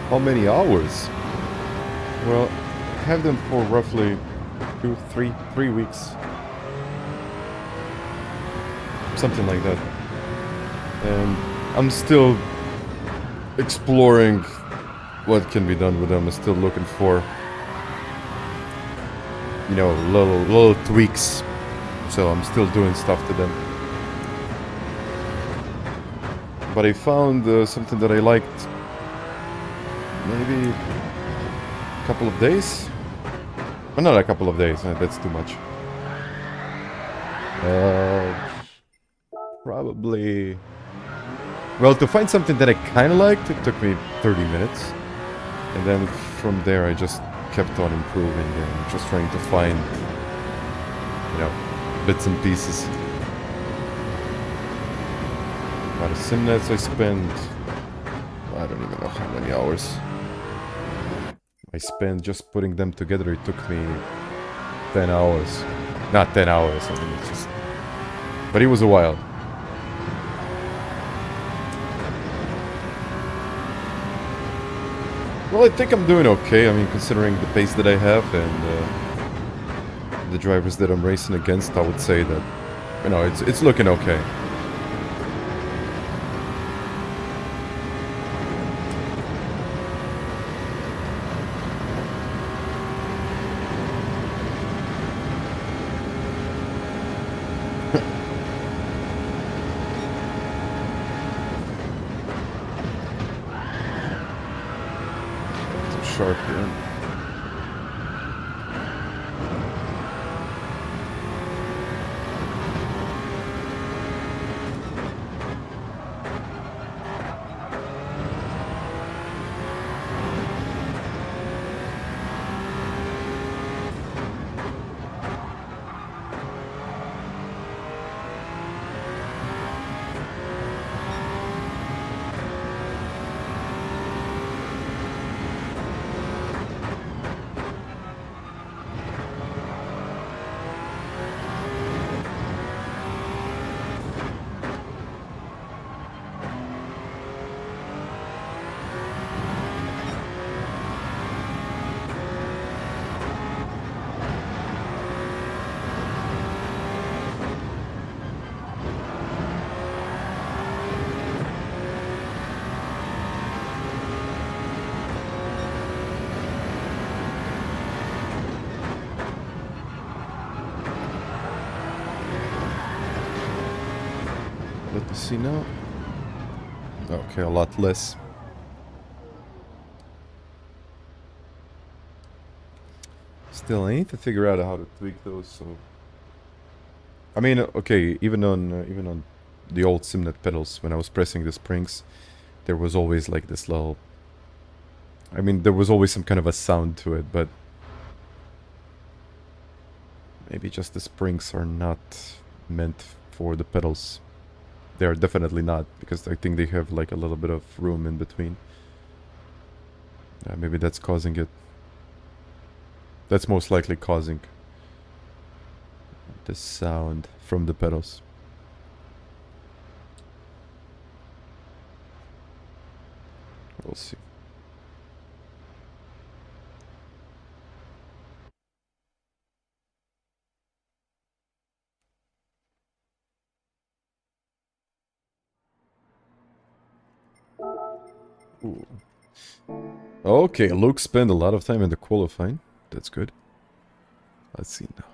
How many hours? Well, I have them for roughly 3 weeks. Something like that. And I'm still exploring what can be done with them. I'm still looking for, you know, little tweaks. So I'm still doing stuff to them. But I found something that I liked. Maybe a couple of days? Oh, not a couple of days, that's too much. Probably... Well, to find something that I kind of liked, it took me 30 minutes. And then from there I just kept on improving and just trying to find, you know, bits and pieces. Out of simnets I spent... I don't even know how many hours. I spent just putting them together, it took me 10 hours. Not 10 hours, I mean, it's just... But it was a while. Well, I think I'm doing okay, I mean, considering the pace that I have and the drivers that I'm racing against, I would say that, you know, it's looking okay. Sharp here. Let me see now. Okay, a lot less. Still, I need to figure out how to tweak those. So, I mean, okay, even on the old Simnet pedals, when I was pressing the springs, there was always like this little. I mean, there was always some kind of a sound to it, but maybe just the springs are not meant for the pedals. They are definitely not, because I think they have like a little bit of room in between. Maybe that's causing it. That's most likely causing the sound from the pedals. We'll see. Ooh. Okay, Luke spent a lot of time in the qualifying. That's good. Let's see now.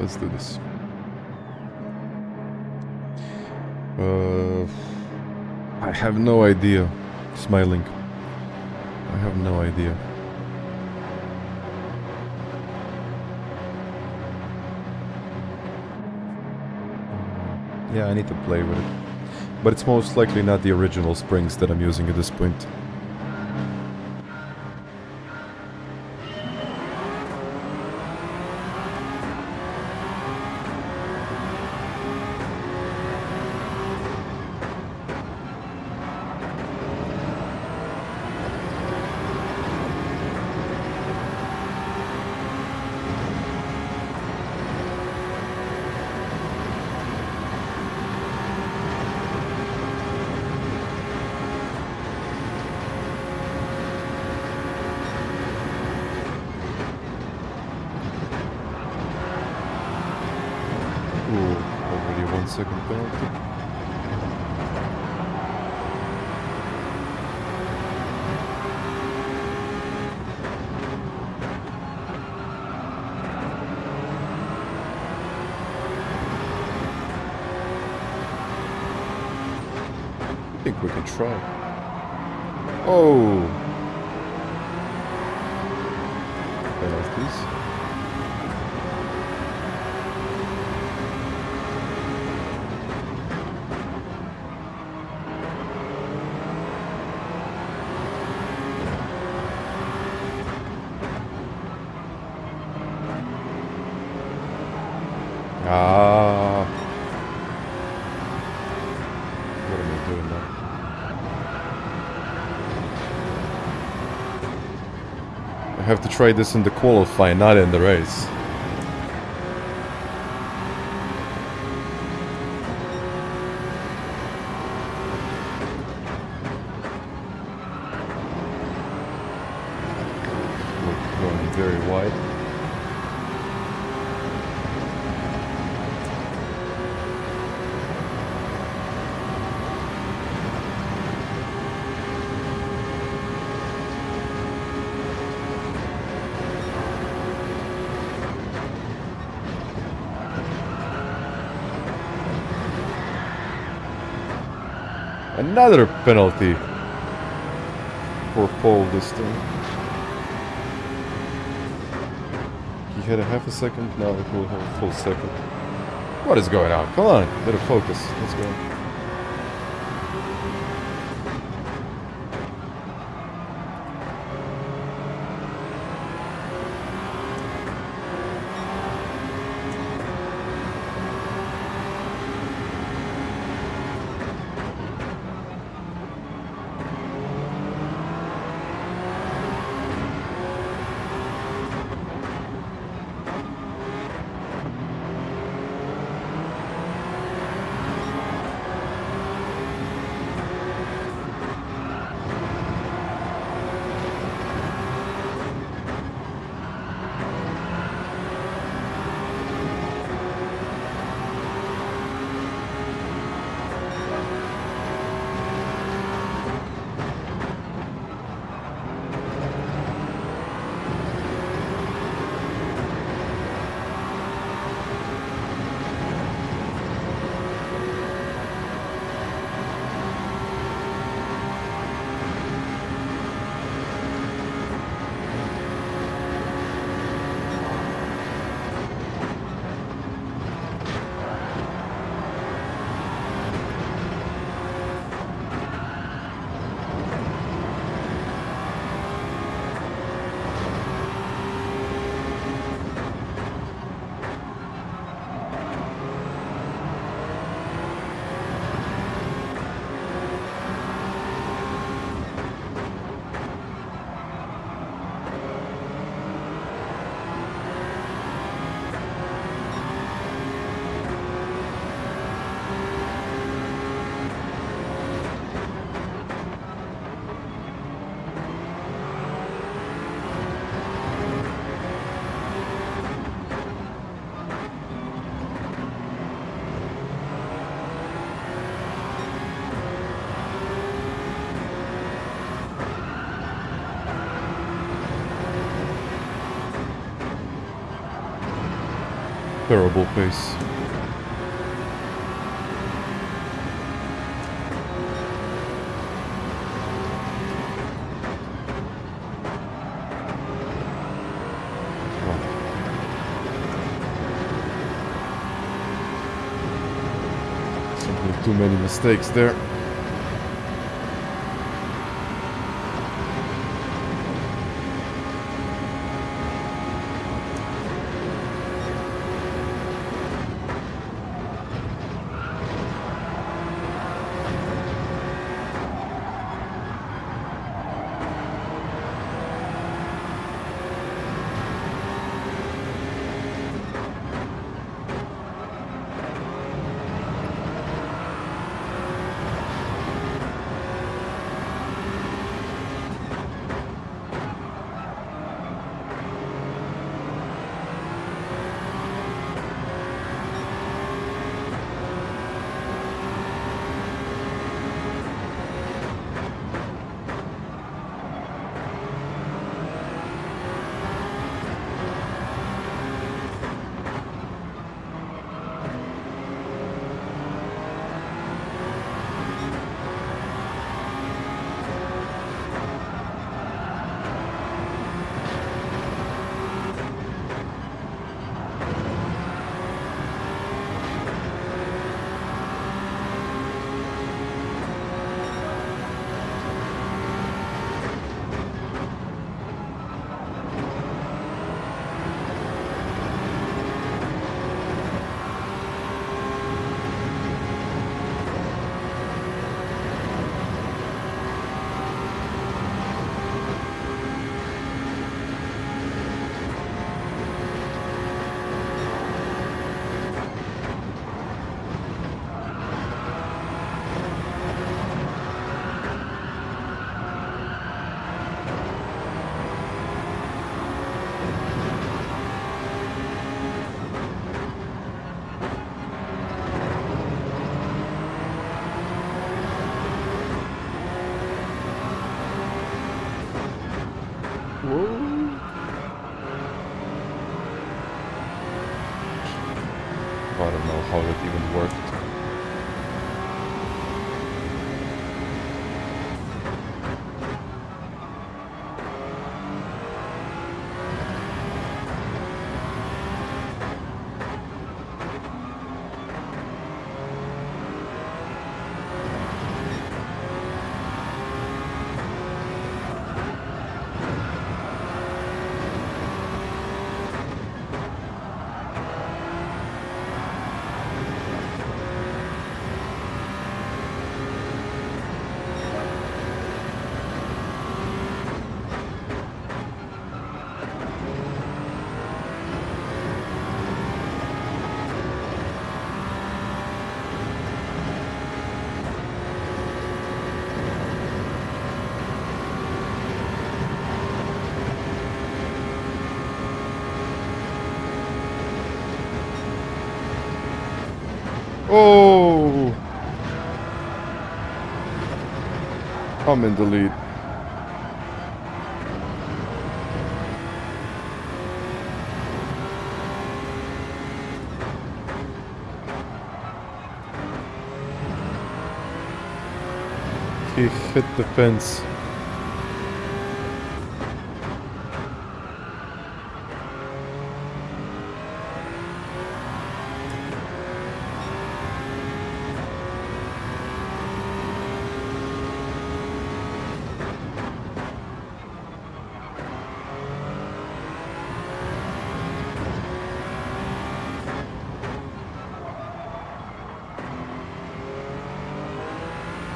Let's do this. I have no idea. Smiling. I have no idea. Yeah, I need to play with it. But it's most likely not the original springs that I'm using at this point. Second penalty. I think we can try. Oh! Penalties. What am I doing now? I have to try this in the qualifying, not in the race. We're going very wide. Another penalty for Paul this time. He had a half a second, now he will have a full second. What is going on? Come on, better focus. Let's go. Terrible pace. Simply too many mistakes there. I don't know how it even worked. Oh! I'm in the lead. He hit the fence.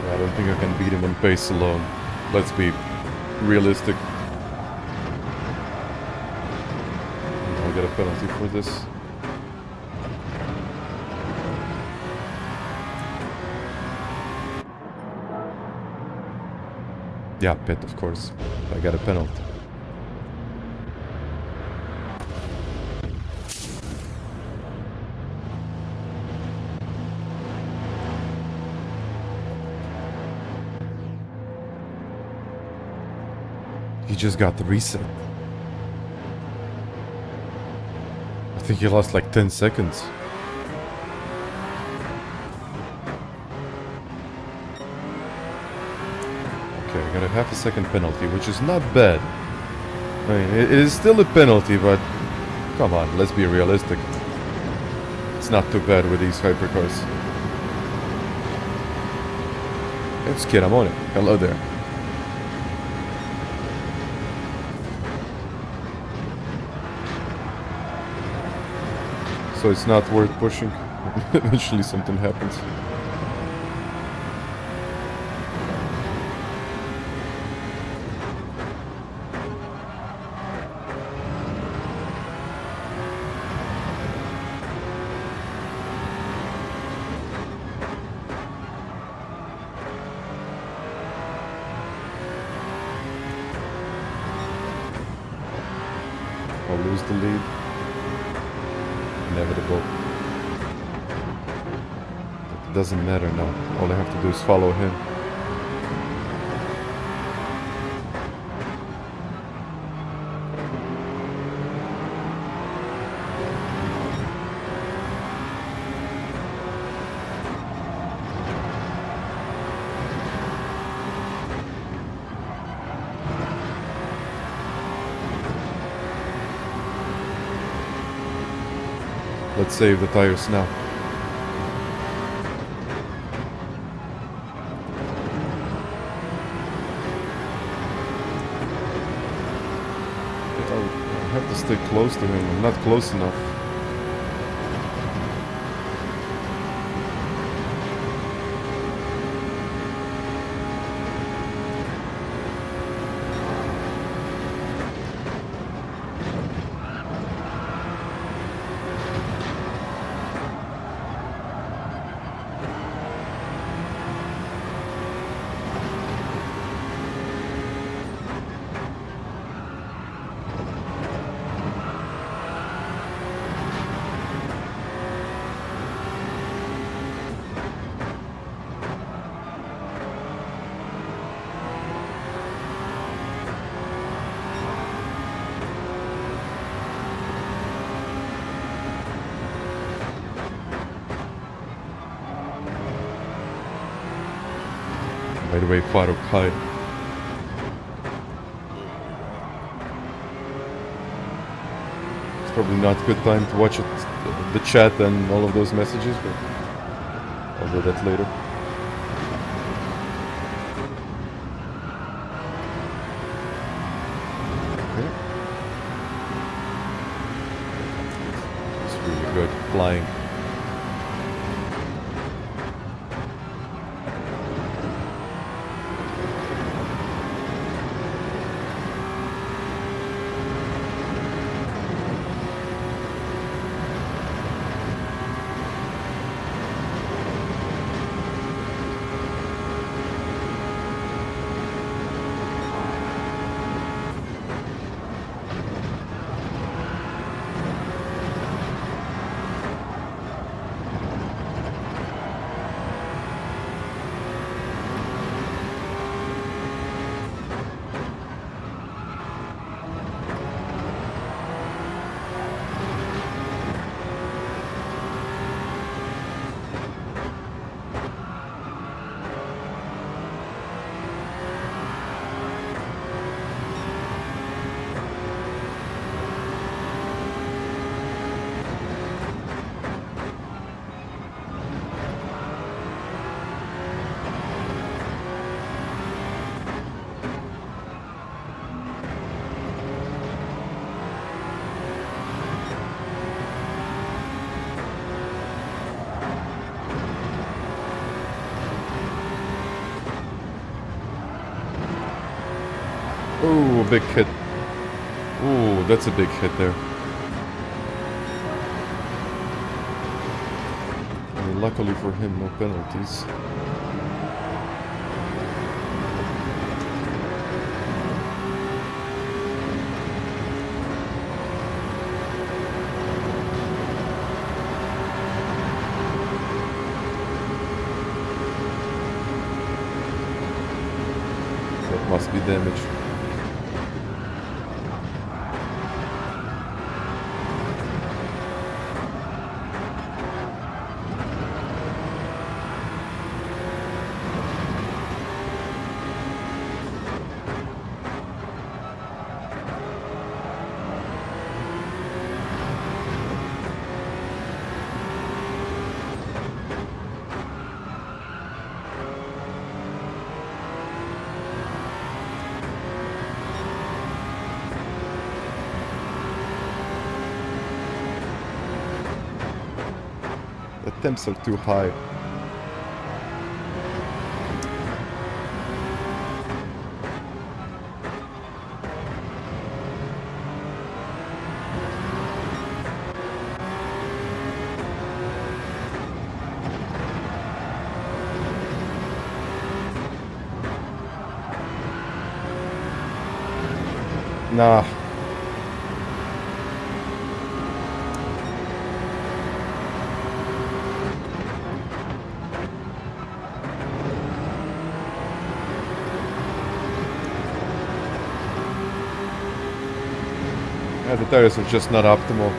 I don't think I can beat him on pace alone. Let's be realistic. I'll get a penalty for this. Yeah, pit, of course. I got a penalty. He just got the reset. I think he lost like 10 seconds. Okay, I got a half a second penalty, which is not bad. I mean, it is still a penalty, but come on, let's be realistic. It's not too bad with these hypercars. It's Chiaramone. Hello there. So it's not worth pushing. Eventually something happens. I'll lose the lead. Inevitable. It doesn't matter now. All I have to do is follow him. Let's save the tires now. I have to stay close to him. I'm not close enough. By the way, Faruk, hi. It's probably not a good time to watch the chat and all of those messages, but I'll do that later. Okay. It's really good flying. Ooh, a big hit. Ooh, that's a big hit there. I mean, luckily for him, no penalties. That must be damage. The temps are too high. Nah. Yeah, the tires are just not optimal.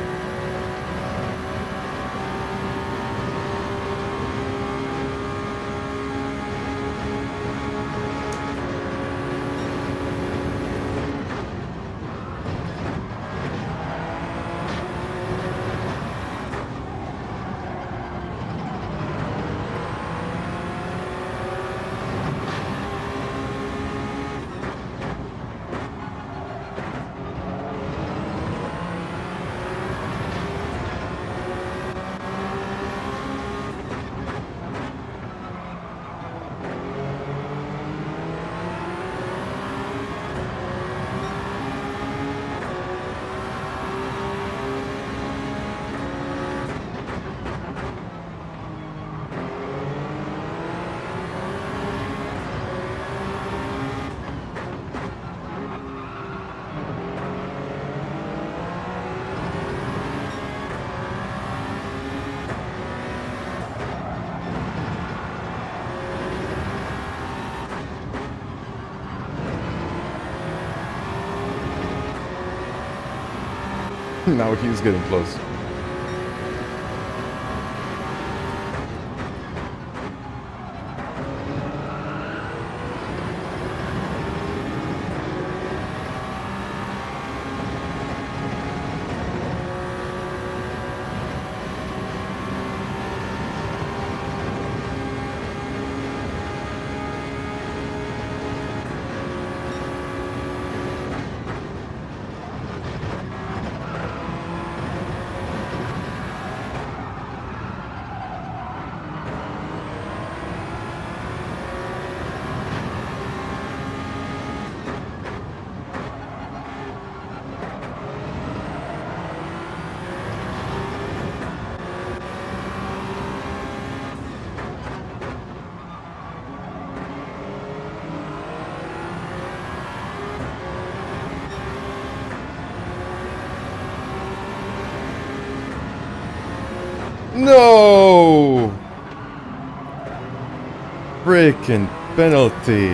Now he's getting close. No! Freaking penalty.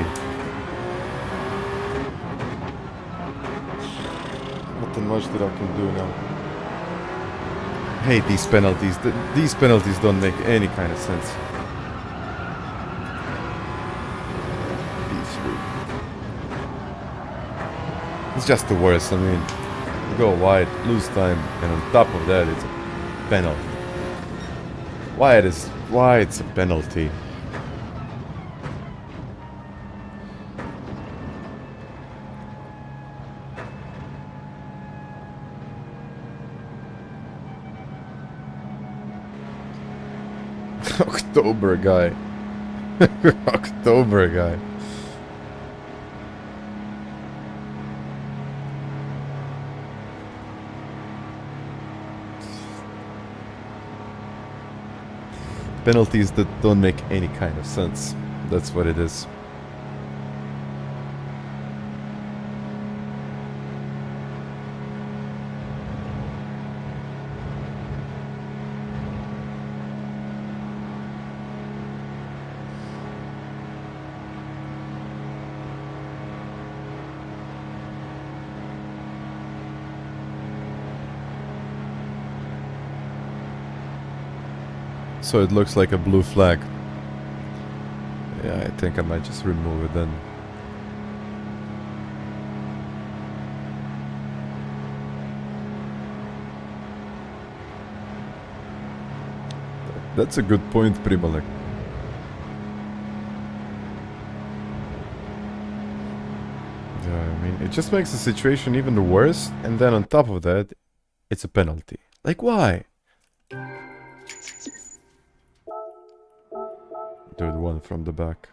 Nothing much that I can do now. I hate these penalties. These penalties don't make any kind of sense. It's just the worst. I mean, you go wide, lose time, and on top of that, it's a penalty. Why it's a penalty? October guy. October guy. Penalties that don't make any kind of sense. That's what it is. So it looks like a blue flag. Yeah, I think I might just remove it then. That's a good point, Primalek. Yeah, I mean, it just makes the situation even worse, and then on top of that, it's a penalty. Like, why? Third one from the back.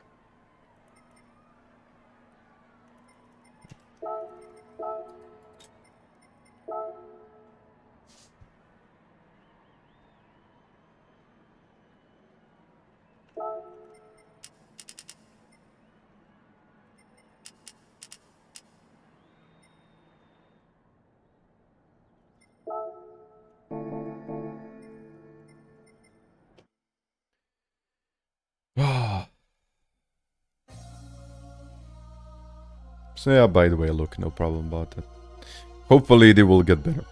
So yeah, by the way, look, no problem about that. Hopefully they will get better.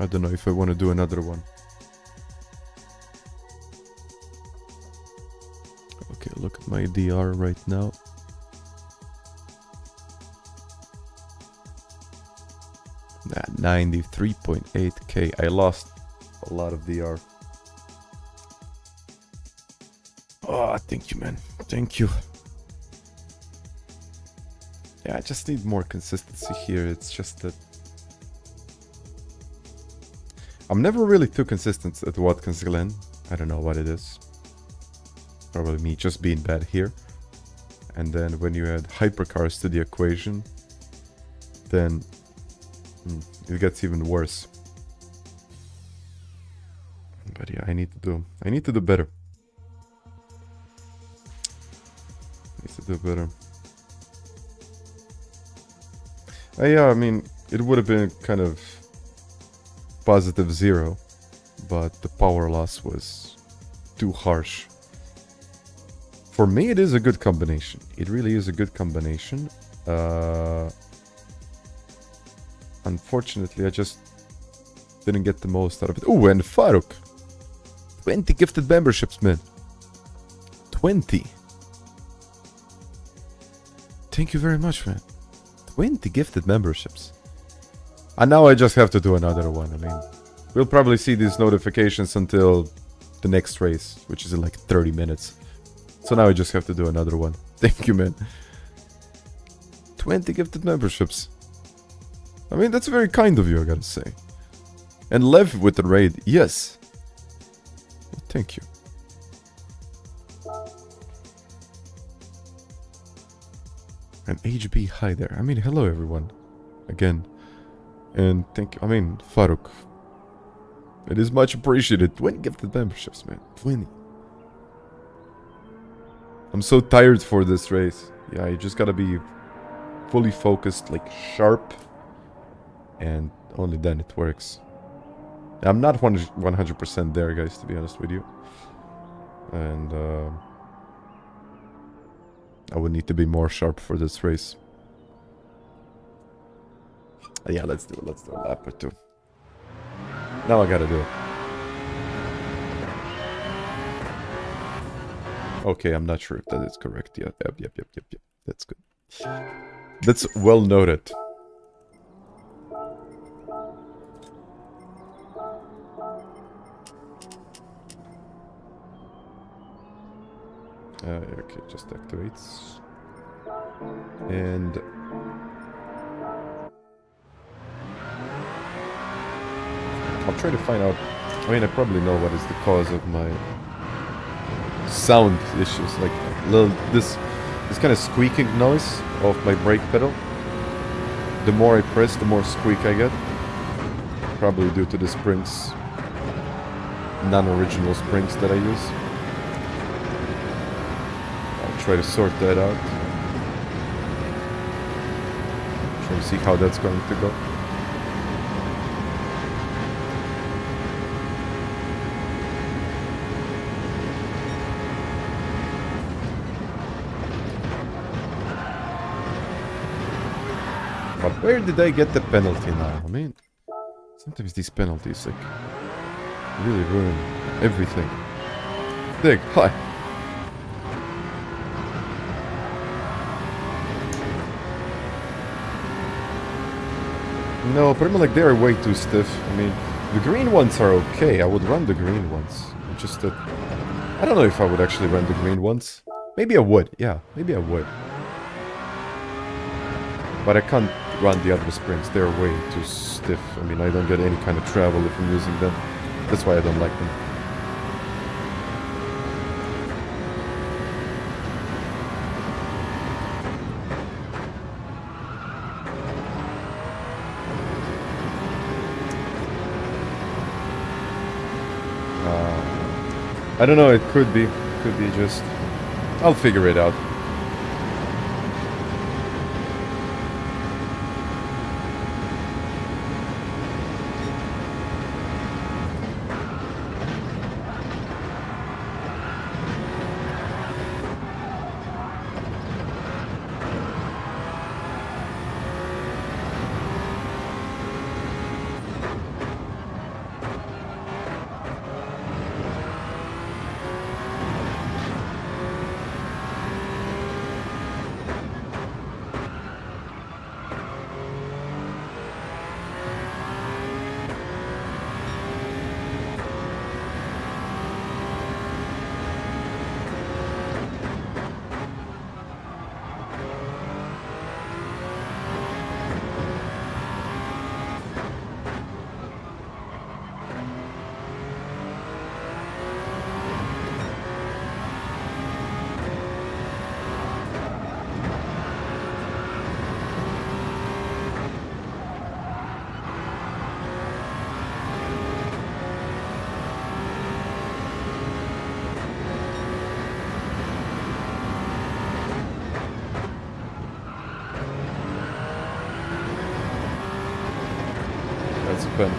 I don't know if I want to do another one. Okay, look at my DR right now. Nah, 93.8k. I lost a lot of DR. Oh, thank you, man. Thank you. Yeah, I just need more consistency here. It's just that I'm never really too consistent at Watkins Glen. I don't know what it is. Probably me just being bad here. And then when you add Hypercars to the equation, then it gets even worse. But yeah, I need to do better. I need to do better. Yeah, I mean, it would have been kind of positive 0, but the power loss was too harsh. For me, it is a good combination. It really is a good combination. Unfortunately, I just didn't get the most out of it. Oh, and Faruk. 20 gifted memberships, man. 20. Thank you very much, man. 20 gifted memberships. And now I just have to do another one. I mean, we'll probably see these notifications until the next race, which is in like 30 minutes. So now I just have to do another one. Thank you, man. 20 gifted memberships. I mean, that's very kind of you, I gotta say. And Lev with the raid, yes. Well, thank you. And HB, hi there. I mean, hello everyone. Again. And thank you. I mean, Faruk. It is much appreciated. 20 gifted memberships, man. 20. I'm so tired for this race. Yeah, you just gotta be fully focused, like sharp. And only then it works. I'm not 100% there, guys, to be honest with you. And I would need to be more sharp for this race. Yeah, let's do it. Let's do a lap or two. Now I gotta do it. Okay, I'm not sure if that is correct. Yeah, yep. That's good. That's well noted. Okay, just activates. And I'll try to find out. I mean, I probably know what is the cause of my sound issues. Like this kind of squeaking noise of my brake pedal. The more I press, the more squeak I get. Probably due to the springs, non-original springs that I use. Try to sort that out. Try to see how that's going to go. But where did I get the penalty now? I mean, sometimes these penalties like really ruin everything. Dig, hi. No, but like they are way too stiff. I mean, the green ones are okay. I would run the green ones. Just that I don't know if I would actually run the green ones. Maybe I would. Yeah, maybe I would. But I can't run the other springs. They're way too stiff. I mean, I don't get any kind of travel if I'm using them. That's why I don't like them. I don't know, it could be just... I'll figure it out. But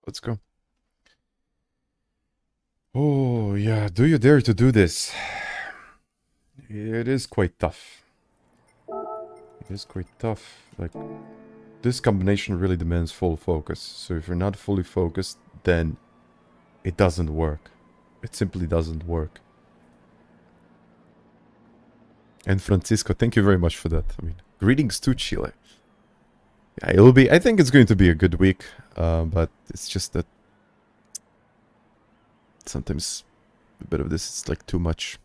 let's go. Oh, yeah. Do you dare to do this? It is quite tough. It is quite tough. Like, this combination really demands full focus. So if you're not fully focused, then it doesn't work. It simply doesn't work. And Francisco, thank you very much for that. I mean, greetings to Chile. Yeah, it'll be... I think it's going to be a good week. But it's just that sometimes a bit of this is like too much.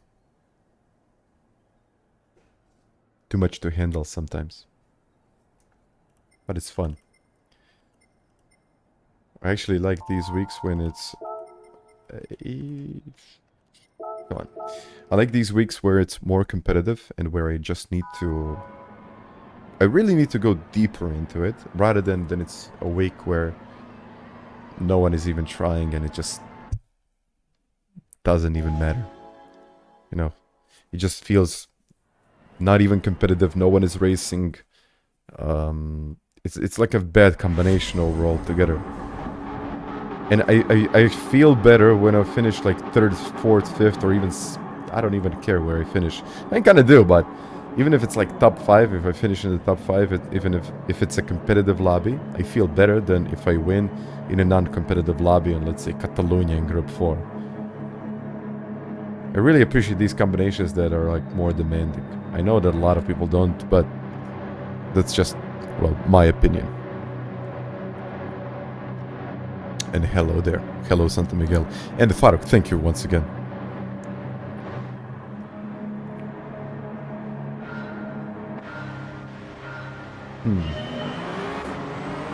Too much to handle sometimes. But it's fun. I actually like these weeks when it's... Come on. I like these weeks where it's more competitive and where I just need to... I really need to go deeper into it, rather than it's a week where no one is even trying and it just doesn't even matter. You know, it just feels not even competitive, no one is racing. It's like a bad combination overall together. And I feel better when I finish like 3rd, 4th, 5th, or even... I don't even care where I finish. I kind of do, but... Even if it's like top 5, if I finish in the top 5, even if it's a competitive lobby, I feel better than if I win in a non-competitive lobby on, let's say, Catalonia in Group 4. I really appreciate these combinations that are like more demanding. I know that a lot of people don't, but that's just, well, my opinion. And hello there. Hello, Santa Miguel. And Faruk, thank you once again.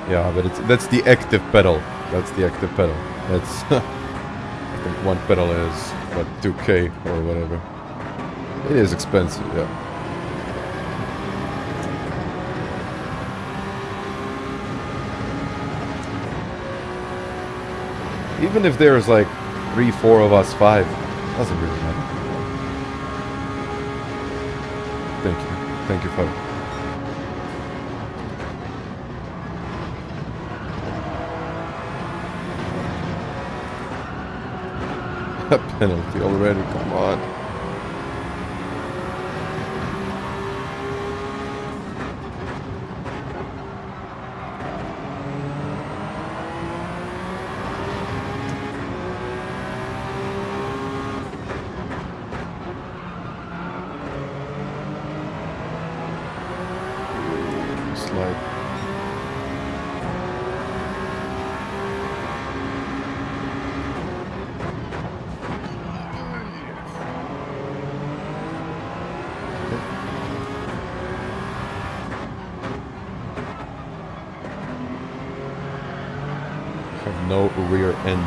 Yeah, but that's the active pedal. That's the active pedal. That's I think one pedal is what, 2K or whatever. It is expensive, yeah. Even if there's like 3, 4 of us, 5, doesn't really matter. Thank you. Thank you, Faus. A penalty already, come on. Slide. Have no rear end.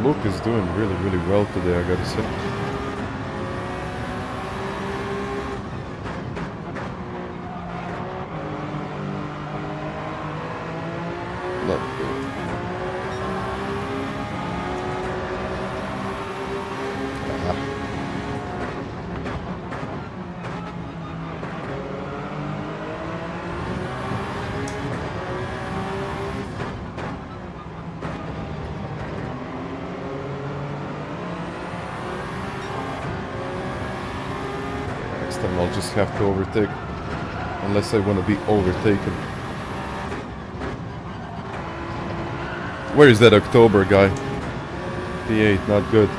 Luke is doing really, really well today, I gotta say. Not good. I'll just have to overtake, unless I want to be overtaken. Where is that October guy? P8, not good.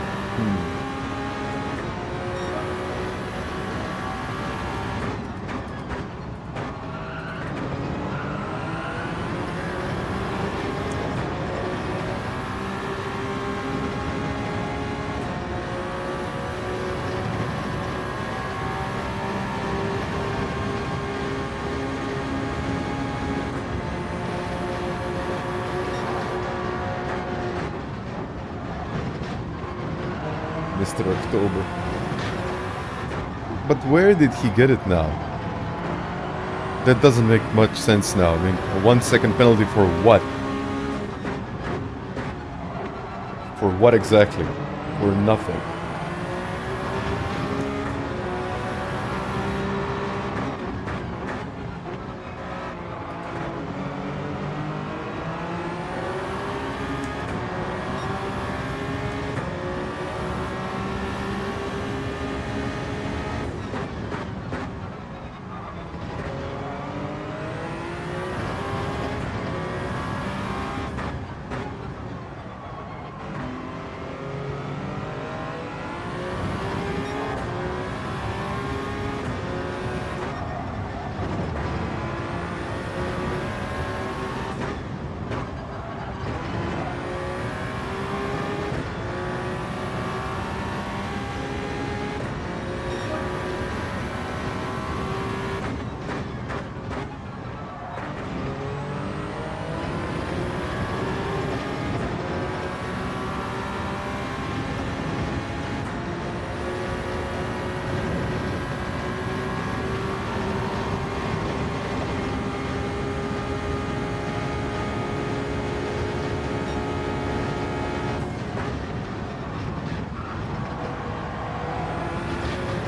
Mr. October. But where did he get it now? That doesn't make much sense now. I mean, a 1 second penalty for what? For what exactly? For nothing.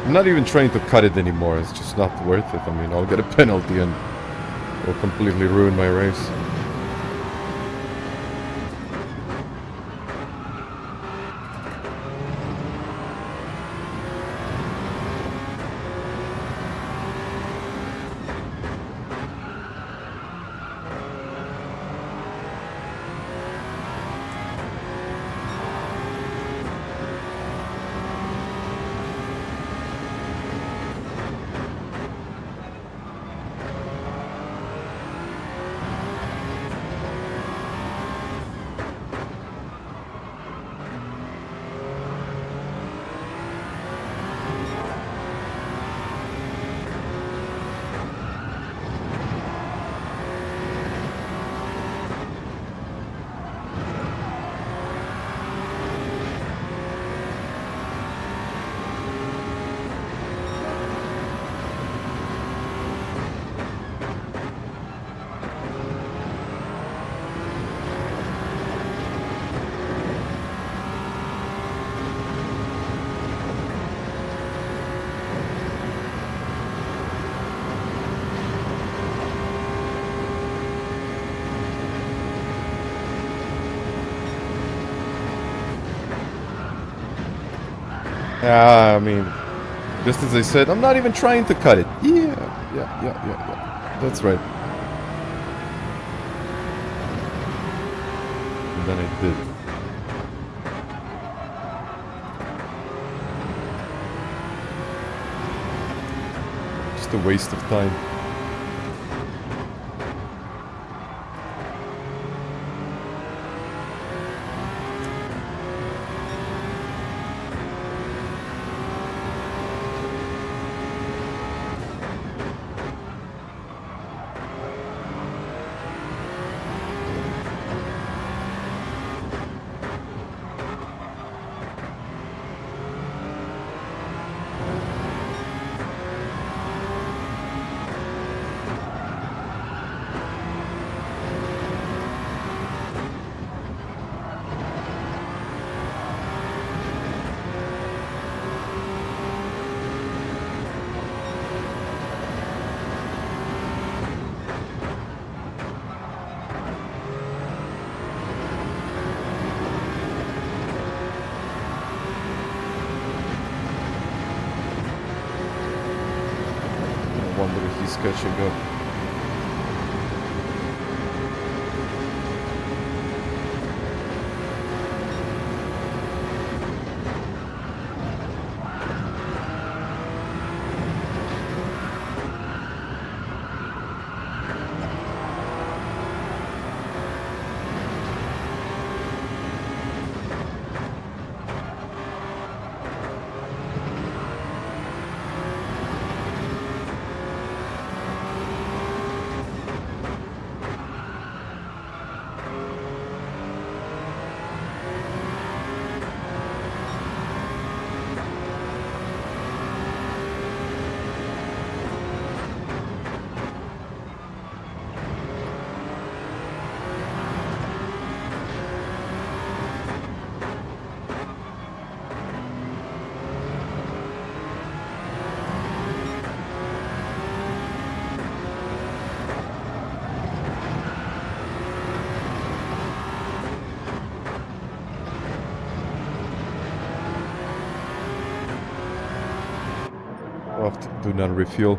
I'm not even trying to cut it anymore. It's just not worth it. I mean, I'll get a penalty and it'll completely ruin my race. I mean, just as I said, I'm not even trying to cut it. Yeah. That's right. And then I did. Just a waste of time. Catching up. Do not refuel.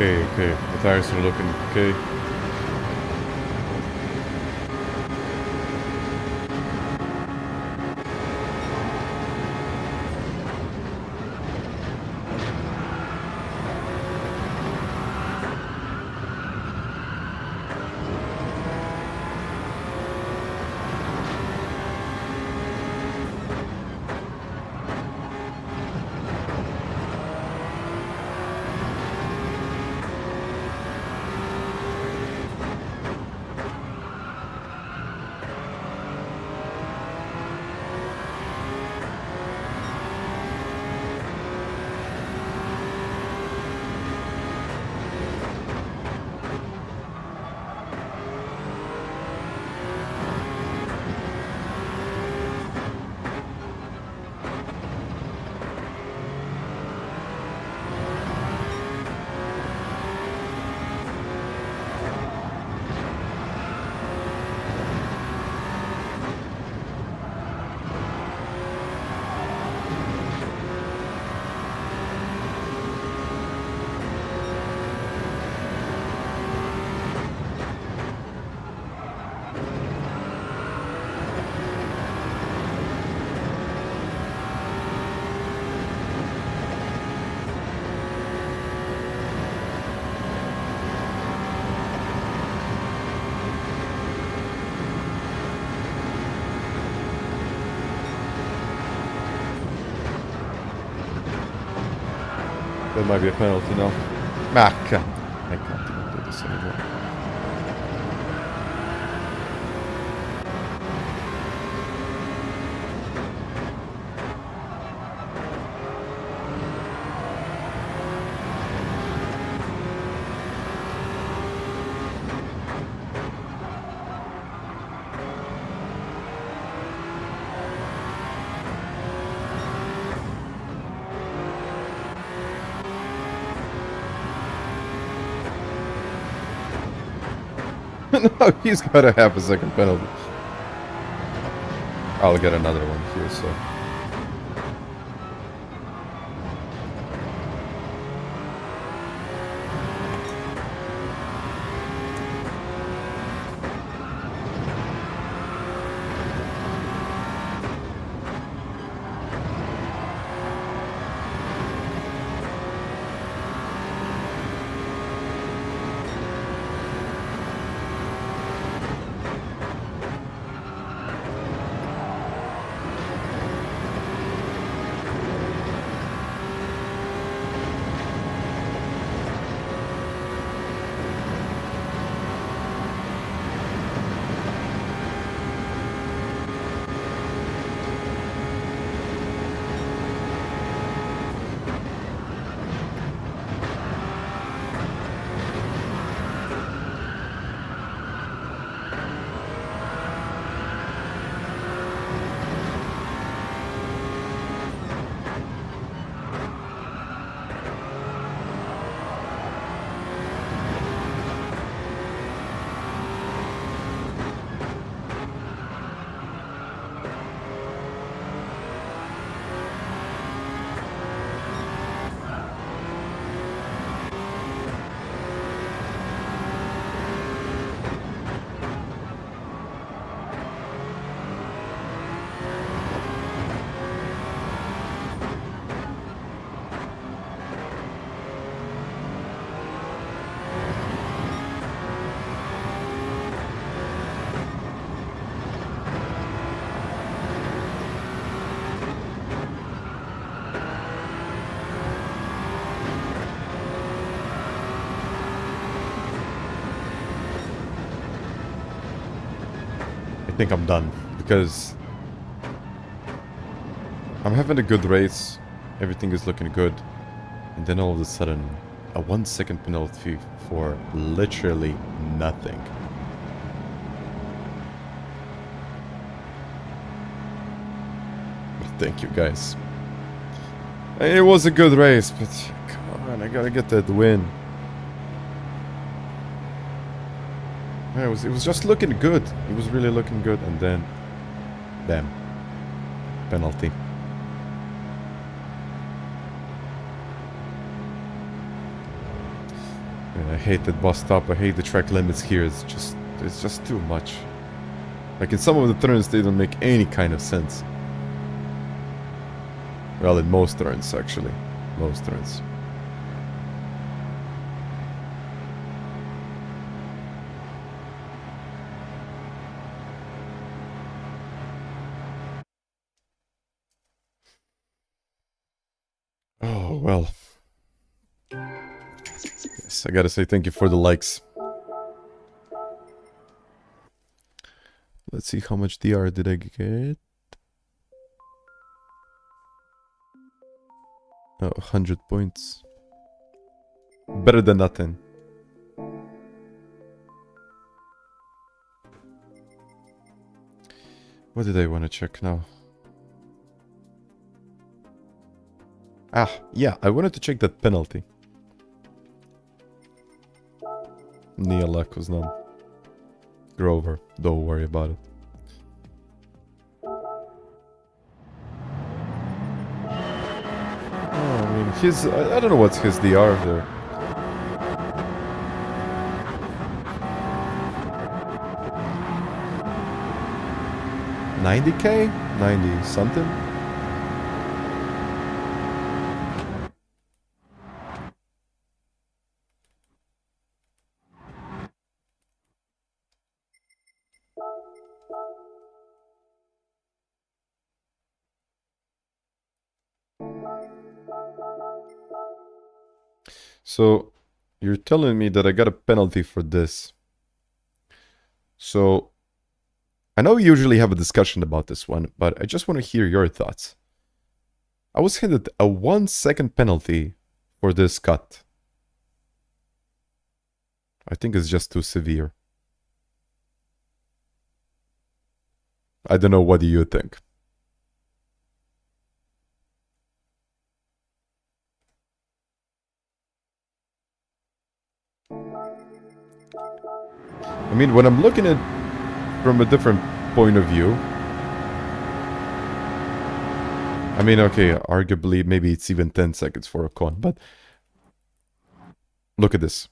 Okay, okay. The tires are looking okay. That might be a penalty now. Ah, I can't even do this anymore. No, he's gotta have a second penalty. I'll get another one here, so. I think I'm done because I'm having a good race, everything is looking good, and then all of a sudden a 1 second penalty for literally nothing. But thank you guys. It was a good race, but come on, I gotta get that win. Yeah, it was just looking good. It was really looking good, and then, damn, penalty. And I hate that bus stop. I hate the track limits here. It's just too much. Like in some of the turns, they don't make any kind of sense. Well, in most turns, actually. Most turns. Oh, well. Yes, I gotta say thank you for the likes. Let's see how much DR did I get. Oh, 100 points. Better than nothing. What did I want to check now? Ah, yeah, I wanted to check that penalty. Nia luck was none. Grover, don't worry about it. Oh, I mean, his... I don't know what's his DR there. $90K? 90 something? So, you're telling me that I got a penalty for this. So, I know we usually have a discussion about this one, but I just want to hear your thoughts. I was handed a 1 second penalty for this cut. I think it's just too severe. I don't know, what do you think? I mean, when I'm looking at from a different point of view, I mean, okay, arguably, maybe it's even 10 seconds for a con, but look at this.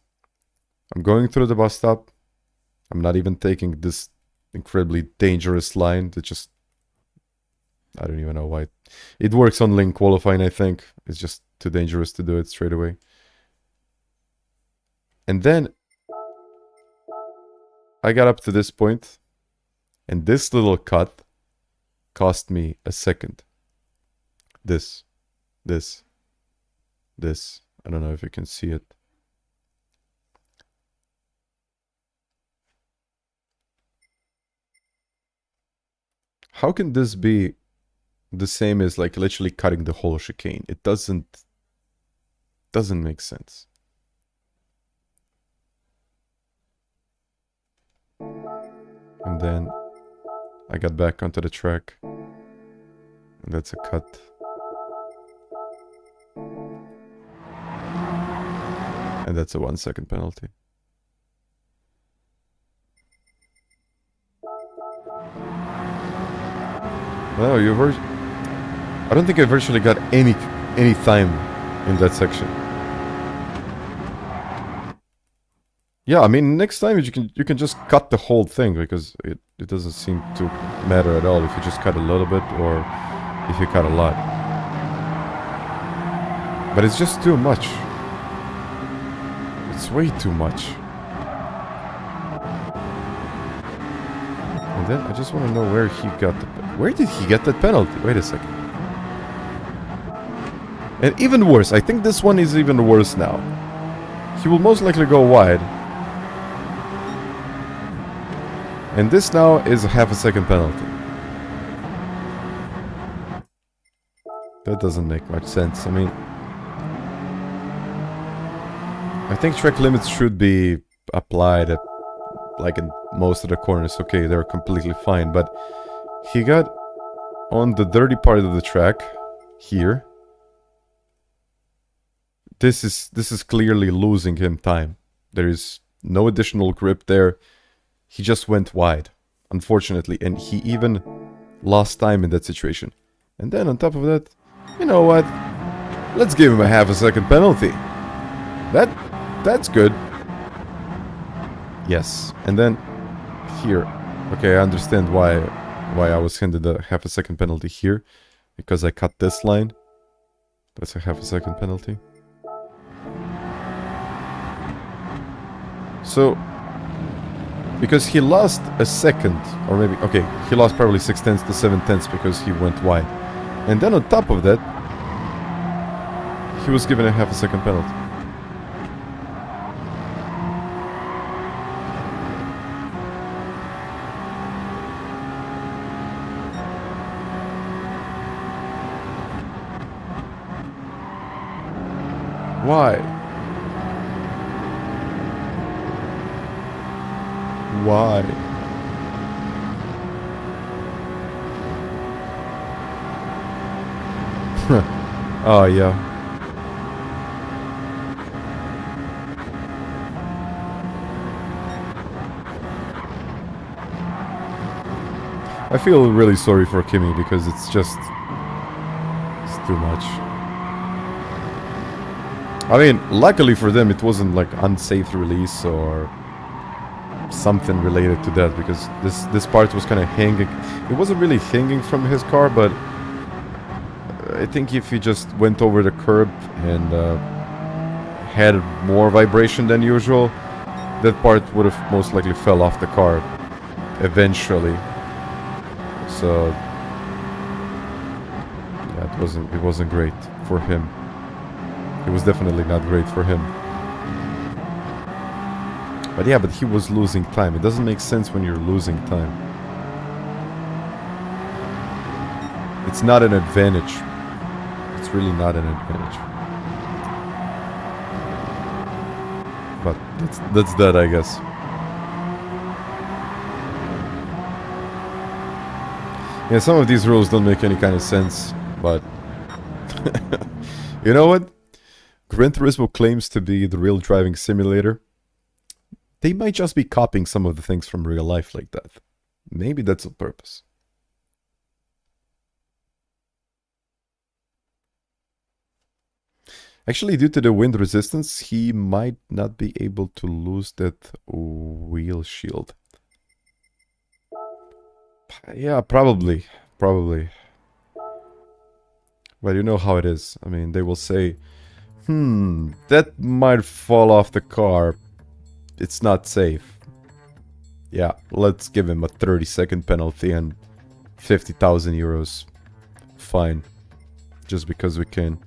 I'm going through the bus stop. I'm not even taking this incredibly dangerous line that just... I don't even know why. It works on link qualifying, I think. It's just too dangerous to do it straight away. And then I got up to this point, and this little cut cost me a second. This. I don't know if you can see it. How can this be the same as like literally cutting the whole chicane? It doesn't make sense. And then I got back onto the track. And that's a cut. And that's a 1 second penalty. No, I don't think I virtually got any time in that section. Yeah, I mean, next time you can just cut the whole thing, because it doesn't seem to matter at all if you just cut a little bit or if you cut a lot. But it's just too much. It's way too much. And then I just want to know where he got where did he get that penalty? Wait a second. And even worse, I think this one is even worse now. He will most likely go wide. And this now is a half a second penalty. That doesn't make much sense. I mean, I think track limits should be applied at, like, in most of the corners. Okay, they're completely fine, but he got on the dirty part of the track here. This is clearly losing him time. There is no additional grip there. He just went wide, unfortunately, and he even lost time in that situation. And then on top of that, you know what? Let's give him a half a second penalty. That's good. Yes, and then here. Okay, I understand why I was handed a half a second penalty here. Because I cut this line. That's a half a second penalty. So, because he lost a second, or maybe, okay, he lost probably 6/10 to 7/10 because he went wide. And then on top of that, he was given a half a second penalty. Why? Why? Oh, yeah. I feel really sorry for Kimi because it's just... it's too much. I mean, luckily for them, it wasn't like unsafe release or something related to that, because this part was kind of hanging. It wasn't really hanging from his car, but I think if he just went over the curb and had more vibration than usual, that part would have most likely fell off the car eventually. So yeah, it wasn't great for him. It was definitely not great for him. But yeah, but he was losing time. It doesn't make sense when you're losing time. It's not an advantage. It's really not an advantage. But that's that, I guess. Yeah, some of these rules don't make any kind of sense, but... you know what? Gran Turismo claims to be the real driving simulator. They might just be copying some of the things from real life like that. Maybe that's on purpose. Actually, due to the wind resistance, he might not be able to lose that wheel shield. Yeah, probably. Probably. But you know how it is. I mean, they will say, that might fall off the car. It's not safe. Yeah, let's give him a 30-second penalty and 50,000 euros. Fine. Just because we can.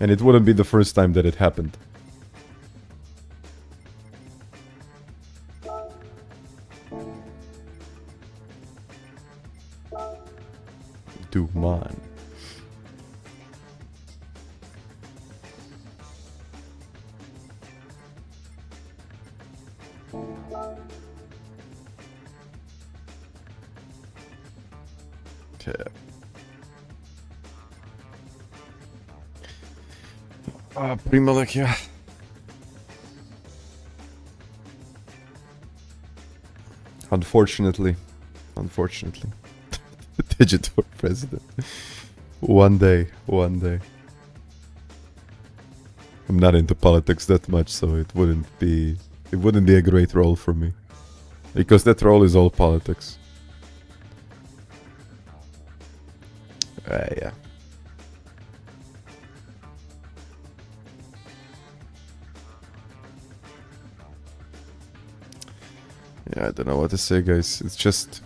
And it wouldn't be the first time that it happened. Duman. Okay. Primalek, yeah. Unfortunately. Digital president. One day. I'm not into politics that much, so it wouldn't be a great role for me. Because that role is all politics. Yeah. Yeah, I don't know what to say, guys. It's just...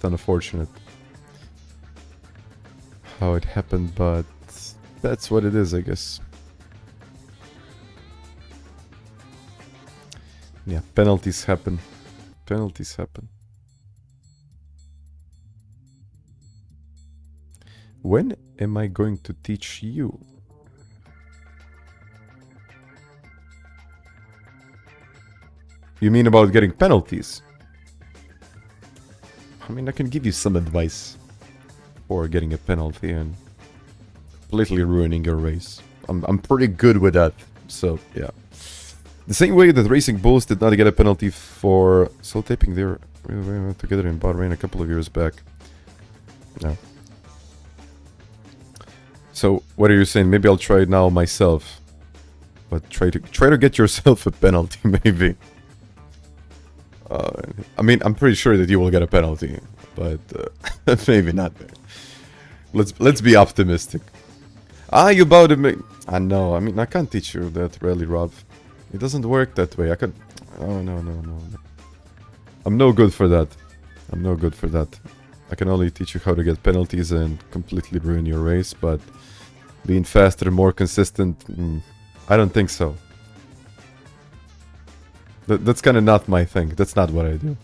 unfortunate how it happened, but that's what it is, I guess. Yeah, penalties happen. When am I going to teach you? You mean about getting penalties? I mean, I can give you some advice for getting a penalty and completely ruining your race. I'm pretty good with that, so yeah. The same way that Racing Bulls did not get a penalty for soul taping, they were together in Bahrain a couple of years back. No. So what are you saying? Maybe I'll try it now myself. But try to get yourself a penalty, maybe. I mean, I'm pretty sure that you will get a penalty, but maybe not. Let's be optimistic. Ah, you about to make... I know. I mean, I can't teach you that, really, Rob. It doesn't work that way. I could... Oh, no. I'm no good for that. I'm no good for that. I can only teach you how to get penalties and completely ruin your race, but being faster, more consistent, I don't think so. That's kind of not my thing. That's not what I do.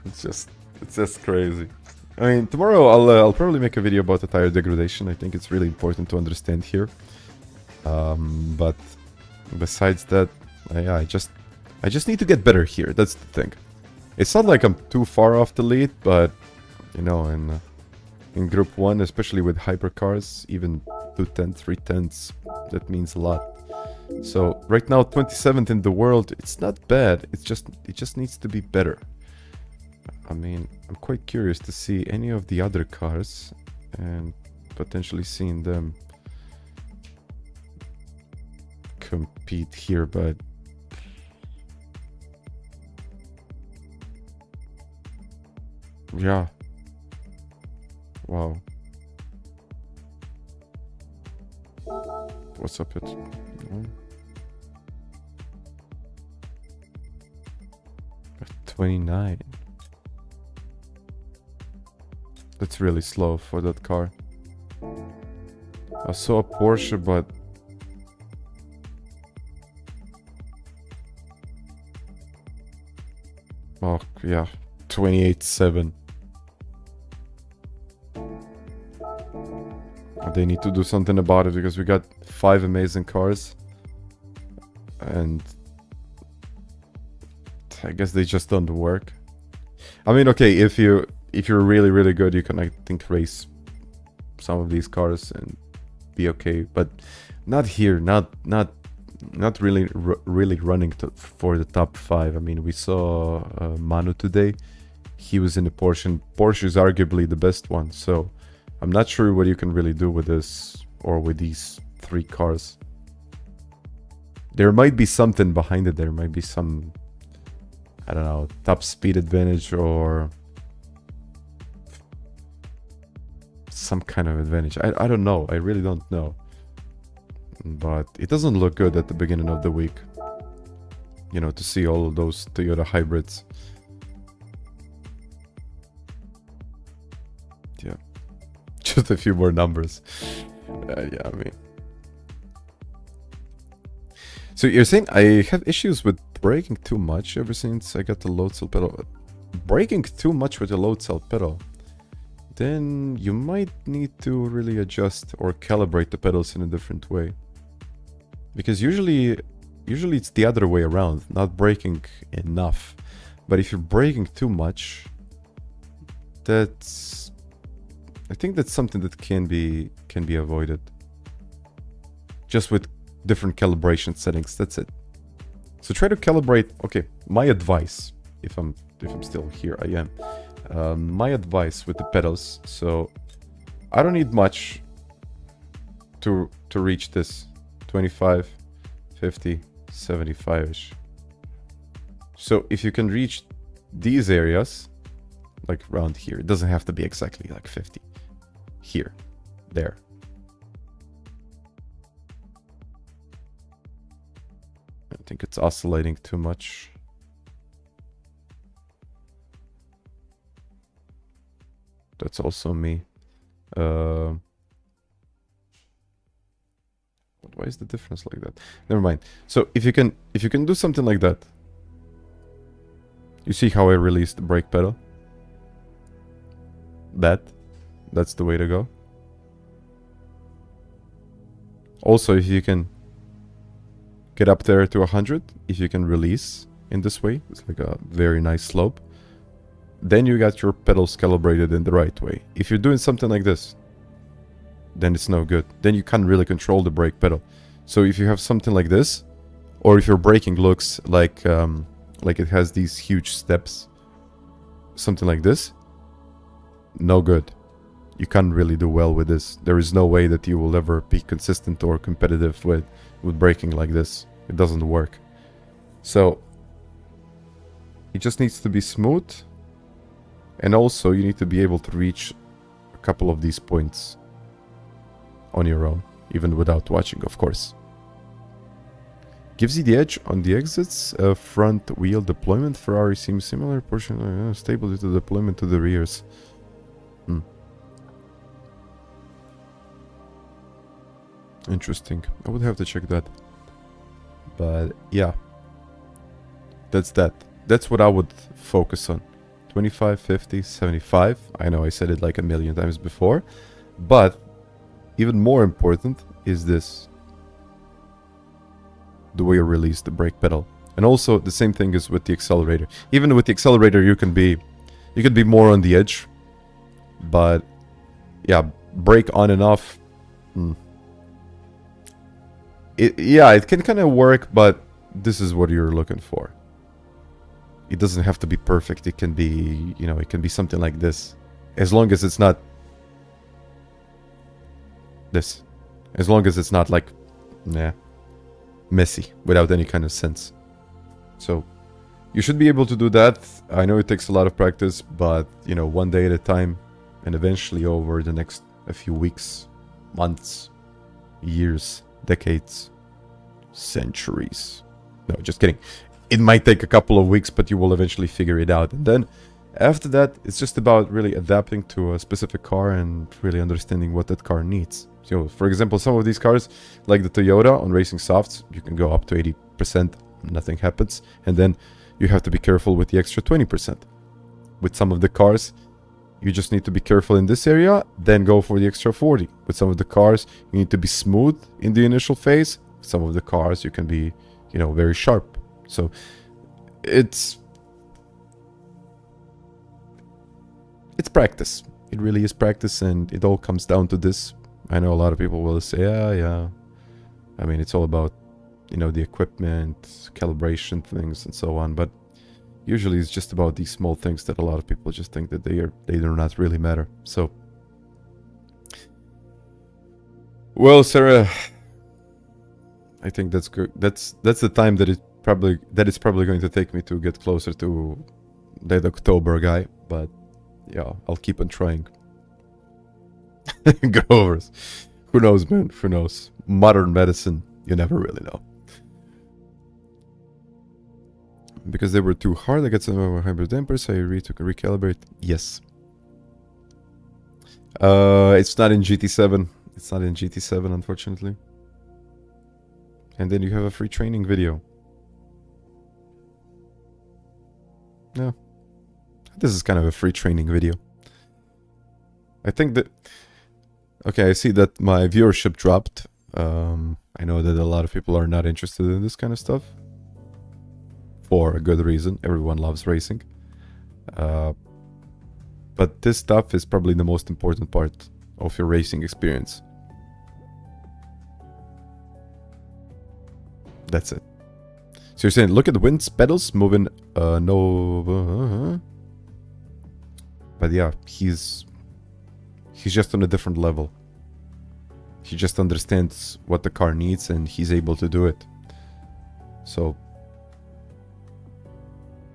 It's just crazy. I mean, tomorrow I'll probably make a video about the tire degradation. I think it's really important to understand here. But besides that, yeah, I just need to get better here. That's the thing. It's not like I'm too far off the lead, but you know, in Group 1, especially with Hypercars, even 2/10, 3/10, that means a lot. So right now, 27th in the world, it's not bad. It just needs to be better. I mean, I'm quite curious to see any of the other cars and potentially seeing them compete here, but yeah. Wow. What's up, it? 29. That's really slow for that car. I saw a Porsche, but oh yeah, 28.7. They need to do something about it because we got 5 amazing cars, and I guess they just don't work. I mean, okay, if you're really good, you can, I think, race some of these cars and be okay, but not here. Not really running for the top 5. I mean, we saw Manu today. He was in the Porsche, and Porsche is arguably the best one. So I'm not sure what you can really do with this or with these 3 cars. There might be something behind it. There might be some, I don't know, top speed advantage or some kind of advantage. I don't know. I really don't know. But it doesn't look good at the beginning of the week. You know, to see all of those Toyota hybrids. Yeah. Just a few more numbers. Yeah, I mean. So you're saying I have issues with braking too much ever since I got the load cell pedal. Braking too much with the load cell pedal. Then you might need to really adjust or calibrate the pedals in a different way. Because usually it's the other way around, not braking enough. But if you're braking too much, I think that's something that can be avoided. Just with different calibration settings, that's it. So try to calibrate. Okay, my advice, if I'm still here, I am. My advice with the pedals. So I don't need much to reach this 25, 50, 75ish. So if you can reach these areas, like around here, it doesn't have to be exactly like 50. Here, there. I think it's oscillating too much. That's also me. But why is the difference like that? Never mind. So if you can do something like that, you see how I released the brake pedal? That's the way to go. Also, if you can get up there to 100, if you can release in this way, it's like a very nice slope. Then you got your pedals calibrated in the right way. If you're doing something like this, then it's no good. Then you can't really control the brake pedal. So if you have something like this, or if your braking looks like it has these huge steps, something like this, no good. you can't really do well with this. There is no way that you will ever be consistent or competitive with braking like this. It doesn't work. So it just needs to be smooth, and also you need to be able to reach a couple of these points on your own, even without watching, of course. Gives you the edge on the exits. Front wheel deployment. Ferrari seems similar. Portion stable due to deployment to the rears. Interesting. I would have to check that. But yeah, that's that. That's what I would focus on. 25, 50, 75. I know I said it like a million times before, but even more important is this. The way you release the brake pedal. And also the same thing is with the accelerator. Even with the accelerator you can be more on the edge. But yeah, brake on and off. It can kind of work, but this is what you're looking for. It doesn't have to be perfect. It can be, you know, it can be something like this. As long as it's not this. As long as it's not like, messy, without any kind of sense. So you should be able to do that. I know it takes a lot of practice, but you know, one day at a time, and eventually over the next a few weeks, months, years, decades, centuries. No, just kidding. It might take a couple of weeks, but you will eventually figure it out. And then after that, it's just about really adapting to a specific car and really understanding what that car needs. So, for example, some of these cars, like the Toyota on racing softs, you can go up to 80%, nothing happens. And then you have to be careful with the extra 20%. With some of the cars, you just need to be careful in this area, then go for the extra 40. With some of the cars, you need to be smooth in the initial phase. Some of the cars, you can be, you know, very sharp. So, it's practice. It really is practice, and it all comes down to this. I know a lot of people will say, yeah. I mean, it's all about, you know, the equipment, calibration things, and so on. But usually it's just about these small things that a lot of people just think that they do not really matter. So, well, Sarah, I think that's good. That's the time that it's probably going to take me to get closer to that October guy. But yeah, I'll keep on trying. Grovers. Who knows, man? Who knows? Modern medicine, you never really know. Because they were too hard, I got some hybrid dampers, I to recalibrate. Yes. It's not in GT7. It's not in GT7, unfortunately. And then you have a free training video. No. This is kind of a free training video. I think that... Okay, I see that my viewership dropped. I know that a lot of people are not interested in this kind of stuff. For a good reason. Everyone loves racing. But this stuff is probably the most important part of your racing experience. That's it. So you're saying, look at the wind's pedals moving, no... But yeah, he's just on a different level. He just understands what the car needs and he's able to do it. So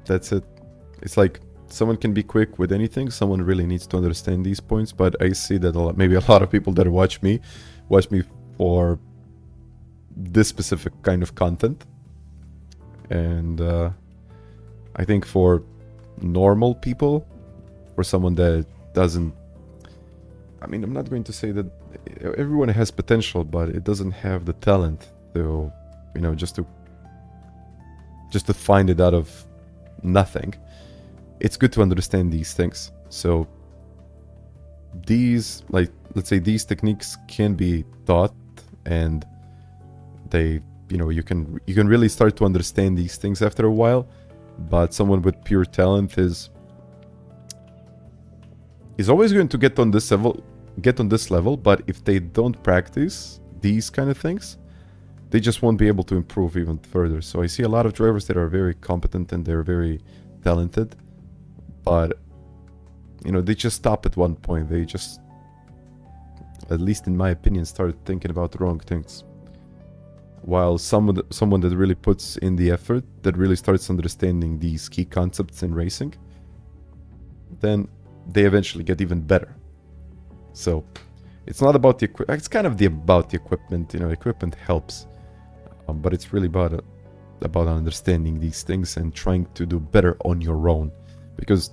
that's it. It's like someone can be quick with anything. Someone really needs to understand these points. But I see that maybe a lot of people that watch me for this specific kind of content. And I think for normal people, for someone that doesn't... I mean, I'm not going to say that everyone has potential, but it doesn't have the talent to, you know, just to find it out of nothing. It's good to understand these things. So these, like, let's say these techniques can be taught, and they, you know, you can really start to understand these things after a while. But someone with pure talent is always going to get on this level, but if they don't practice these kind of things, they just won't be able to improve even further. So I see a lot of drivers that are very competent and they're very talented, but you know, they just stop at one point. They just at least in my opinion, started thinking about the wrong things. While someone that really puts in the effort, that really starts understanding these key concepts in racing, then they eventually get even better. So it's not about the equipment. It's kind of about the equipment. You know, equipment helps, but it's really about understanding these things and trying to do better on your own. Because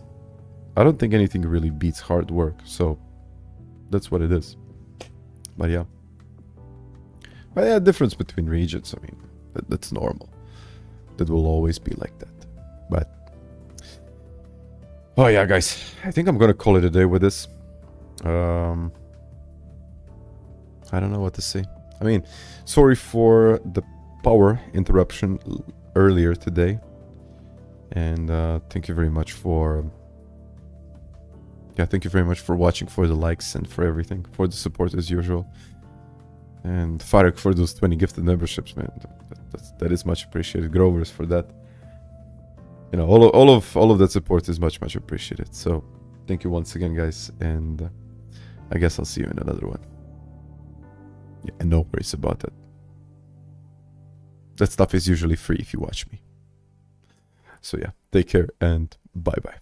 I don't think anything really beats hard work. So that's what it is. But yeah. But yeah, difference between regions. I mean, that's normal. That will always be like that. But oh yeah, guys, I think I'm gonna call it a day with this. I don't know what to say. I mean, sorry for the power interruption earlier today, and thank you very much for thank you very much for watching, for the likes and for everything, for the support as usual. And Farek for those 20 gifted memberships, man. That is much appreciated. Grovers for that. You know, all of that support is much appreciated. So thank you once again, guys, and I guess I'll see you in another one. Yeah, and no worries about that. That stuff is usually free if you watch me. So yeah, take care and bye bye.